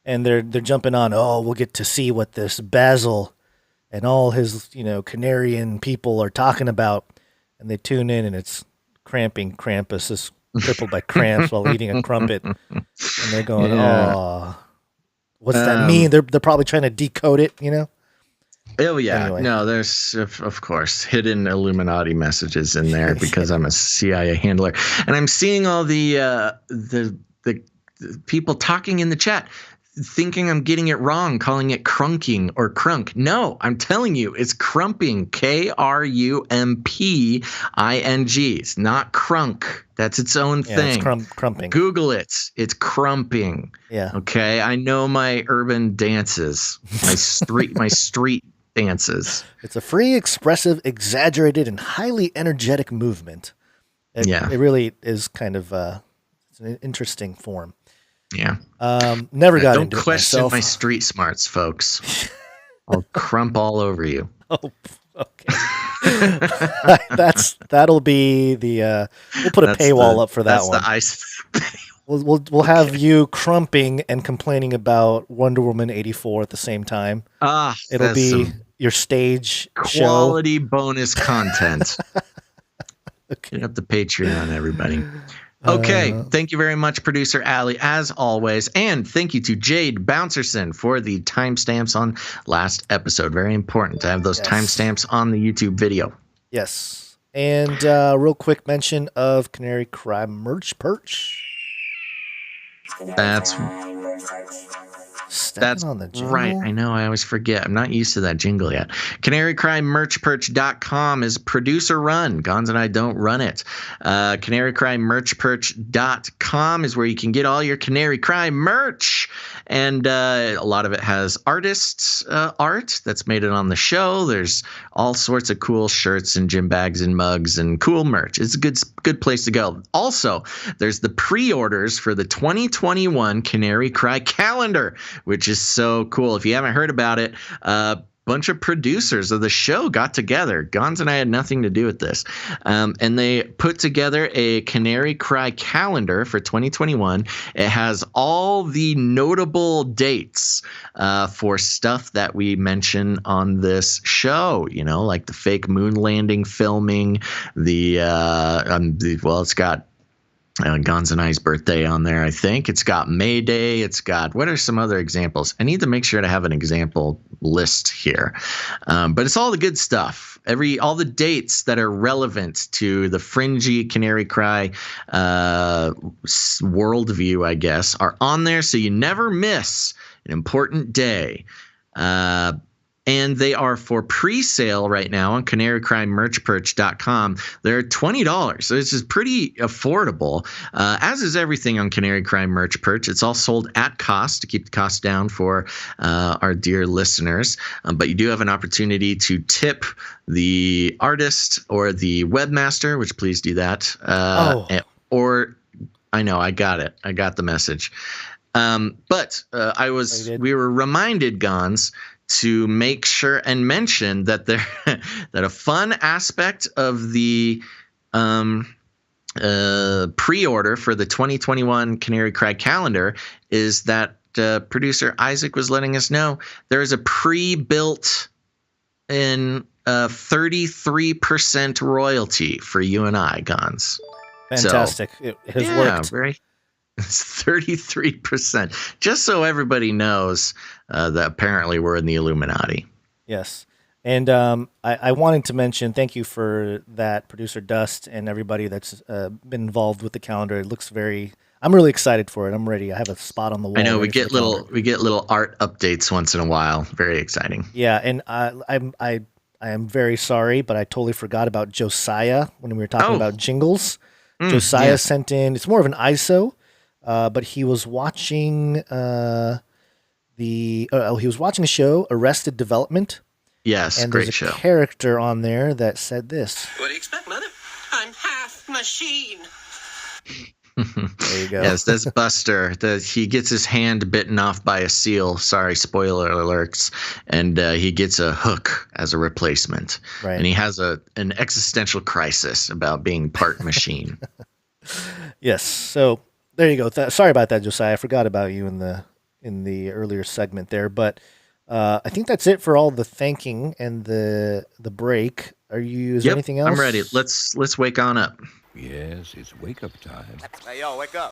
and they're jumping on. Oh, we'll get to see what this Basil and all his Canarian people are talking about, and they tune in, and it's cramping. Krampus is crippled by cramps while eating a crumpet, and they're going, "Oh." What's that mean? They're probably trying to decode it, Oh, yeah. Anyway. No, there's, of course, hidden Illuminati messages in there because I'm a CIA handler. And I'm seeing all the people talking in the chat, thinking I'm getting it wrong, calling it crunking or crunk. No, I'm telling you, it's crumping, Krumping. It's not crunk. That's its own thing. It's crumping. Google it. It's crumping. Yeah. Okay. I know my urban dances, my street dances. It's a free, expressive, exaggerated, and highly energetic movement. It really is kind of it's an interesting form. Yeah. Never got into it myself. Don't question my street smarts, folks. I'll crump all over you. Oh, okay. That'll be the we'll put a paywall up for that one. That's the ice. We'll have you crumping and complaining about Wonder Woman 84 at the same time. It'll be your stage quality bonus content. Okay. Get up the Patreon, everybody. Okay, thank you very much, producer Allie, as always. And thank you to Jade Bouncerson for the timestamps on last episode. Very important to have those timestamps on the YouTube video. Yes. And real quick mention of Canary Cry merch perch. That's on the jingle. Right. I know. I always forget. I'm not used to that jingle yet. CanaryCryMerchPerch.com is producer run. Gonz and I don't run it. CanaryCryMerchPerch.com is where you can get all your Canary Cry merch. And a lot of it has artists' art that's made it on the show. There's all sorts of cool shirts and gym bags and mugs and cool merch. It's a good place to go. Also, there's the pre-orders for the 2021 Canary Cry calendar, which is so cool. If you haven't heard about it, bunch of producers of the show got together. Gonz and I had nothing to do with this. And they put together a Canary Cry calendar for 2021. It has all the notable dates for stuff that we mention on this show, like the fake moon landing filming, it's got Gonz and I's birthday on there, I think. It's got May Day. It's got, what are some other examples? I need to make sure to have an example list here. But it's all the good stuff. All the dates that are relevant to the fringy Canary Cry worldview, I guess, are on there, so you never miss an important day. And they are for pre-sale right now on canarycrimemerchperch.com. They're $20, so this is pretty affordable, as is everything on Canary Crime Merch Perch. It's all sold at cost to keep the cost down for our dear listeners. But you do have an opportunity to tip the artist or the webmaster, which please do that. Or I know, I got it. I got the message. But we were reminded, Gonz, to make sure and mention that that a fun aspect of the pre-order for the 2021 Canary Cry calendar is that producer Isaac was letting us know there is a pre-built in 33% royalty for you and I, Gonz. Fantastic. So, it has worked. It's 33%. Just so everybody knows that apparently we're in the Illuminati. Yes. And I wanted to mention, thank you for that, Producer Dust, and everybody that's been involved with the calendar. It looks I'm really excited for it. I'm ready. I have a spot on the wall. I know we get little art updates once in a while. Very exciting. Yeah, and I am very sorry, but I totally forgot about Josiah when we were talking about jingles. Josiah sent in. It's more of an ISO. But he was watching he was watching a show, Arrested Development. Yes, and great show. There's a character on there that said this. What do you expect, Mother? I'm half machine. There you go. Yes, that's Buster. He gets his hand bitten off by a seal. Sorry, spoiler alerts. And he gets a hook as a replacement. Right. And he has an existential crisis about being part machine. Yes. So there you go. Sorry about that, Josiah. I forgot about you in the earlier segment there, but I think that's it for all the thanking and the break. Is there anything else? I'm ready. Let's wake on up. Yes, it's wake up time. Hey, yo, wake up.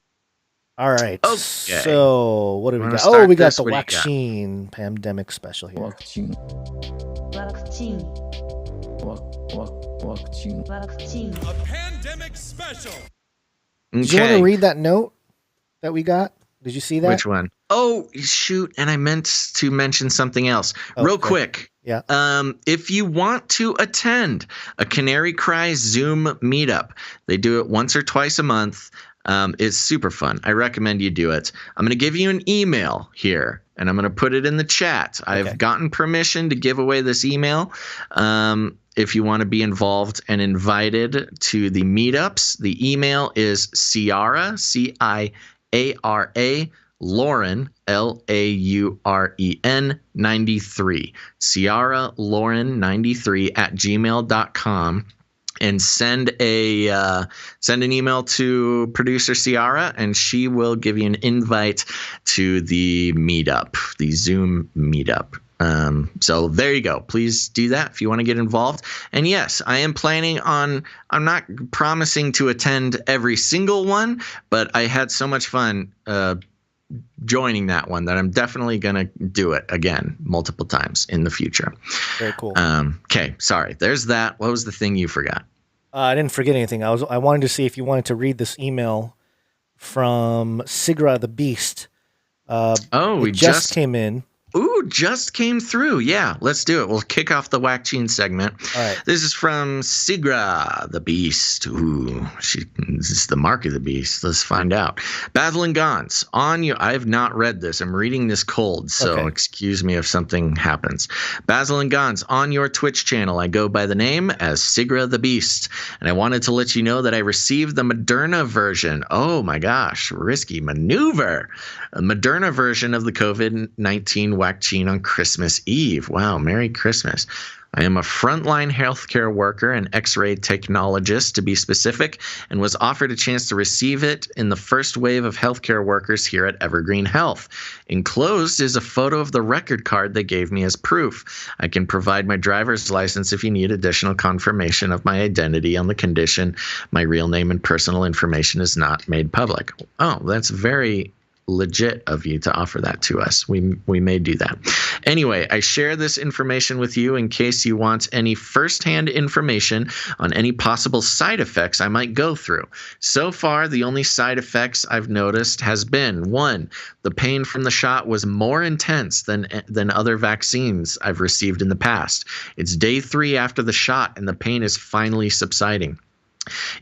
All right. Okay. So what do we got? Oh, we got the Waccine pandemic special here. Waccine. A pandemic special. Did you want to read that note that we got? Did you see that? Which one? Oh, shoot. And I meant to mention something else. Real quick. Yeah. If you want to attend a Canary Cry Zoom meetup, they do it once or twice a month. It's super fun. I recommend you do it. I'm going to give you an email here, and I'm going to put it in the chat. Okay. I've gotten permission to give away this email. If you want to be involved and invited to the meetups, the email is Ciara, C-I-A-R-A, Lauren, L-A-U-R-E-N 93, Ciara Lauren 93 at gmail.com, and send an email to producer Ciara, and she will give you an invite to the meetup, the Zoom meetup. So there you go. Please do that if you want to get involved. And yes, I am planning on, I'm not promising to attend every single one, but I had so much fun joining that one that I'm definitely going to do it again multiple times in the future. Very cool. Okay. Sorry. There's that. What was the thing you forgot? I didn't forget anything. I wanted to see if you wanted to read this email from Sigra the Beast. We just came in. Ooh, just came through. Yeah, let's do it. We'll kick off the Waccine segment. All right. This is from Sigra the Beast. Ooh, this is the mark of the beast. Let's find out. Basil and Gonz, on you. I have not read this. I'm reading this cold, so excuse me if something happens. Basil and Gonz, on your Twitch channel, I go by the name as Sigra the Beast, and I wanted to let you know that I received the Moderna version. Oh my gosh, risky maneuver. A Moderna version of the COVID-19 Waccine on Christmas Eve. Wow, Merry Christmas. I am a frontline healthcare worker, an X-ray technologist to be specific, and was offered a chance to receive it in the first wave of healthcare workers here at Evergreen Health. Enclosed is a photo of the record card they gave me as proof. I can provide my driver's license if you need additional confirmation of my identity on the condition my real name and personal information is not made public. Oh, that's very legit of you to offer that to us. We may do that. Anyway, I share this information with you in case you want any firsthand information on any possible side effects I might go through. So far, the only side effects I've noticed has been, 1, the pain from the shot was more intense than other vaccines I've received in the past. It's day 3 after the shot and the pain is finally subsiding.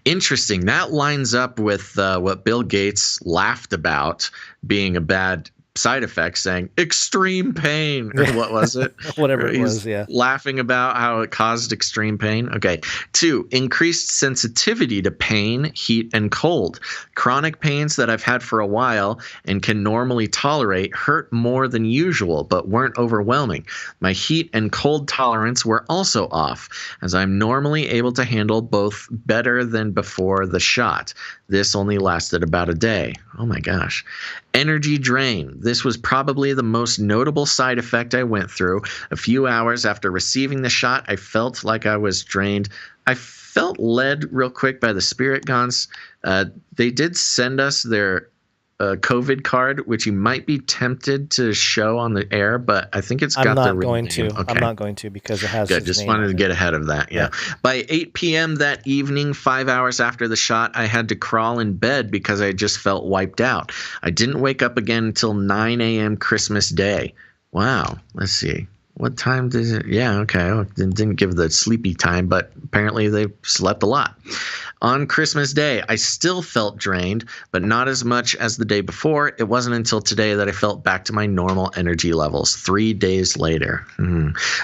Interesting. That lines up with what Bill Gates laughed about being a bad side effect, saying extreme pain, or what was it? Whatever it was, yeah. Laughing about how it caused extreme pain. Okay. 2, increased sensitivity to pain, heat, and cold. Chronic pains that I've had for a while and can normally tolerate hurt more than usual, but weren't overwhelming. My heat and cold tolerance were also off, as I'm normally able to handle both better than before the shot. This only lasted about a day. Oh my gosh. Energy drain. This was probably the most notable side effect I went through. A few hours after receiving the shot, I felt like I was drained. I felt led real quick by the spirit Gonz. They did send us their COVID card, which you might be tempted to show on the air, but I think it's got I'm the not real going name. to. Okay. I'm not going to because it has Good. his Just name wanted on to it. get ahead of that. Yeah. By 8 p.m. that evening, 5 hours after the shot, I had to crawl in bed because I just felt wiped out. I didn't wake up again until 9 a.m. Christmas Day. Wow. Let's see. What time does it? Yeah, okay. Well, didn't give the sleepy time, but apparently they slept a lot. On Christmas Day, I still felt drained, but not as much as the day before. It wasn't until today that I felt back to my normal energy levels 3 days later.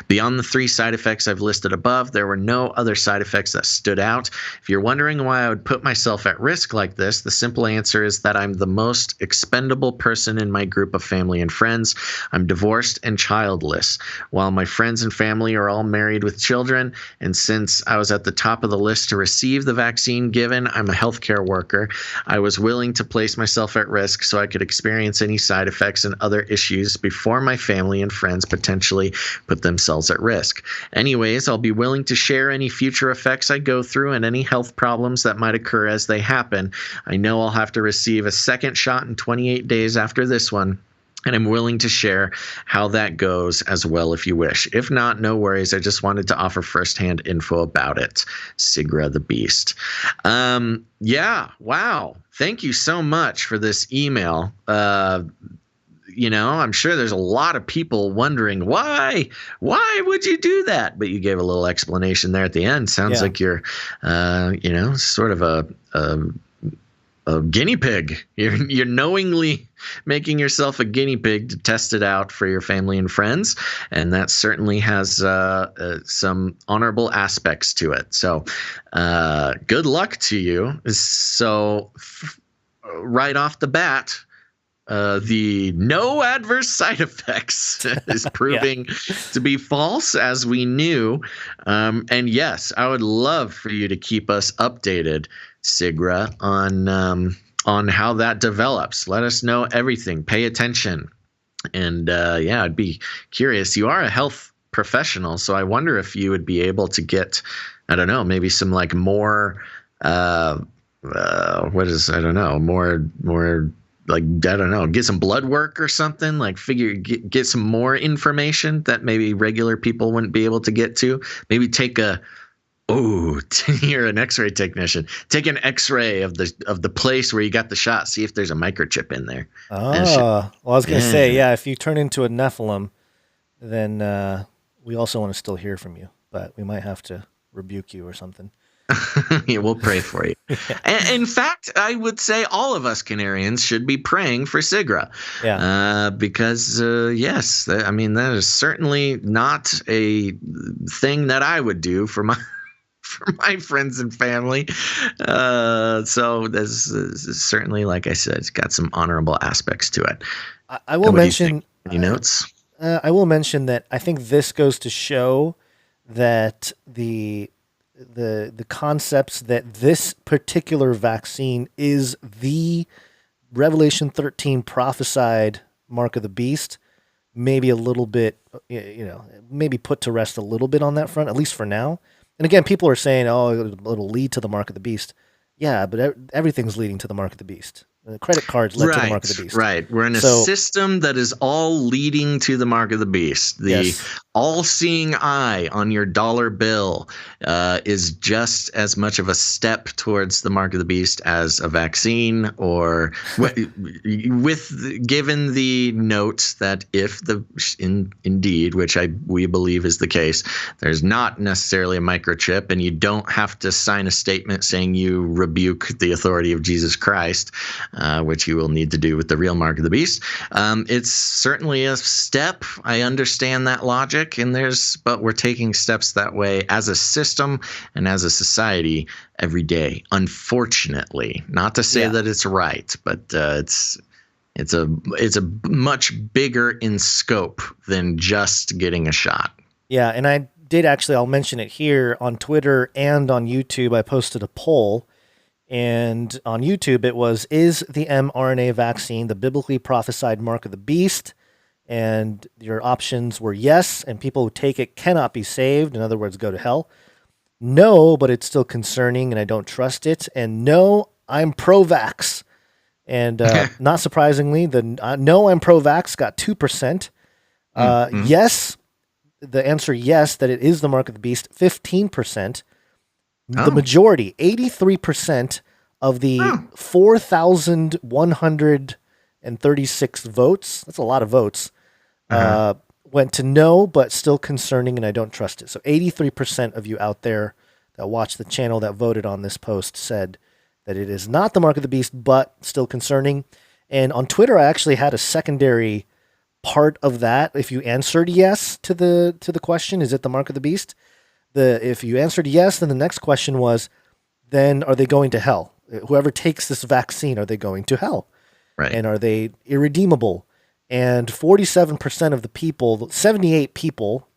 Beyond the 3 side effects I've listed above, there were no other side effects that stood out. If you're wondering why I would put myself at risk like this, the simple answer is that I'm the most expendable person in my group of family and friends. I'm divorced and childless, while my friends and family are all married with children. And since I was at the top of the list to receive the vaccine given, I'm a healthcare worker. I was willing to place myself at risk so I could experience any side effects and other issues before my family and friends potentially put themselves at risk. Anyways, I'll be willing to share any future effects I go through and any health problems that might occur as they happen. I know I'll have to receive a second shot in 28 days after this one, and I'm willing to share how that goes as well if you wish. If not, no worries. I just wanted to offer firsthand info about it. Sigra the Beast. Yeah, wow. Thank you so much for this email. I'm sure there's a lot of people wondering why would you do that? But you gave a little explanation there at the end. Sounds like you're, sort of a guinea pig. You're knowingly making yourself a guinea pig to test it out for your family and friends, and that certainly has some honorable aspects to it. So good luck to you. So right off the bat, the no adverse side effects is proving to be false, as we knew. And yes, I would love for you to keep us updated, Sigra, on how that develops. Let us know everything. Pay attention. And I'd be curious. You are a health professional, so I wonder if you would be able to get, I don't know, maybe some like more get some blood work or something, like get some more information that maybe regular people wouldn't be able to get to. Maybe take you're an X-ray technician. Take an X-ray of the place where you got the shot. See if there's a microchip in there. Oh, well, I was going to say, if you turn into a Nephilim, then we also want to still hear from you, but we might have to rebuke you or something. Yeah, we'll pray for you. And in fact, I would say all of us Canarians should be praying for Sigra. Yeah. Because, yes, that is certainly not a thing that I would do for my friends and family. So this is certainly, like I said, it's got some honorable aspects to it. I will mention... Any notes? I will mention that I think this goes to show that the concepts that this particular vaccine is the Revelation 13 prophesied mark of the beast, maybe a little bit, maybe put to rest a little bit on that front, at least for now. And again, people are saying, oh, it'll lead to the mark of the beast. Yeah, but everything's leading to the mark of the beast. The credit cards led to the mark of the beast. Right. We're in a system that is all leading to the mark of the beast. The all-seeing eye on your dollar bill is just as much of a step towards the mark of the beast as a vaccine, or given the note that if indeed, which we believe is the case, there's not necessarily a microchip, and you don't have to sign a statement saying you rebuke the authority of Jesus Christ, which you will need to do with the real mark of the beast. It's certainly a step. I understand that logic, but we're taking steps that way as a system and as a society every day. Unfortunately, not to say that it's right, but it's a much bigger in scope than just getting a shot. Yeah, and I'll mention it here on Twitter and on YouTube. I posted a poll. And on YouTube, it was, is the mRNA vaccine the biblically prophesied mark of the beast? And your options were yes, and people who take it cannot be saved. In other words, go to hell. No, but it's still concerning, and I don't trust it. And no, I'm pro-vax. And not surprisingly, the no, I'm pro-vax got 2%. Yes, the answer yes, that it is the mark of the beast, 15%. The majority, 83% of the 4,136 votes, that's a lot of votes, went to no, but still concerning, and I don't trust it. So 83% of you out there that watch the channel that voted on this post said that it is not the mark of the beast, but still concerning. And on Twitter, I actually had a secondary part of that. If you answered yes to the question, is it the mark of the beast? If you answered yes, then the next question was, then are they going to hell? Whoever takes this vaccine, are they going to hell? Right. And are they irredeemable? And 47% of the people, 78 people,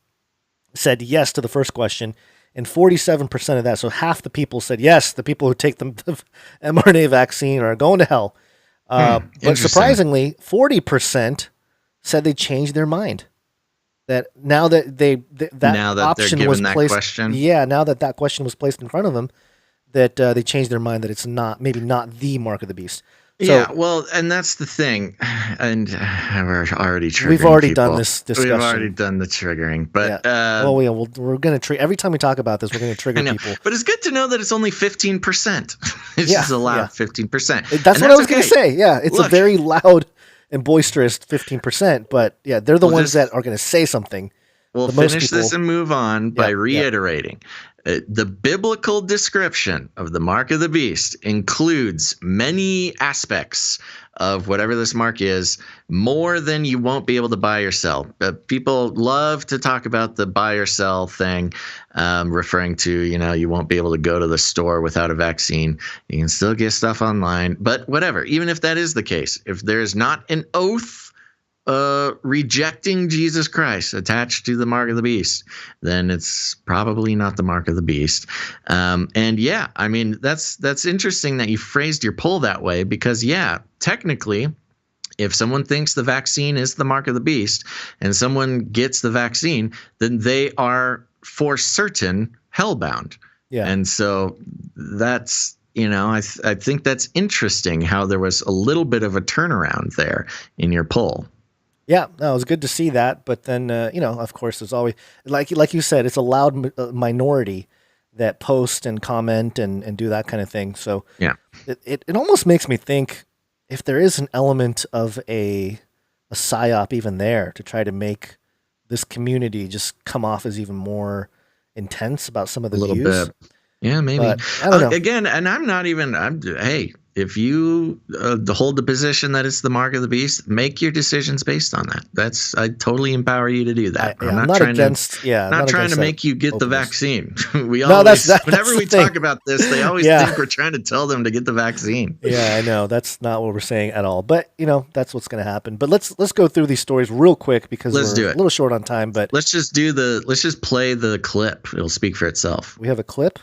said yes to the first question, and 47% of that, so half the people said yes, the people who take the mRNA vaccine are going to hell. But surprisingly, 40% said they changed their mind. That now that option was placed, now that question was placed in front of them, that they changed their mind that it's maybe not the mark of the beast. So, and that's the thing, and we're already triggering. We've already done this discussion. We've already done the triggering, but we're going to trigger every time we talk about this. We're going to trigger people. But it's good to know that it's only 15%. It's just allowed 15%. That's what I was going to say. Yeah, it's a very loud and boisterous 15%, but yeah, they're the ones that are going to say something. We'll finish this and move on by reiterating. The biblical description of the mark of the beast includes many aspects of whatever this mark is, more than you won't be able to buy or sell. People love to talk about the buy or sell thing, referring to, you won't be able to go to the store without a vaccine. You can still get stuff online, but whatever. Even if that is the case, if there's not an oath rejecting Jesus Christ attached to the mark of the beast, then it's probably not the mark of the beast. And yeah, I mean, that's interesting that you phrased your poll that way, because technically, if someone thinks the vaccine is the mark of the beast and someone gets the vaccine, then they are for certain hellbound. Yeah. And so that's, I think that's interesting how there was a little bit of a turnaround there in your poll. Yeah, no, it was good to see that. But then, of course, there's always, like you said, it's a loud minority that post and comment and do that kind of thing. So yeah, it almost makes me think if there is an element of a psyop even there to try to make this community just come off as even more intense about some of the views. Bit. Yeah, maybe. But, I don't know. Again, and hey, if you hold the position that it's the mark of the beast, make your decisions based on that. I totally empower you to do that. I'm not against to make you get the vaccine. Whenever we talk about this, they always think we're trying to tell them to get the vaccine. Yeah, I know. That's not what we're saying at all. But, that's what's going to happen. But let's go through these stories real quick because we're a little short on time. But let's just play the clip. It'll speak for itself. We have a clip?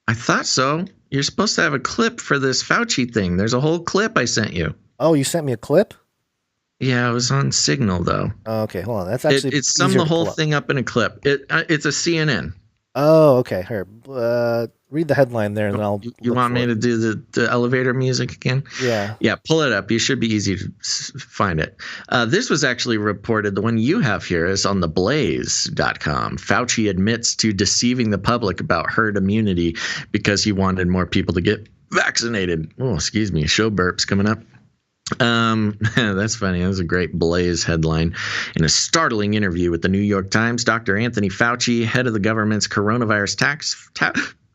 I thought so. You're supposed to have a clip for this Fauci thing. There's a whole clip I sent you. Oh, you sent me a clip? Yeah, it was on Signal though. Oh, okay, hold on. That's actually it summed the whole thing up in a clip. It's a CNN. Oh, okay. Here, read the headline there, and then I'll. You want me to do the elevator music again? Yeah. Yeah, pull it up. You should be easy to find it. This was actually reported. The one you have here is on theblaze.com. Fauci admits to deceiving the public about herd immunity because he wanted more people to get vaccinated. Oh, excuse me. Show burps coming up. That's funny. That was a great Blaze headline. In a startling interview with the New York Times, Dr. Anthony Fauci, head of the government's coronavirus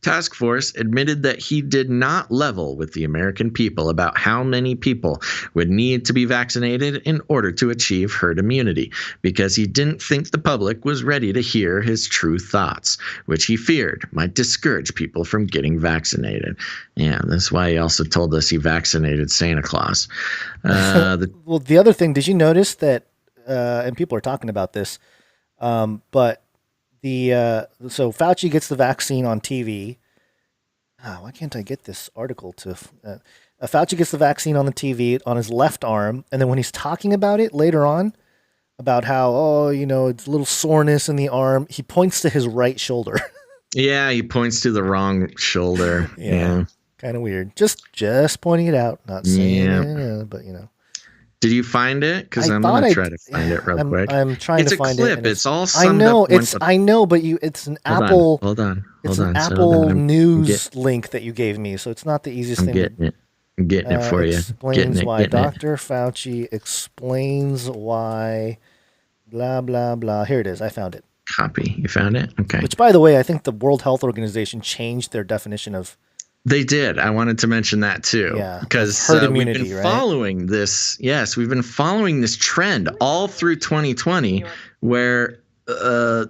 task force, admitted that he did not level with the American people about how many people would need to be vaccinated in order to achieve herd immunity, because he didn't think the public was ready to hear his true thoughts, which he feared might discourage people from getting vaccinated. Yeah, that's why he also told us he vaccinated Santa Claus. Well, the other thing, did you notice that, and people are talking about this, but so Fauci gets the vaccine on TV. Why can't I get this article to? Fauci gets the vaccine on the TV on his left arm, and then when he's talking about it later on, about how it's a little soreness in the arm, he points to his right shoulder. Yeah, he points to the wrong shoulder. Yeah. Kind of weird. Just pointing it out, not saying it, but Did you find it? Because I'm gonna try to find it real quick. I'm trying to find it. It's a clip. It's all summed up. I know, but it's an Apple. Hold on. It's an Apple News link that you gave me, so it's not the easiest thing. I'm getting it for you. Explains why Dr. Fauci explains why. Blah blah blah. Here it is. I found it. Copy. You found it? Okay. Which, by the way, I think the World Health Organization changed their definition of. They did. I wanted to mention that too. Yeah. Because herd immunity, we've been following this. Yes, we've been following this trend all through 2020, where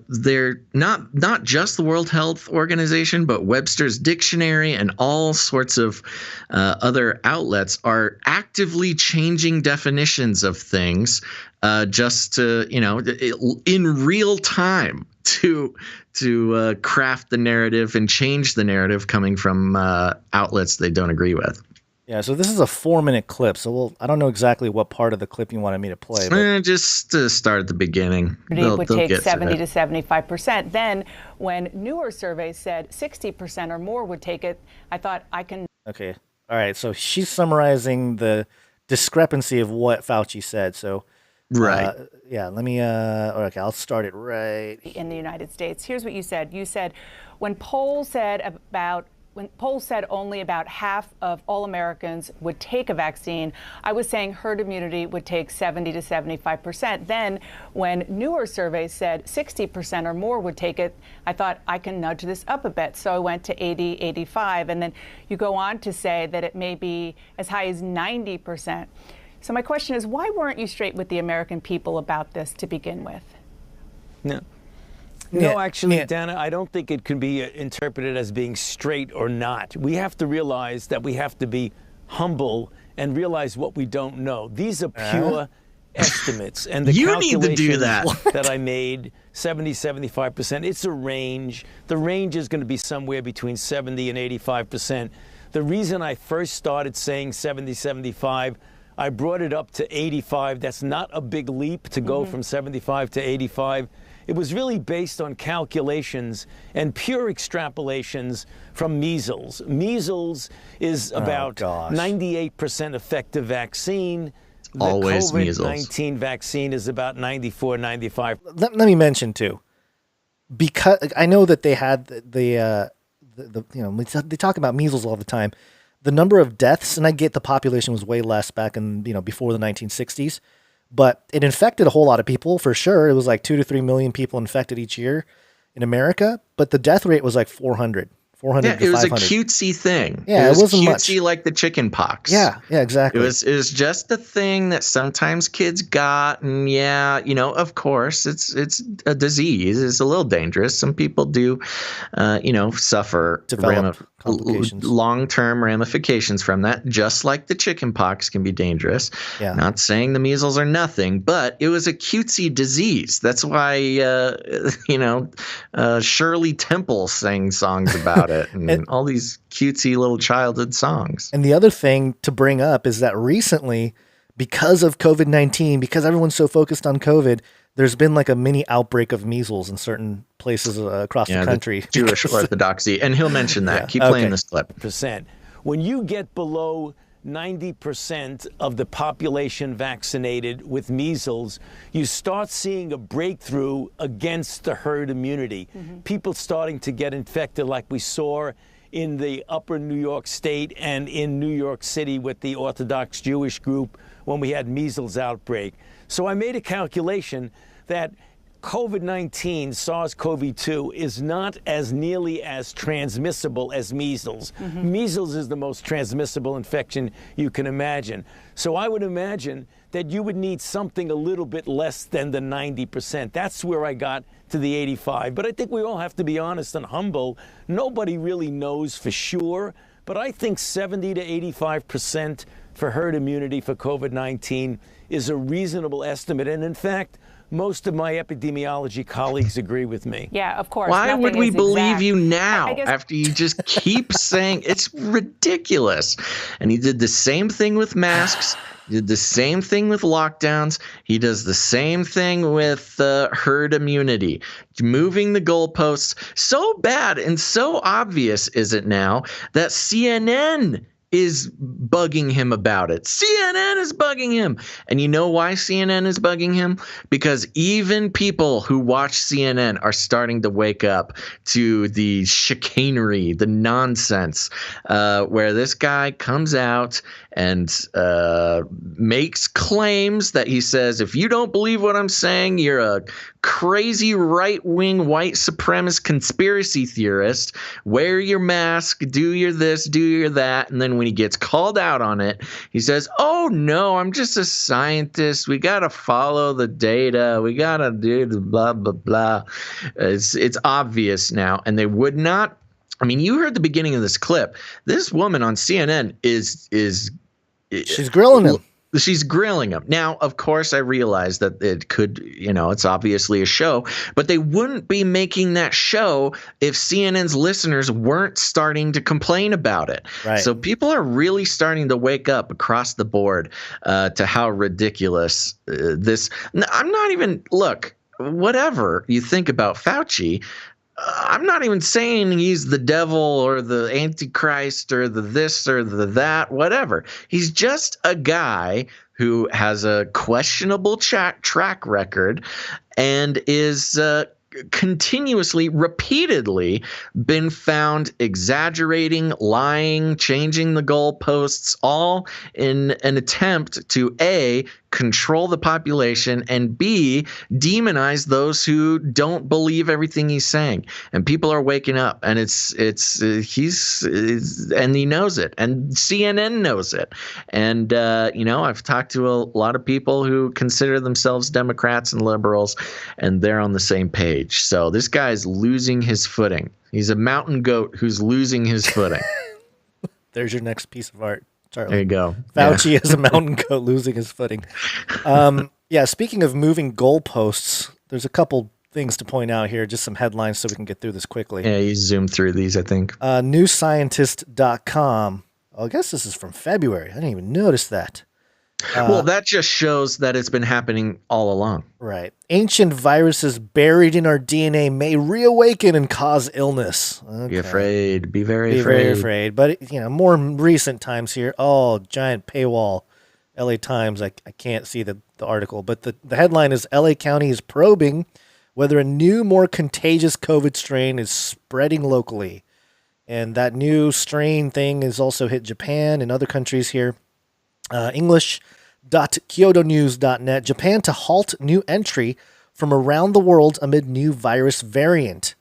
they're not just the World Health Organization, but Webster's Dictionary and all sorts of other outlets are actively changing definitions of things just to, in real time to craft the narrative and change the narrative coming from outlets they don't agree with. Yeah, so this is a 4-minute clip. So I don't know exactly what part of the clip you wanted me to play. But just to start at the beginning. It would take 70 to 75%. Then when newer surveys said 60% or more would take it, I thought I can. Okay. All right. So she's summarizing the discrepancy of what Fauci said. So. Right. Yeah. Let me. Okay. I'll start it right. In the United States, here's what you said. You said when polls said only about half of all Americans would take a vaccine, I was saying herd immunity would take 70 to 75%. Then when newer surveys said 60% or more would take it, I thought I can nudge this up a bit. So I went to 80, 85. And then you go on to say that it may be as high as 90%. So my question is, why weren't you straight with the American people about this to begin with? No, actually, Dana, I don't think it can be interpreted as being straight or not. We have to realize that we have to be humble and realize what we don't know. These are pure estimates. And the you need to do that. that I made, 70, 75%, it's a range. The range is going to be somewhere between 70 and 85%. The reason I first started saying 70, 75, I brought it up to 85. That's not a big leap to go from 75 to 85. It was really based on calculations and pure extrapolations from measles. Measles is about 98% effective vaccine. Always the measles. COVID-19 vaccine is about 94, 95. Let me mention too, because I know that they had they talk about measles all the time. The number of deaths, and I get the population was way less back in before the 1960s. But it infected a whole lot of people for sure. It was like 2 to 3 million people infected each year in America. But the death rate was like 400 400 Yeah, to it was 500. a cutesy thing. Yeah, it wasn't cutesy much. like the chicken pox. Yeah, exactly. It was just the thing that sometimes kids got, and yeah, of course, it's a disease. It's a little dangerous. Some people do, suffer Develop complications. long-term ramifications from that. Just like the chicken pox can be dangerous. Yeah. Not saying the measles are nothing, but it was a cutesy disease. That's why Shirley Temple sang songs about it, and all these cutesy little childhood songs. And the other thing to bring up is that recently, because of COVID-19, because everyone's so focused on COVID, there's been like a mini outbreak of measles in certain places across the country. The Jewish Orthodoxy, and he'll mention that. Keep playing this clip. When you get below 90% of the population vaccinated with measles, you start seeing a breakthrough against the herd immunity. People starting to get infected like we saw in the upper New York State and in New York City with the Orthodox Jewish group when we had measles outbreak. So I made a calculation that COVID-19, SARS-CoV-2, is not as nearly as transmissible as measles. Measles is the most transmissible infection you can imagine. So I would imagine that you would need something a little bit less than the 90%. That's where I got to the 85. But I think we all have to be honest and humble. Nobody really knows for sure, but I think 70 to 85% for herd immunity for COVID-19 is a reasonable estimate. And in fact, most of my epidemiology colleagues agree with me. Yeah, of course. Why would we believe you now I guess after you just keep saying it's ridiculous? And he did the same thing with masks. Did the same thing with lockdowns. He does the same thing with herd immunity, moving the goalposts. So bad and so obvious is it now that CNN is bugging him about it. CNN is bugging him. And you know why CNN is bugging him? Because even people who watch CNN are starting to wake up to the chicanery, the nonsense, where this guy comes out and makes claims that he says, if you don't believe what I'm saying, you're a crazy right-wing white supremacist conspiracy theorist. Wear your mask, do your this, do your that. And then when he gets called out on it, he says, oh, no, I'm just a scientist. We got to follow the data. We got to do the blah, blah, blah. It's obvious now. And they would not. I mean, you heard the beginning of this clip. This woman on CNN she's grilling him. She's grilling him. Now, of course, I realize that it could, it's obviously a show, but they wouldn't be making that show if CNN's listeners weren't starting to complain about it. Right. So people are really starting to wake up across the board to how ridiculous this. I'm not even, look, whatever you think about Fauci, I'm not even saying he's the devil or the Antichrist or the this or the that, whatever. He's just a guy who has a questionable track record and is continuously, repeatedly been found exaggerating, lying, changing the goalposts, all in an attempt to A, control the population, and B, demonize those who don't believe everything he's saying. And people are waking up, and and he knows it, and CNN knows it. And I've talked to a lot of people who consider themselves Democrats and liberals, and they're on the same page. So this guy's losing his footing. He's a mountain goat who's losing his footing. There's your next piece of art, Charlie. There you go. Fauci is a mountain goat losing his footing. Speaking of moving goalposts, there's a couple things to point out here, just some headlines so we can get through this quickly. Yeah, you zoomed through these, I think. Newscientist.com. I guess this is from February. I didn't even notice that. Well, that just shows that it's been happening all along. Right. Ancient viruses buried in our DNA may reawaken and cause illness. Okay. Be afraid. Be very afraid. But, more recent times here. Oh, giant paywall. LA Times. I can't see the article. But the headline is LA County is probing whether a new, more contagious COVID strain is spreading locally. And that new strain thing has also hit Japan and other countries here. English.kyotonews.net. Japan to halt new entry from around the world amid new virus variant.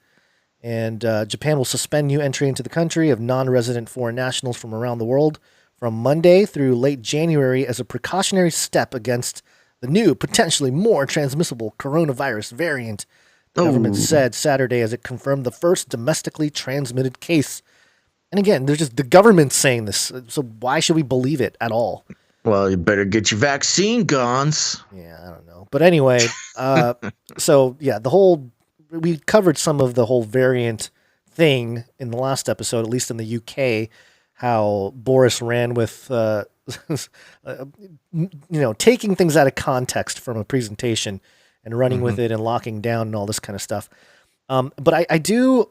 And Japan will suspend new entry into the country of non-resident foreign nationals from around the world from Monday through late January as a precautionary step against the new, potentially more transmissible coronavirus variant. The government said Saturday as it confirmed the first domestically transmitted case. And again, there's just the government saying this. So why should we believe it at all? Well, you better get your vaccine, Gonz. Yeah, I don't know. But anyway, so yeah, we covered some of the whole variant thing in the last episode, at least in the UK, how Boris ran with, taking things out of context from a presentation and running with it and locking down and all this kind of stuff. But I do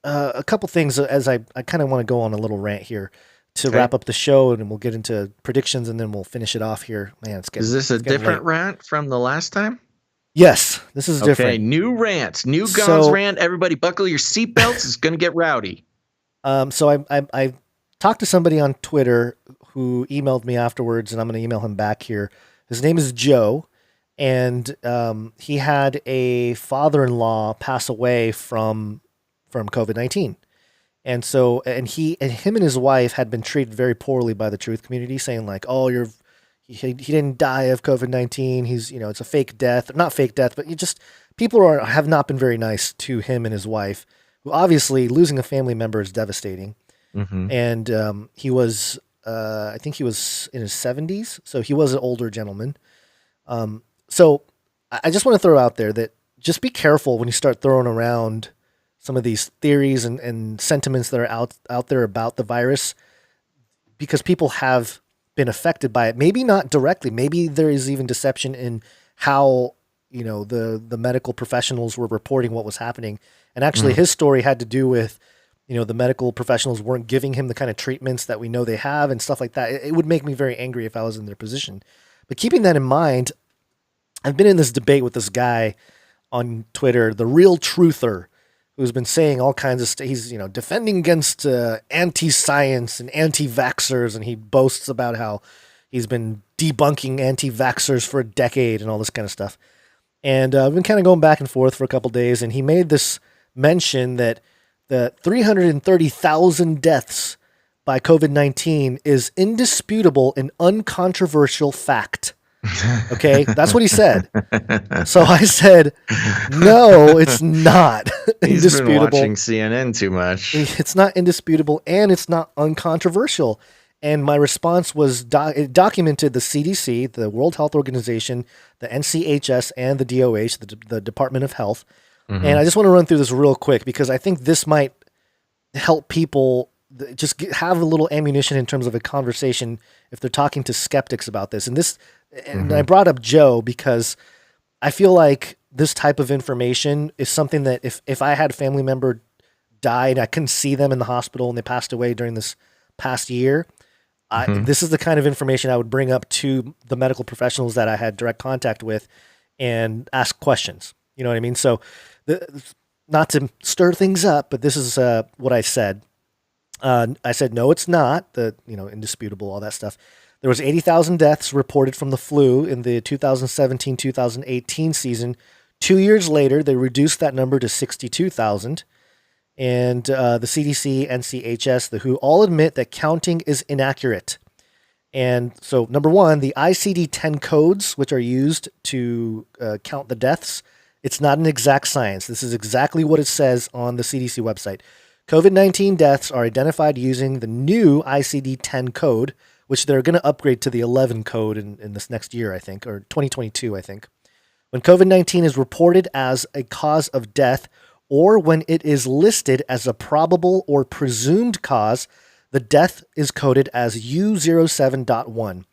a couple things as I kind of want to go on a little rant here to wrap up the show, and we'll get into predictions and then we'll finish it off here. Man, Is this a different rant from the last time? Yes, this is different. Okay, new rant, new Gonz rant. Everybody buckle your seatbelts. It's going to get rowdy. So I talked to somebody on Twitter who emailed me afterwards, and I'm going to email him back here. His name is Joe, and he had a father-in-law pass away from COVID-19. And so, him and his wife had been treated very poorly by the truth community, saying like, "Oh, he didn't die of COVID-19. He's, it's a fake death, not fake death, but people have not been very nice to him and his wife, who obviously losing a family member is devastating." Mm-hmm. And he was, I think he was in his 70s, so he was an older gentleman. So I just want to throw out there that just be careful when you start throwing around some of these theories and sentiments that are out there about the virus, because people have been affected by it. Maybe not directly. Maybe there is even deception in how, the medical professionals were reporting what was happening. And actually his story had to do with, the medical professionals weren't giving him the kind of treatments that we know they have and stuff like that. It would make me very angry if I was in their position. But keeping that in mind, I've been in this debate with this guy on Twitter, the Real Truther, who's been saying all kinds of stuff. He's, defending against anti-science and anti-vaxxers, and he boasts about how he's been debunking anti-vaxxers for a decade and all this kind of stuff. And I've been kind of going back and forth for a couple days, and he made this mention that the 330,000 deaths by COVID-19 is indisputable and uncontroversial fact. Okay, that's what he said. So I said, no, it's not indisputable. He's been watching CNN too much. It's not indisputable, and it's not uncontroversial. And my response was, it documented the CDC, the World Health Organization, the NCHS, and the DOH, the Department of Health. Mm-hmm. And I just want to run through this real quick because I think this might help people just have a little ammunition in terms of a conversation if they're talking to skeptics about this. And I brought up Joe because I feel like this type of information is something that if I had a family member die and I couldn't see them in the hospital and they passed away during this past year, this is the kind of information I would bring up to the medical professionals that I had direct contact with and ask questions. You know what I mean? So not to stir things up, but this is what I said. I said, no, it's not indisputable, all that stuff. There was 80,000 deaths reported from the flu in the 2017-2018 season. 2 years later, they reduced that number to 62,000. And the CDC, NCHS, the WHO all admit that counting is inaccurate. And so, number one, the ICD-10 codes, which are used to count the deaths, it's not an exact science. This is exactly what it says on the CDC website. COVID-19 deaths are identified using the new ICD-10 code, which they're going to upgrade to the 11 code in this next year, I think, or 2022, I think. When COVID-19 is reported as a cause of death, or when it is listed as a probable or presumed cause, the death is coded as U07.1.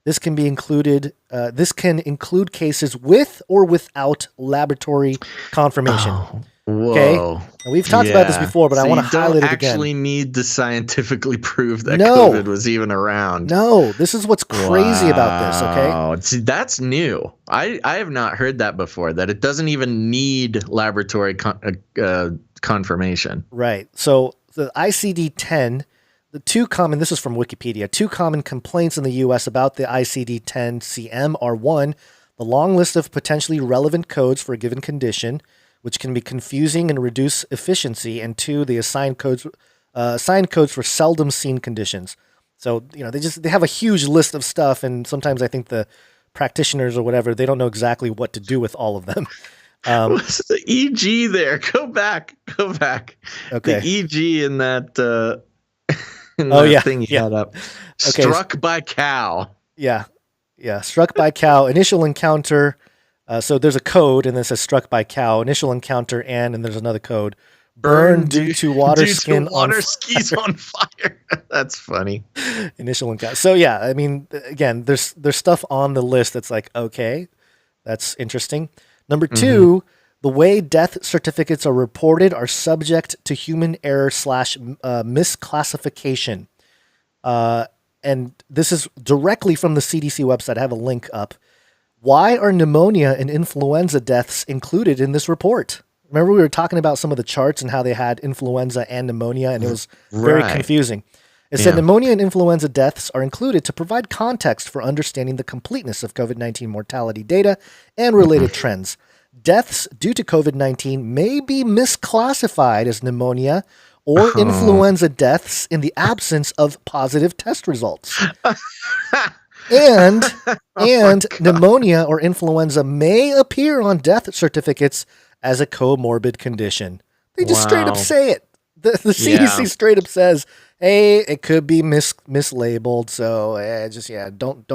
This can be included. This can include cases with or without laboratory confirmation. Oh, whoa. Okay, now, we've talked about this before, but I want to highlight it again. You don't actually need to scientifically prove that COVID was even around. No, this is what's crazy about this. Okay, see, that's new. I have not heard that before. That it doesn't even need laboratory confirmation. Right. So the ICD-10. This is from Wikipedia, 2 common complaints in the U.S. about the ICD-10 CM are 1, the long list of potentially relevant codes for a given condition, which can be confusing and reduce efficiency, and 2, the assigned codes for seldom seen conditions. So, they have a huge list of stuff, and sometimes I think the practitioners or whatever, they don't know exactly what to do with all of them. What's the EG there? Go back. Okay. The EG in that, thing you had up. Okay. Struck by cow. Yeah. Struck by cow. Initial encounter. So there's a code, and then it says struck by cow. Initial encounter, and there's another code. Burn due to water skis on fire. That's funny. Initial encounter. So yeah, I mean, again, there's stuff on the list that's like, okay, that's interesting. Number 2, the way death certificates are reported are subject to human error / misclassification. And this is directly from the CDC website. I have a link up. Why are pneumonia and influenza deaths included in this report? Remember, we were talking about some of the charts and how they had influenza and pneumonia, and it was very confusing. It said pneumonia and influenza deaths are included to provide context for understanding the completeness of COVID-19 mortality data and related trends. Deaths due to COVID-19 may be misclassified as pneumonia or influenza deaths in the absence of positive test results. And pneumonia or influenza may appear on death certificates as a comorbid condition. They just straight up say it. The CDC straight up says, hey, it could be mislabeled. So don't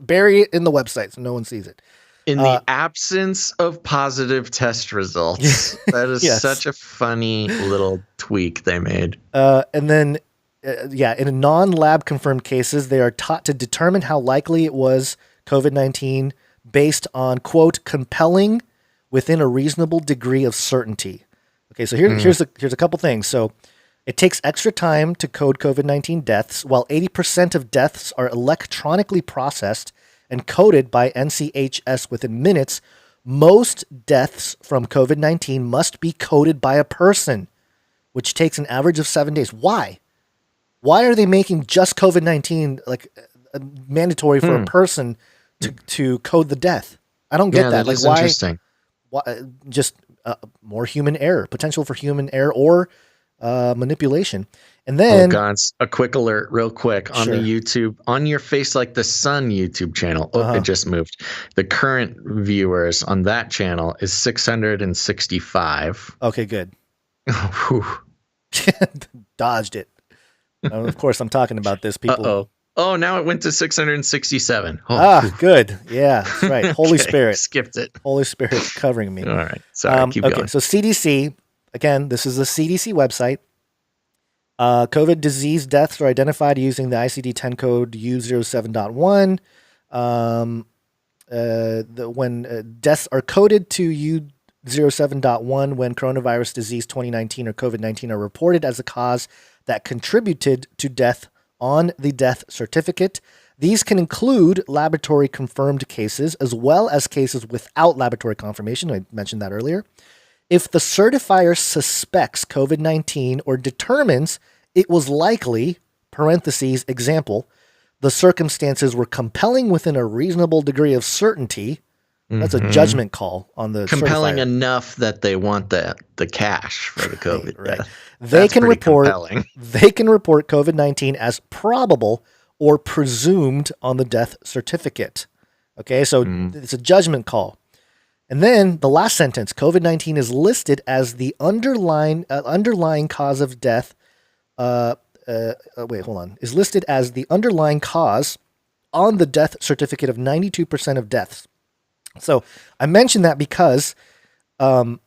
bury it in the website so no one sees it. In the absence of positive test results. That is such a funny little tweak they made. And then, in non-lab confirmed cases, they are taught to determine how likely it was COVID-19 based on, quote, compelling within a reasonable degree of certainty. Okay, so here's a couple things. So it takes extra time to code COVID-19 deaths, while 80% of deaths are electronically processed and coded by NCHS within minutes. Most deaths from COVID-19 must be coded by a person, which takes an average of 7 days. Why? Why are they making just COVID-19 like mandatory for a person to code the death? I don't get that. Like, why? Interesting. Why? Just more human error, potential for human error or manipulation. And then, Gonz, a quick alert, real quick on the YouTube, on your Face Like the Sun YouTube channel. It just moved. The current viewers on that channel is 665. Okay, good. Dodged it. Of course, I'm talking about this, people. Oh, now it went to 667. Good. Yeah, that's right. Holy Spirit. Skipped it. Holy Spirit covering me. All right. Sorry, keep going. So CDC, again, this is the CDC website. COVID disease deaths are identified using the ICD-10 code U07.1. When deaths are coded to U07.1 when coronavirus disease 2019 or COVID-19 are reported as a cause that contributed to death on the death certificate. These can include laboratory confirmed cases as well as cases without laboratory confirmation. I mentioned that earlier. If the certifier suspects COVID-19 or determines it was likely, parentheses, example, the circumstances were compelling within a reasonable degree of certainty, that's a judgment call on the compelling certifier. Enough that they want the cash for the COVID. Right. They can report COVID-19 as probable or presumed on the death certificate. Okay, so it's a judgment call. And then the last sentence, COVID-19 is listed as the underlying cause of death. Is listed as the underlying cause on the death certificate of 92% of deaths. So I mentioned that because that's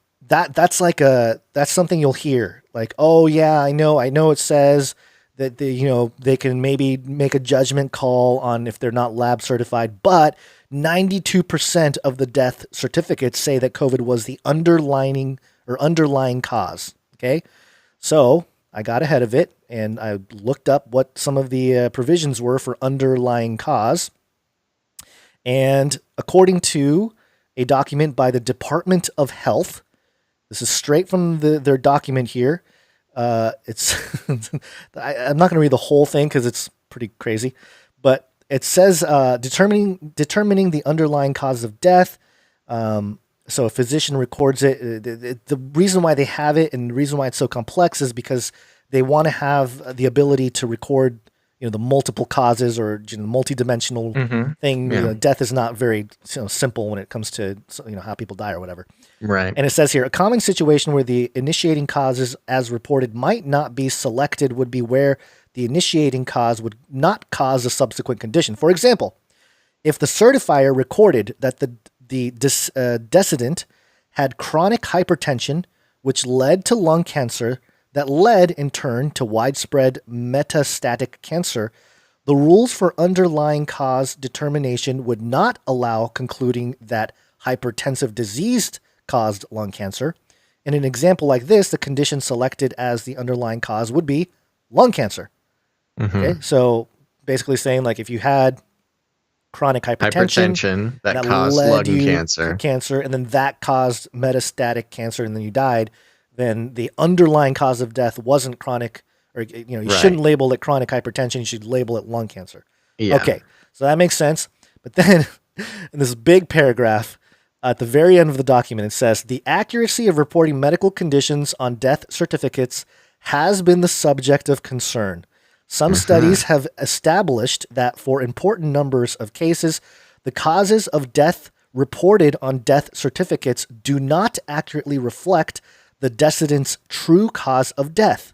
something you'll hear. Like, oh yeah, I know it says that they can maybe make a judgment call on if they're not lab certified, but 92% of the death certificates say that COVID was the underlying cause. Okay, so I got ahead of it and I looked up what some of the provisions were for underlying cause. And according to a document by the Department of Health, this is straight from their document here. It's I'm not going to read the whole thing because it's pretty crazy, but it says determining the underlying cause of death. So a physician records it. The reason why they have it and the reason why it's so complex is because they want to have the ability to record, the multiple causes or multi-dimensional thing. Yeah. Death is not very simple when it comes to how people die or whatever. Right. And it says here, a common situation where the initiating causes as reported might not be selected would be where the initiating cause would not cause a subsequent condition. For example, if the certifier recorded that the decedent had chronic hypertension, which led to lung cancer, that led in turn to widespread metastatic cancer, the rules for underlying cause determination would not allow concluding that hypertensive disease caused lung cancer. In an example like this, the condition selected as the underlying cause would be lung cancer. Okay, so basically saying like if you had chronic hypertension that caused lung cancer, and then that caused metastatic cancer, and then you died, then the underlying cause of death wasn't chronic, or you shouldn't label it chronic hypertension. You should label it lung cancer. Yeah. Okay, so that makes sense. But then in this big paragraph at the very end of the document, it says the accuracy of reporting medical conditions on death certificates has been the subject of concern. Some studies have established that for important numbers of cases, the causes of death reported on death certificates do not accurately reflect the decedent's true cause of death.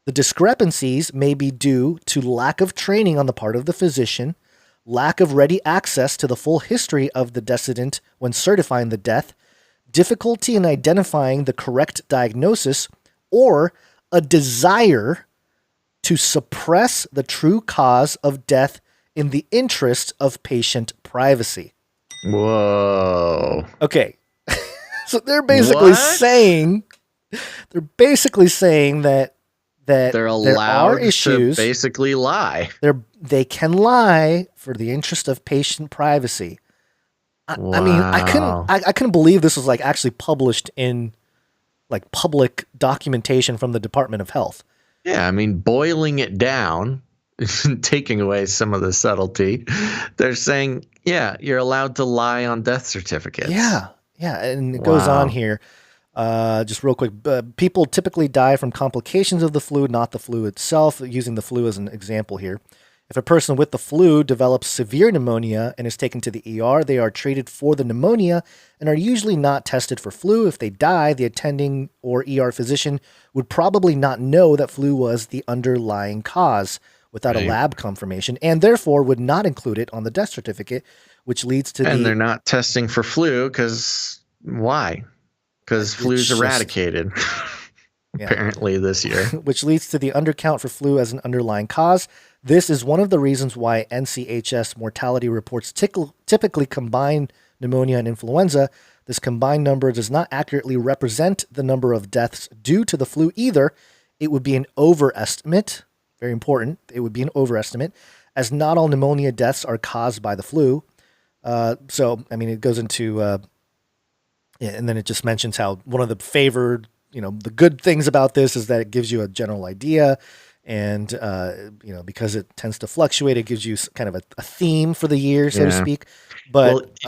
The discrepancies may be due to lack of training on the part of the physician, lack of ready access to the full history of the decedent when certifying the death, difficulty in identifying the correct diagnosis, or a desire to suppress the true cause of death in the interest of patient privacy. Whoa. Okay. So they're basically saying that they're allowed issues, to basically lie. They can lie for the interest of patient privacy. I mean, I couldn't believe this was like actually published in like public documentation from the Department of Health. Yeah, I mean, boiling it down, taking away some of the subtlety, they're saying, yeah, you're allowed to lie on death certificates. Yeah, and it goes on here. Just real quick, people typically die from complications of the flu, not the flu itself, using the flu as an example here. If a person with the flu develops severe pneumonia and is taken to the ER, they are treated for the pneumonia and are usually not tested for flu. If they die, the attending or ER physician would probably not know that flu was the underlying cause without a lab confirmation, and therefore would not include it on the death certificate, which leads to they're not testing for flu because why? Because flu's eradicated. Apparently this year. Which leads to the undercount for flu as an underlying cause. This is one of the reasons why NCHS mortality reports typically combine pneumonia and influenza. This combined number does not accurately represent the number of deaths due to the flu either. It would be an overestimate. Very important. It would be an overestimate, as not all pneumonia deaths are caused by the flu. So, I mean, it goes into, and then it just mentions how one of the favored, the good things about this is that it gives you a general idea. And, because it tends to fluctuate, it gives you kind of a theme for the year, so to speak. But,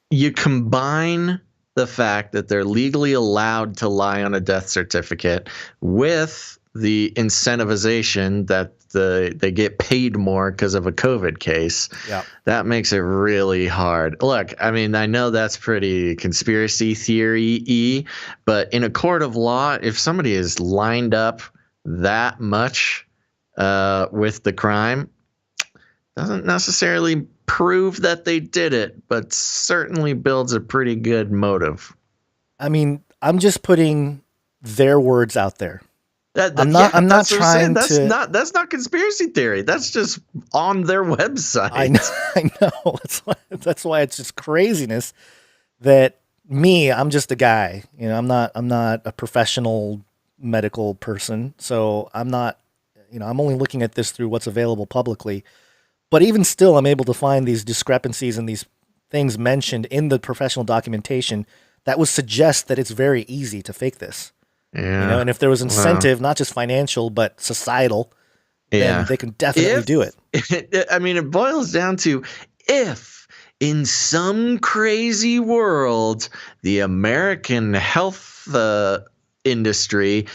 you combine the fact that they're legally allowed to lie on a death certificate with the incentivization that they get paid more because of a COVID case. Yeah. That makes it really hard. Look, I mean, I know that's pretty conspiracy theory-y, but in a court of law, if somebody is lined up that much with the crime, doesn't necessarily prove that they did it, but certainly builds a pretty good motive. I mean, I'm just putting their words out there. I'm not trying to. That's not conspiracy theory. That's just on their website. I know. That's why it's just craziness. That I'm just a guy. I'm not a professional medical person, so I'm not. I'm only looking at this through what's available publicly. But even still, I'm able to find these discrepancies and these things mentioned in the professional documentation that would suggest that it's very easy to fake this. Yeah. And if there was incentive, not just financial, but societal, then they can definitely do it. I mean, it boils down to if in some crazy world, the American health industry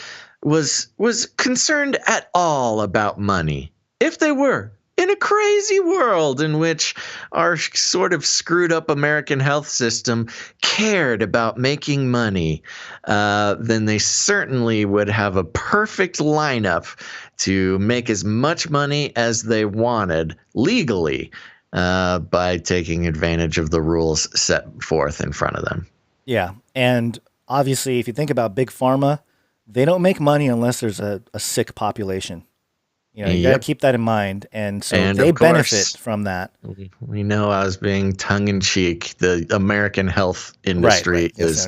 was concerned at all about money. If they were, in a crazy world in which our sort of screwed up American health system cared about making money, then they certainly would have a perfect lineup to make as much money as they wanted legally by taking advantage of the rules set forth in front of them. Yeah. And obviously, if you think about Big Pharma, they don't make money unless there's a sick population. You know, you got to keep that in mind. And so they benefit from that. We know I was being tongue-in-cheek. The American health industry is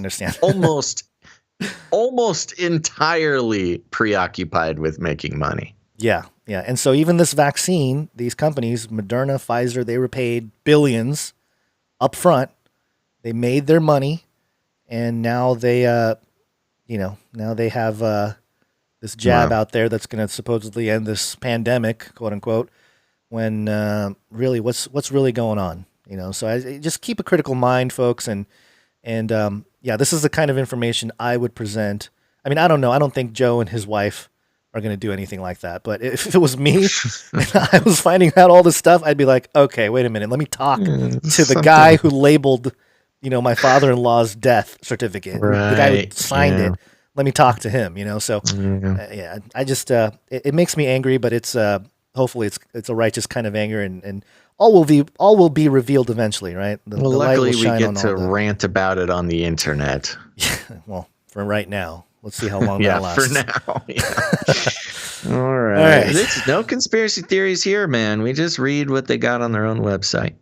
almost entirely preoccupied with making money. Yeah, yeah. And so even this vaccine, these companies, Moderna, Pfizer, they were paid billions up front. They made their money, and now they, now they have this jab out there that's going to supposedly end this pandemic, quote unquote. When really, what's really going on? You know, so I just keep a critical mind, folks, and this is the kind of information I would present. I mean, I don't know. I don't think Joe and his wife are going to do anything like that. But if it was me and I was finding out all this stuff, I'd be like, okay, wait a minute. Let me talk to the guy who labeled, my father-in-law's death certificate, the guy who signed it. Let me talk to him, So, I just, it makes me angry, but it's, hopefully it's a righteous kind of anger, and all will be revealed eventually, right? Luckily we get to rant about it on the internet. Well, for right now, let's see how long that lasts. For now. Yeah. All right. There's no conspiracy theories here, man. We just read what they got on their own website.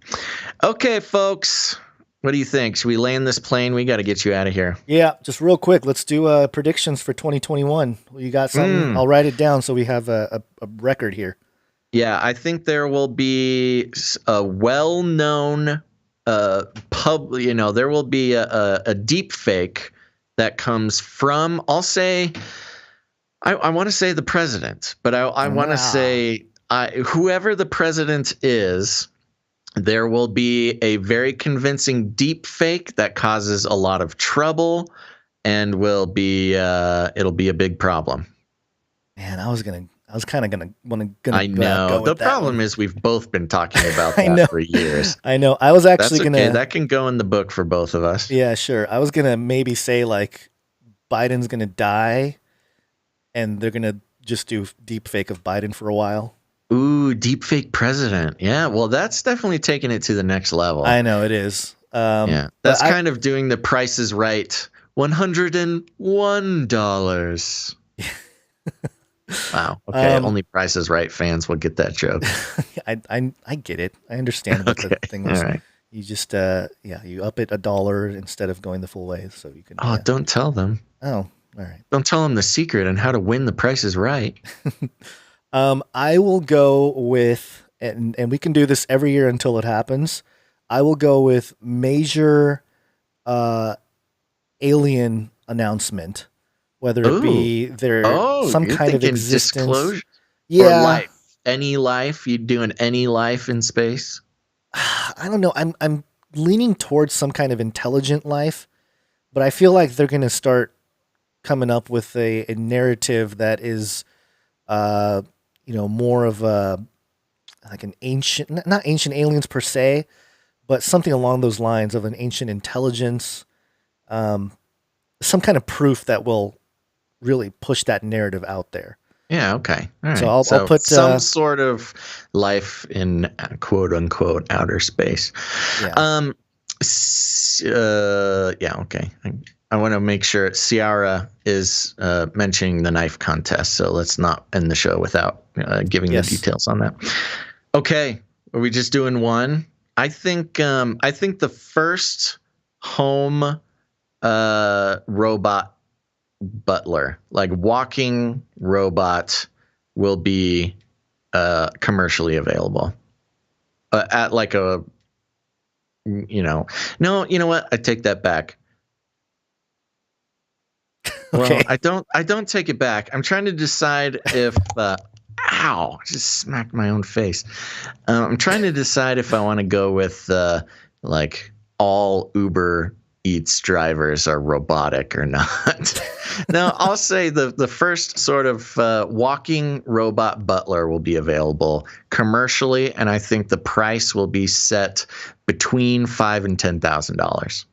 Okay, folks. What do you think? Should we land this plane? We got to get you out of here. Yeah, just real quick. Let's do predictions for 2021. You got something? I'll write it down so we have a record here. Yeah, I think there will be a well-known there will be a deep fake that comes from, I'll say, I want to say the president, but I want to say whoever the president is, there will be a very convincing deep fake that causes a lot of trouble and will be it'll be a big problem. Man, I was kind of gonna I know. Go with the problem is we've both been talking about that for years. I know. I was actually that can go in the book for both of us. Yeah, sure. I was gonna maybe say like Biden's gonna die, and they're gonna just do deep fake of Biden for a while. Ooh, deep fake president. Yeah, well, that's definitely taking it to the next level. I know it is. Yeah, that's kind of doing the Price is Right. $101. Wow. Okay, only Price is Right fans will get that joke. I get it. I understand what the thing was. All right. You just you up it $1 instead of going the full way, so you can. Oh, don't tell them. Oh, all right. Don't tell them the secret on how to win the Price is Right. I will go with, and we can do this every year until it happens. I will go with major alien announcement, whether it be some kind of existence. Disclosure? Yeah. Or life. Any life? You doing any life in space? I don't know. I'm leaning towards some kind of intelligent life, but I feel like they're going to start coming up with a narrative that is more of like an ancient, not ancient aliens per se, but something along those lines of an ancient intelligence, some kind of proof that will really push that narrative out there. Yeah. Okay. All right. So I'll put some sort of life in quote unquote outer space. Yeah. Okay. I want to make sure Ciara is mentioning the knife contest, so let's not end the show without giving the details on that. Okay, are we just doing one? I think the first home robot butler, like walking robot, will be commercially available at like a no, you know what? I take that back. Okay. Well, I don't take it back. I'm trying to decide if ow, just smacked my own face. I'm trying to decide if I want to go with like all Uber Eats drivers are robotic or not. Now, I'll say the first sort of walking robot butler will be available commercially, and I think the price will be set between $5,000 and $10,000.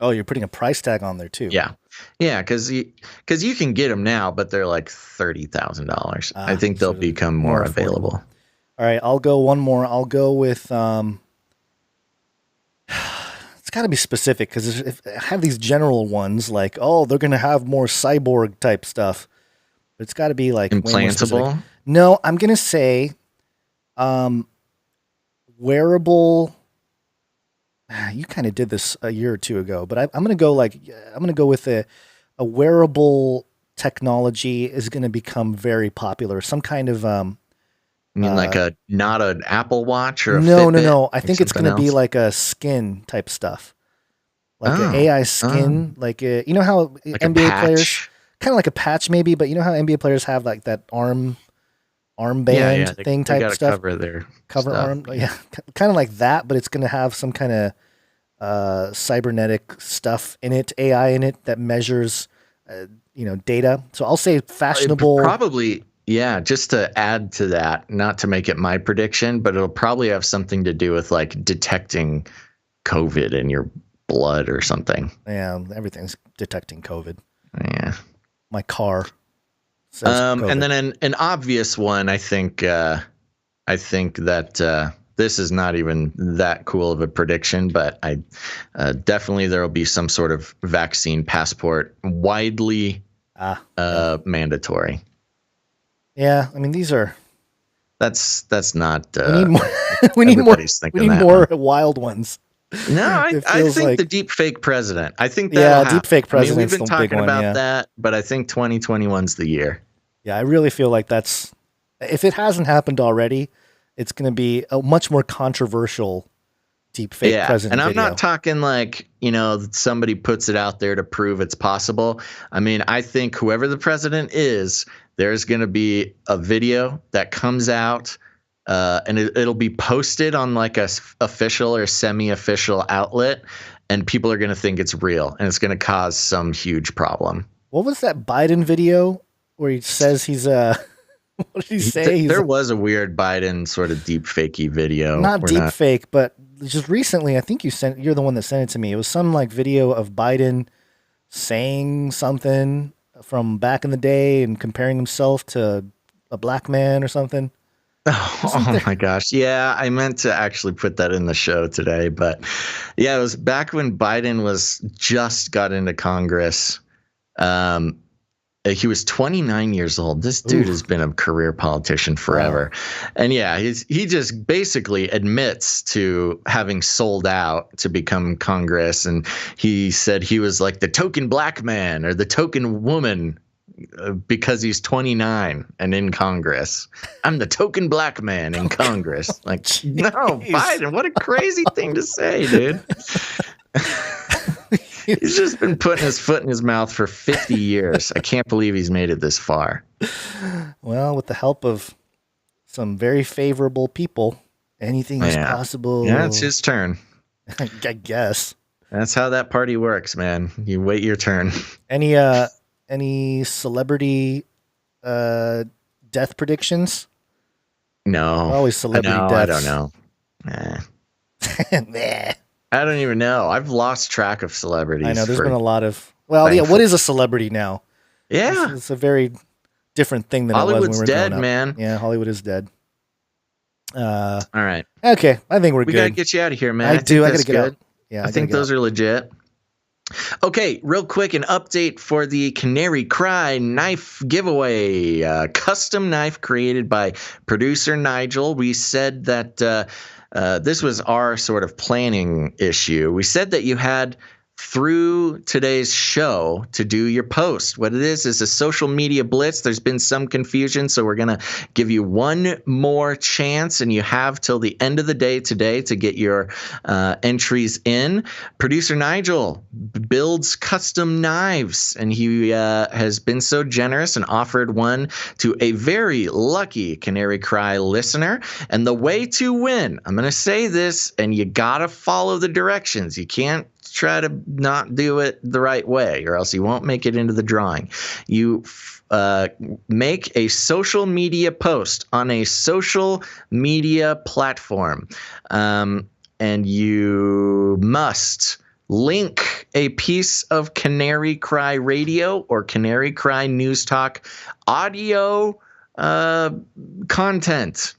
Oh, you're putting a price tag on there too. Yeah, because you can get them now, but they're like $30,000. I think they'll become more available. All right, I'll go one more. I'll go with it's got to be specific, because if I have these general ones like, oh, they're going to have more cyborg type stuff, but it's got to be like implantable. No, I'm going to say wearable. You kind of did this a year or two ago, but I'm going to go with a wearable technology is going to become very popular. Some kind of you mean like not an Apple Watch or a no. Fitbit, I think it's going to be like a skin type stuff, like an AI skin, like you know how like NBA players, kind of like a patch maybe, but you know how NBA players have like that armband thing type gotta stuff. Cover their stuff. Arm, yeah, kind of like that, but it's going to have some kind of cybernetic stuff in it, AI in it that measures, data. So I'll say fashionable. Probably. Yeah, just to add to that, not to make it my prediction, but it'll probably have something to do with like detecting COVID in your blood or something. Yeah, everything's detecting COVID. Yeah. My car says COVID. And then an obvious one, I think that this is not even that cool of a prediction, but I definitely there will be some sort of vaccine passport, widely mandatory. Yeah, I mean these are. That's not. We need more wild ones. No, I think like the deep fake president. I think deep fake president. We've been talking about that, but I think 2021's the year. Yeah, I really feel like that's. If it hasn't happened already, it's going to be a much more controversial deep fake president. And I'm video. not talking like somebody puts it out there to prove it's possible. I mean, I think whoever the president is, there's going to be a video that comes out and it'll be posted on like a official or semi-official outlet, and people are going to think it's real, and it's going to cause some huge problem. What was that Biden video where he says he's what did he say? There was a weird Biden sort of deep fakey video. Not deep fake, but just recently, I think you're the one that sent it to me. It was some like video of Biden saying something from back in the day and comparing himself to a black man or something. Oh my gosh. Yeah, I meant to actually put that in the show today, but yeah, it was back when Biden just got into Congress. He was 29 years old. This dude has been a career politician forever. Wow. And yeah, he just basically admits to having sold out to become Congress. And he said he was like the token black man or the token woman because he's 29 and in Congress. I'm the token black man in Congress. Like, no, Biden, what a crazy thing to say, dude. He's just been putting his foot in his mouth for 50 years. I can't believe he's made it this far. Well, with the help of some very favorable people, anything is possible. Yeah, it's his turn. I guess. That's how that party works, man. You wait your turn. Any celebrity death predictions? No. Always celebrity deaths. I don't know. Nah. I don't even know. I've lost track of celebrities. I know there's been a lot of. Well, yeah. What is a celebrity now? Yeah, it's a very different thing than Hollywood's it was when we were dead, growing up. man. Yeah, Hollywood is dead. All right. Okay, I think we good. We gotta get you out of here, man. I gotta get out. Yeah, I think those are legit. Okay, real quick, an update for the Canary Cry knife giveaway. Custom knife created by producer Nigel. We said that this was our sort of planning issue. We said that you had through today's show to do your post. What it is a social media blitz. There's been some confusion, so we're going to give you one more chance, and you have till the end of the day today to get your entries in. Producer Nigel builds custom knives, and he has been so generous and offered one to a very lucky Canary Cry listener. And the way to win, I'm going to say this, and you got to follow the directions. You can't try to not do it the right way, or else you won't make it into the drawing. You make a social media post on a social media platform, and you must link a piece of Canary Cry Radio or Canary Cry News Talk audio content.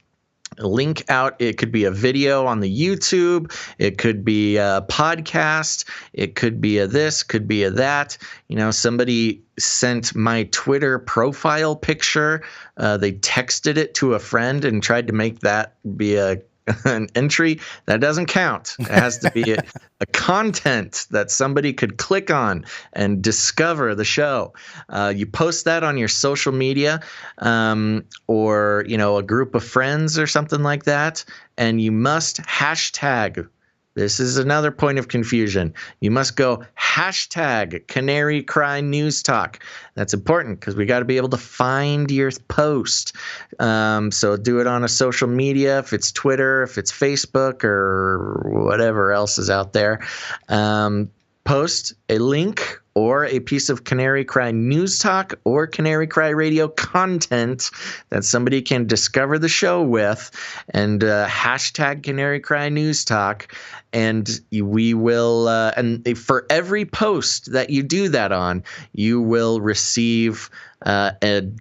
Link out. It could be a video on the YouTube. It could be a podcast. It could be a this, could be a that. You know, somebody sent my Twitter profile picture. They texted it to a friend and tried to make that be an entry. That doesn't count. It has to be a content that somebody could click on and discover the show. You post that on your social media, or, you know, a group of friends or something like that, and you must hashtag. This is another point of confusion. You must go hashtag Canary Cry News Talk. That's important because we got to be able to find your post. So do it on a social media, if it's Twitter, if it's Facebook, or whatever else is out there. Post a link or a piece of Canary Cry News Talk or Canary Cry Radio content that somebody can discover the show with, and hashtag Canary Cry News Talk. And we will, and for every post that you do that on, you will receive an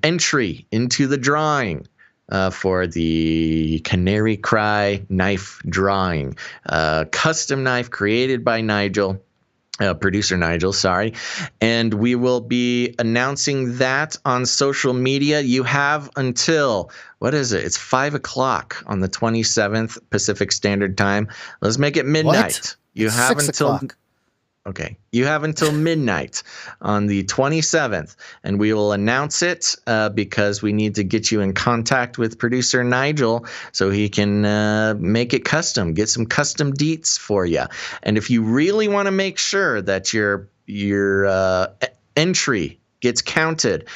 entry into the drawing for the Canary Cry knife drawing. Custom knife created by Nigel. Producer Nigel, sorry. And we will be announcing that on social media. You have until, what is it? It's 5 o'clock on the 27th Pacific Standard Time. Let's make it midnight. What? You have 6 until o'clock. Okay. You have until midnight on the 27th, and we will announce it because we need to get you in contact with producer Nigel so he can make it custom, get some custom deets for you. And if you really want to make sure that your entry gets counted,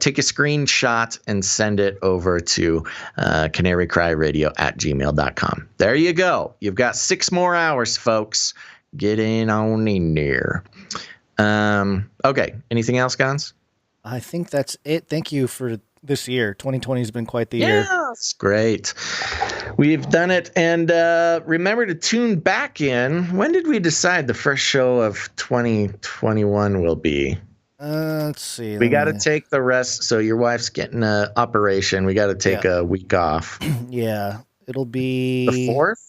take a screenshot and send it over to canarycryradio@gmail.com. There you go. You've got 6 more hours, folks. Get in on in there. Okay. Anything else, Gonz? I think that's it. Thank you for this year. 2020 has been quite the year. Yes, great. We've done it. And remember to tune back in. When did we decide the first show of 2021 will be? Let's see. We got to take the rest. So your wife's getting an operation. We got to take a week off. Yeah. It'll be the 4th?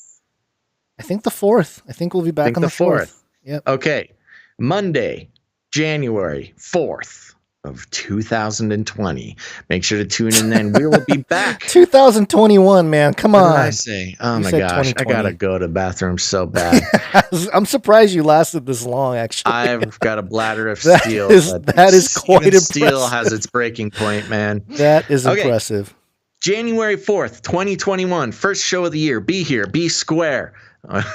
I think the 4th. I think we'll be back on the 4th. Yep. Okay. Monday, January 4th of 2020. Make sure to tune in then. We will be back. 2021, man. Come on. What did I say? Oh, my gosh. I got to go to the bathroom so bad. I'm surprised you lasted this long, actually. I've got a bladder of steel. That is quite impressive. Steel has its breaking point, man. That is impressive. January 4th, 2021. First show of the year. Be here. Be square.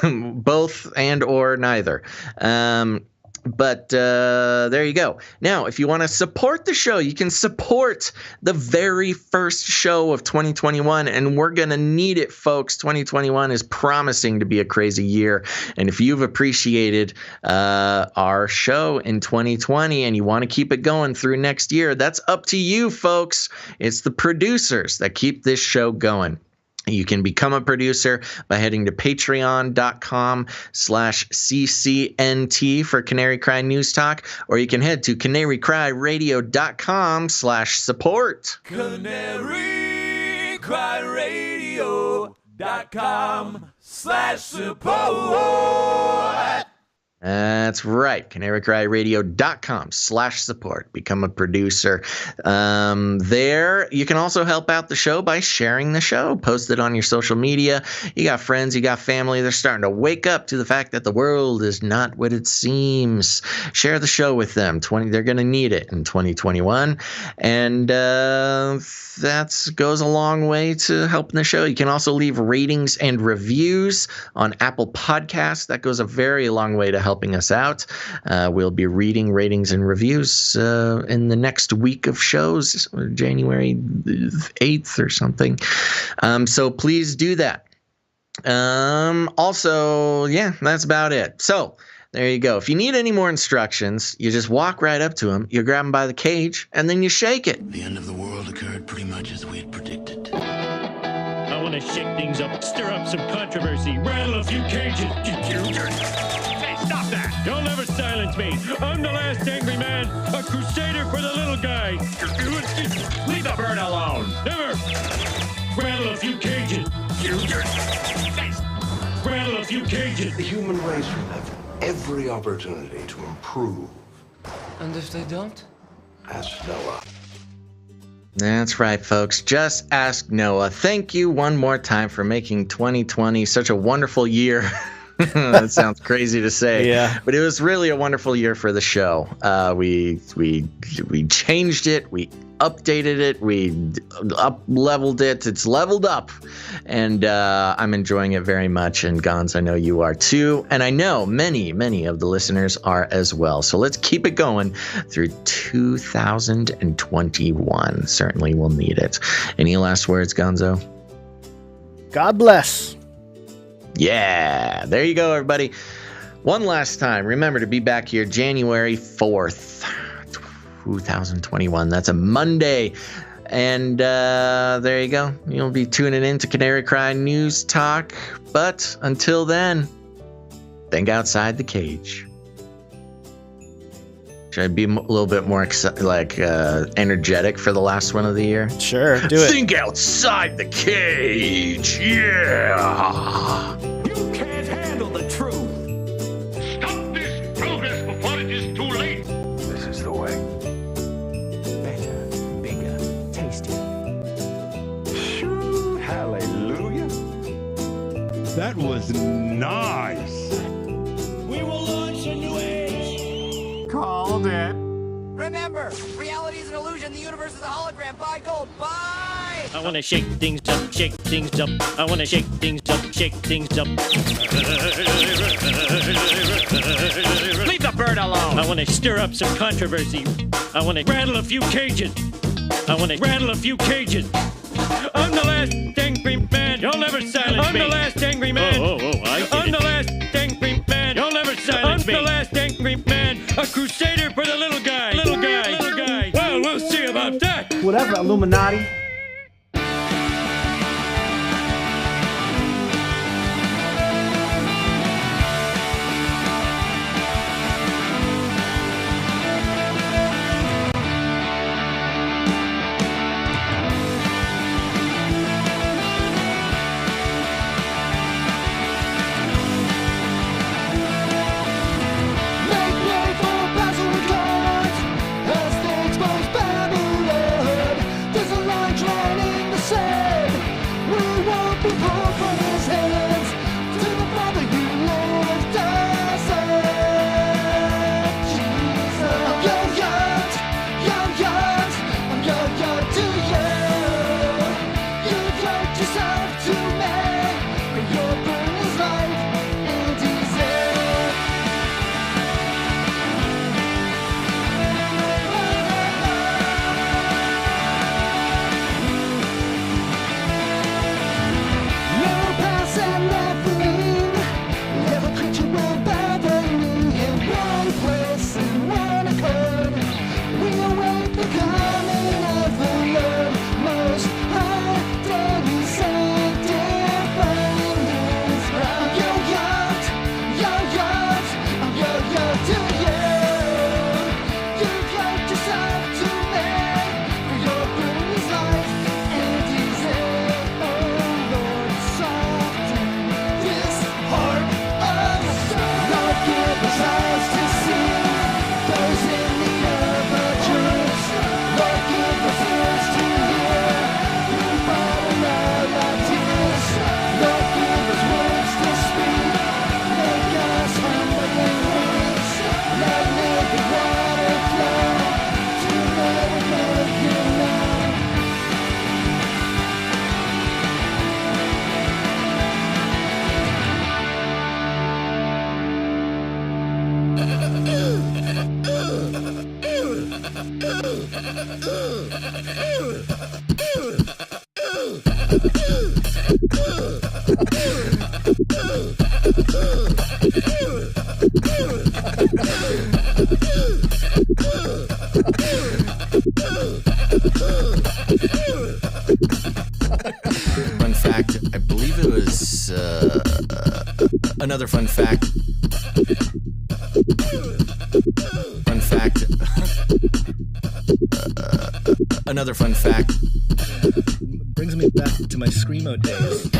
Both and or neither. But there you go. Now, if you want to support the show, you can support the very first show of 2021, and we're going to need it, folks. 2021 is promising to be a crazy year. And if you've appreciated our show in 2020 and you want to keep it going through next year, that's up to you, folks. It's the producers that keep this show going. You can become a producer by heading to patreon.com/CCNT for Canary Cry News Talk, or you can head to canarycryradio.com/support. canarycryradio.com/support. That's right. CanaryCryRadio.com/support. Become a producer. There, you can also help out the show by sharing the show. Post it on your social media. You got friends, you got family. They're starting to wake up to the fact that the world is not what it seems. Share the show with them. They're going to need it in 2021. And that goes a long way to helping the show. You can also leave ratings and reviews on Apple Podcasts. That goes a very long way to helping us out. We'll be reading ratings and reviews in the next week of shows, January 8th or something. So please do that. Also, yeah, that's about it. So there you go. If you need any more instructions, you just walk right up to him, you grab him by the cage, and then you shake it. The end of the world occurred pretty much as we had predicted. I want to shake things up, stir up some controversy, rattle a few cages. Hey, stop that! You'll never silence me. I'm the last angry man, a crusader for the little guy. Leave the bird alone. Never. Rattle a few cages. Rattle a few cages. The human race will have every opportunity to improve. And if they don't? Ask Noah. That's right, folks. Just ask Noah. Thank you one more time for making 2020 such a wonderful year. That sounds crazy to say, yeah, but it was really a wonderful year for the show. We changed it, we updated it, we up-leveled it. It's leveled up, and I'm enjoying it very much. And Gonz, I know you are too, and I know many of the listeners are as well. So let's keep it going through 2021. Certainly, we'll need it. Any last words, Gonzo? God bless. Yeah, there you go, everybody. One last time, remember to be back here January 4th, 2021. That's a Monday. And there you go. You'll be tuning in to Canary Cry News Talk. But until then, think outside the cage. Should I be a little bit more energetic for the last one of the year? Sure, do it. Think outside the cage. Yeah. You can't handle the truth. Stop this progress before it is too late. This is the way. Better, bigger, tastier. Hallelujah. That was nice. We will launch a new age. Called it. Remember, reality is an illusion. The universe is a hologram. Buy gold. Buy! I want to shake things up, shake things up. I want to shake things up, shake things up. Leave the bird alone. I want to stir up some controversy. I want to rattle a few cages. I want to rattle a few cages. I'm the last angry man. You'll never silence me. I'm the last angry man. I'm the last angry man. You'll never silence me. I'm the last angry man. A crusader for the little guy. Little guy. Little guy. Well, we'll see about that. Whatever, Illuminati. Another fun fact. Fun fact. Another fun fact. Brings me back to my Screamo days.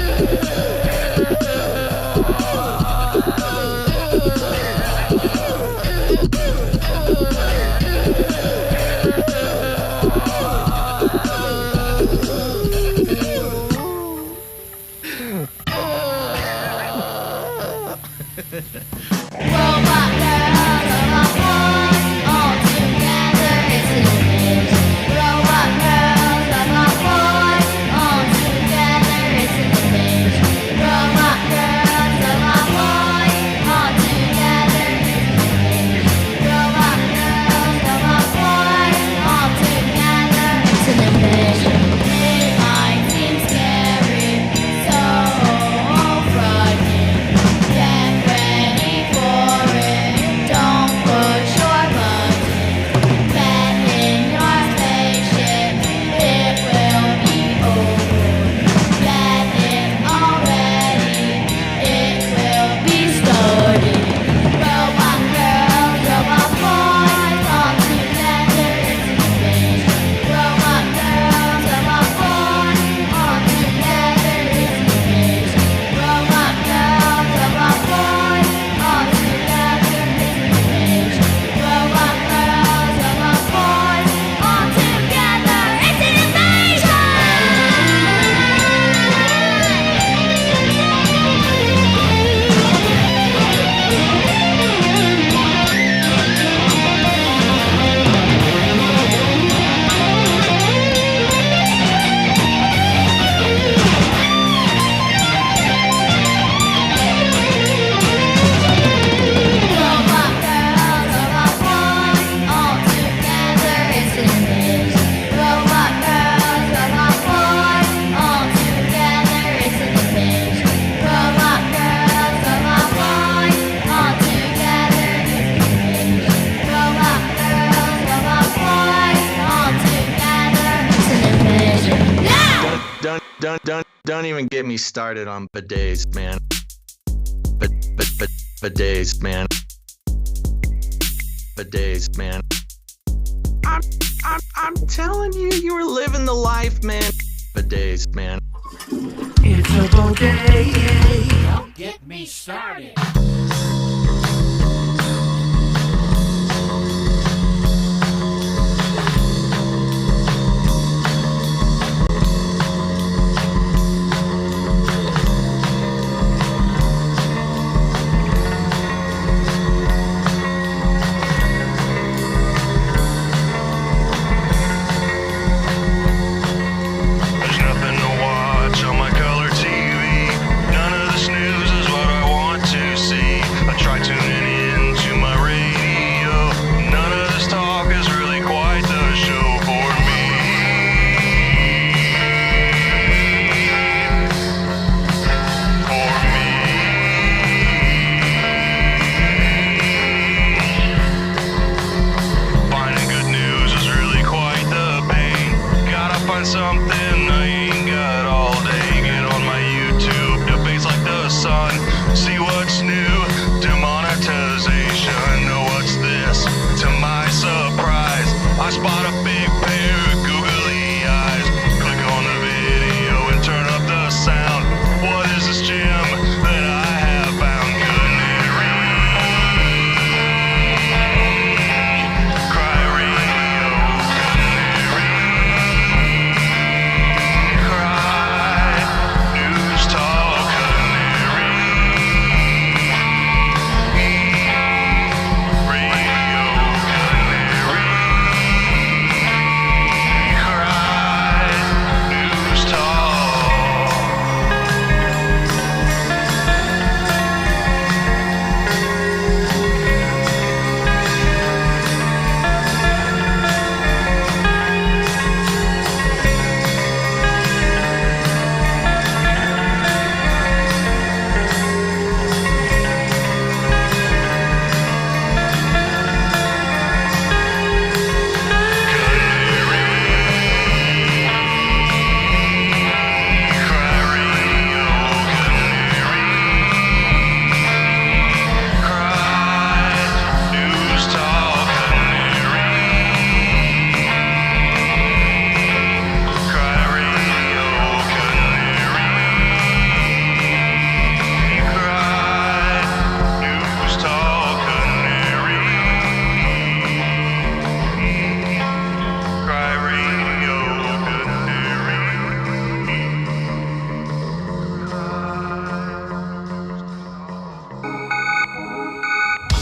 Don't even get me started on bidets, man. Bidets, man. Bidets, man. I'm telling you, you were living the life, man. Bidets, man. It's a bidet. Don't get me started. On my color TV, none of the snooze is what I want to see.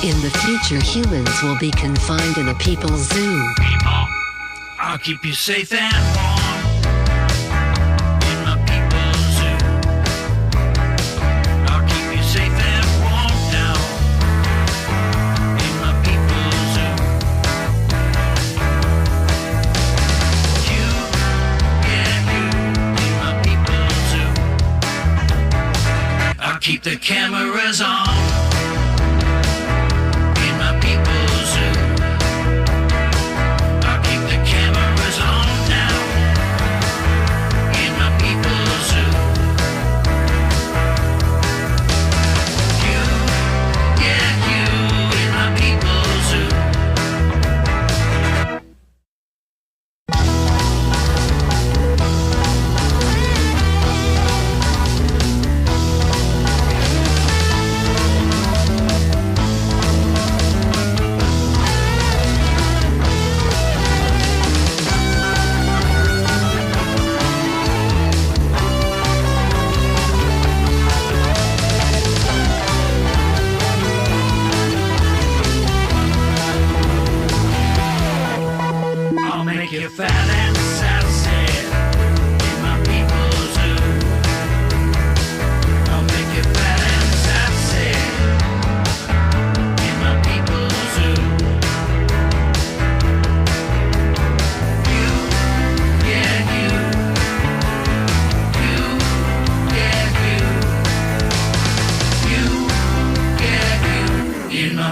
In the future, humans will be confined in a people's zoo. People, I'll keep you safe and warm in my people's zoo. I'll keep you safe and warm now in my people's zoo. You, yeah, you in my people's zoo. I'll keep the cameras on.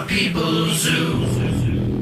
People's zoo.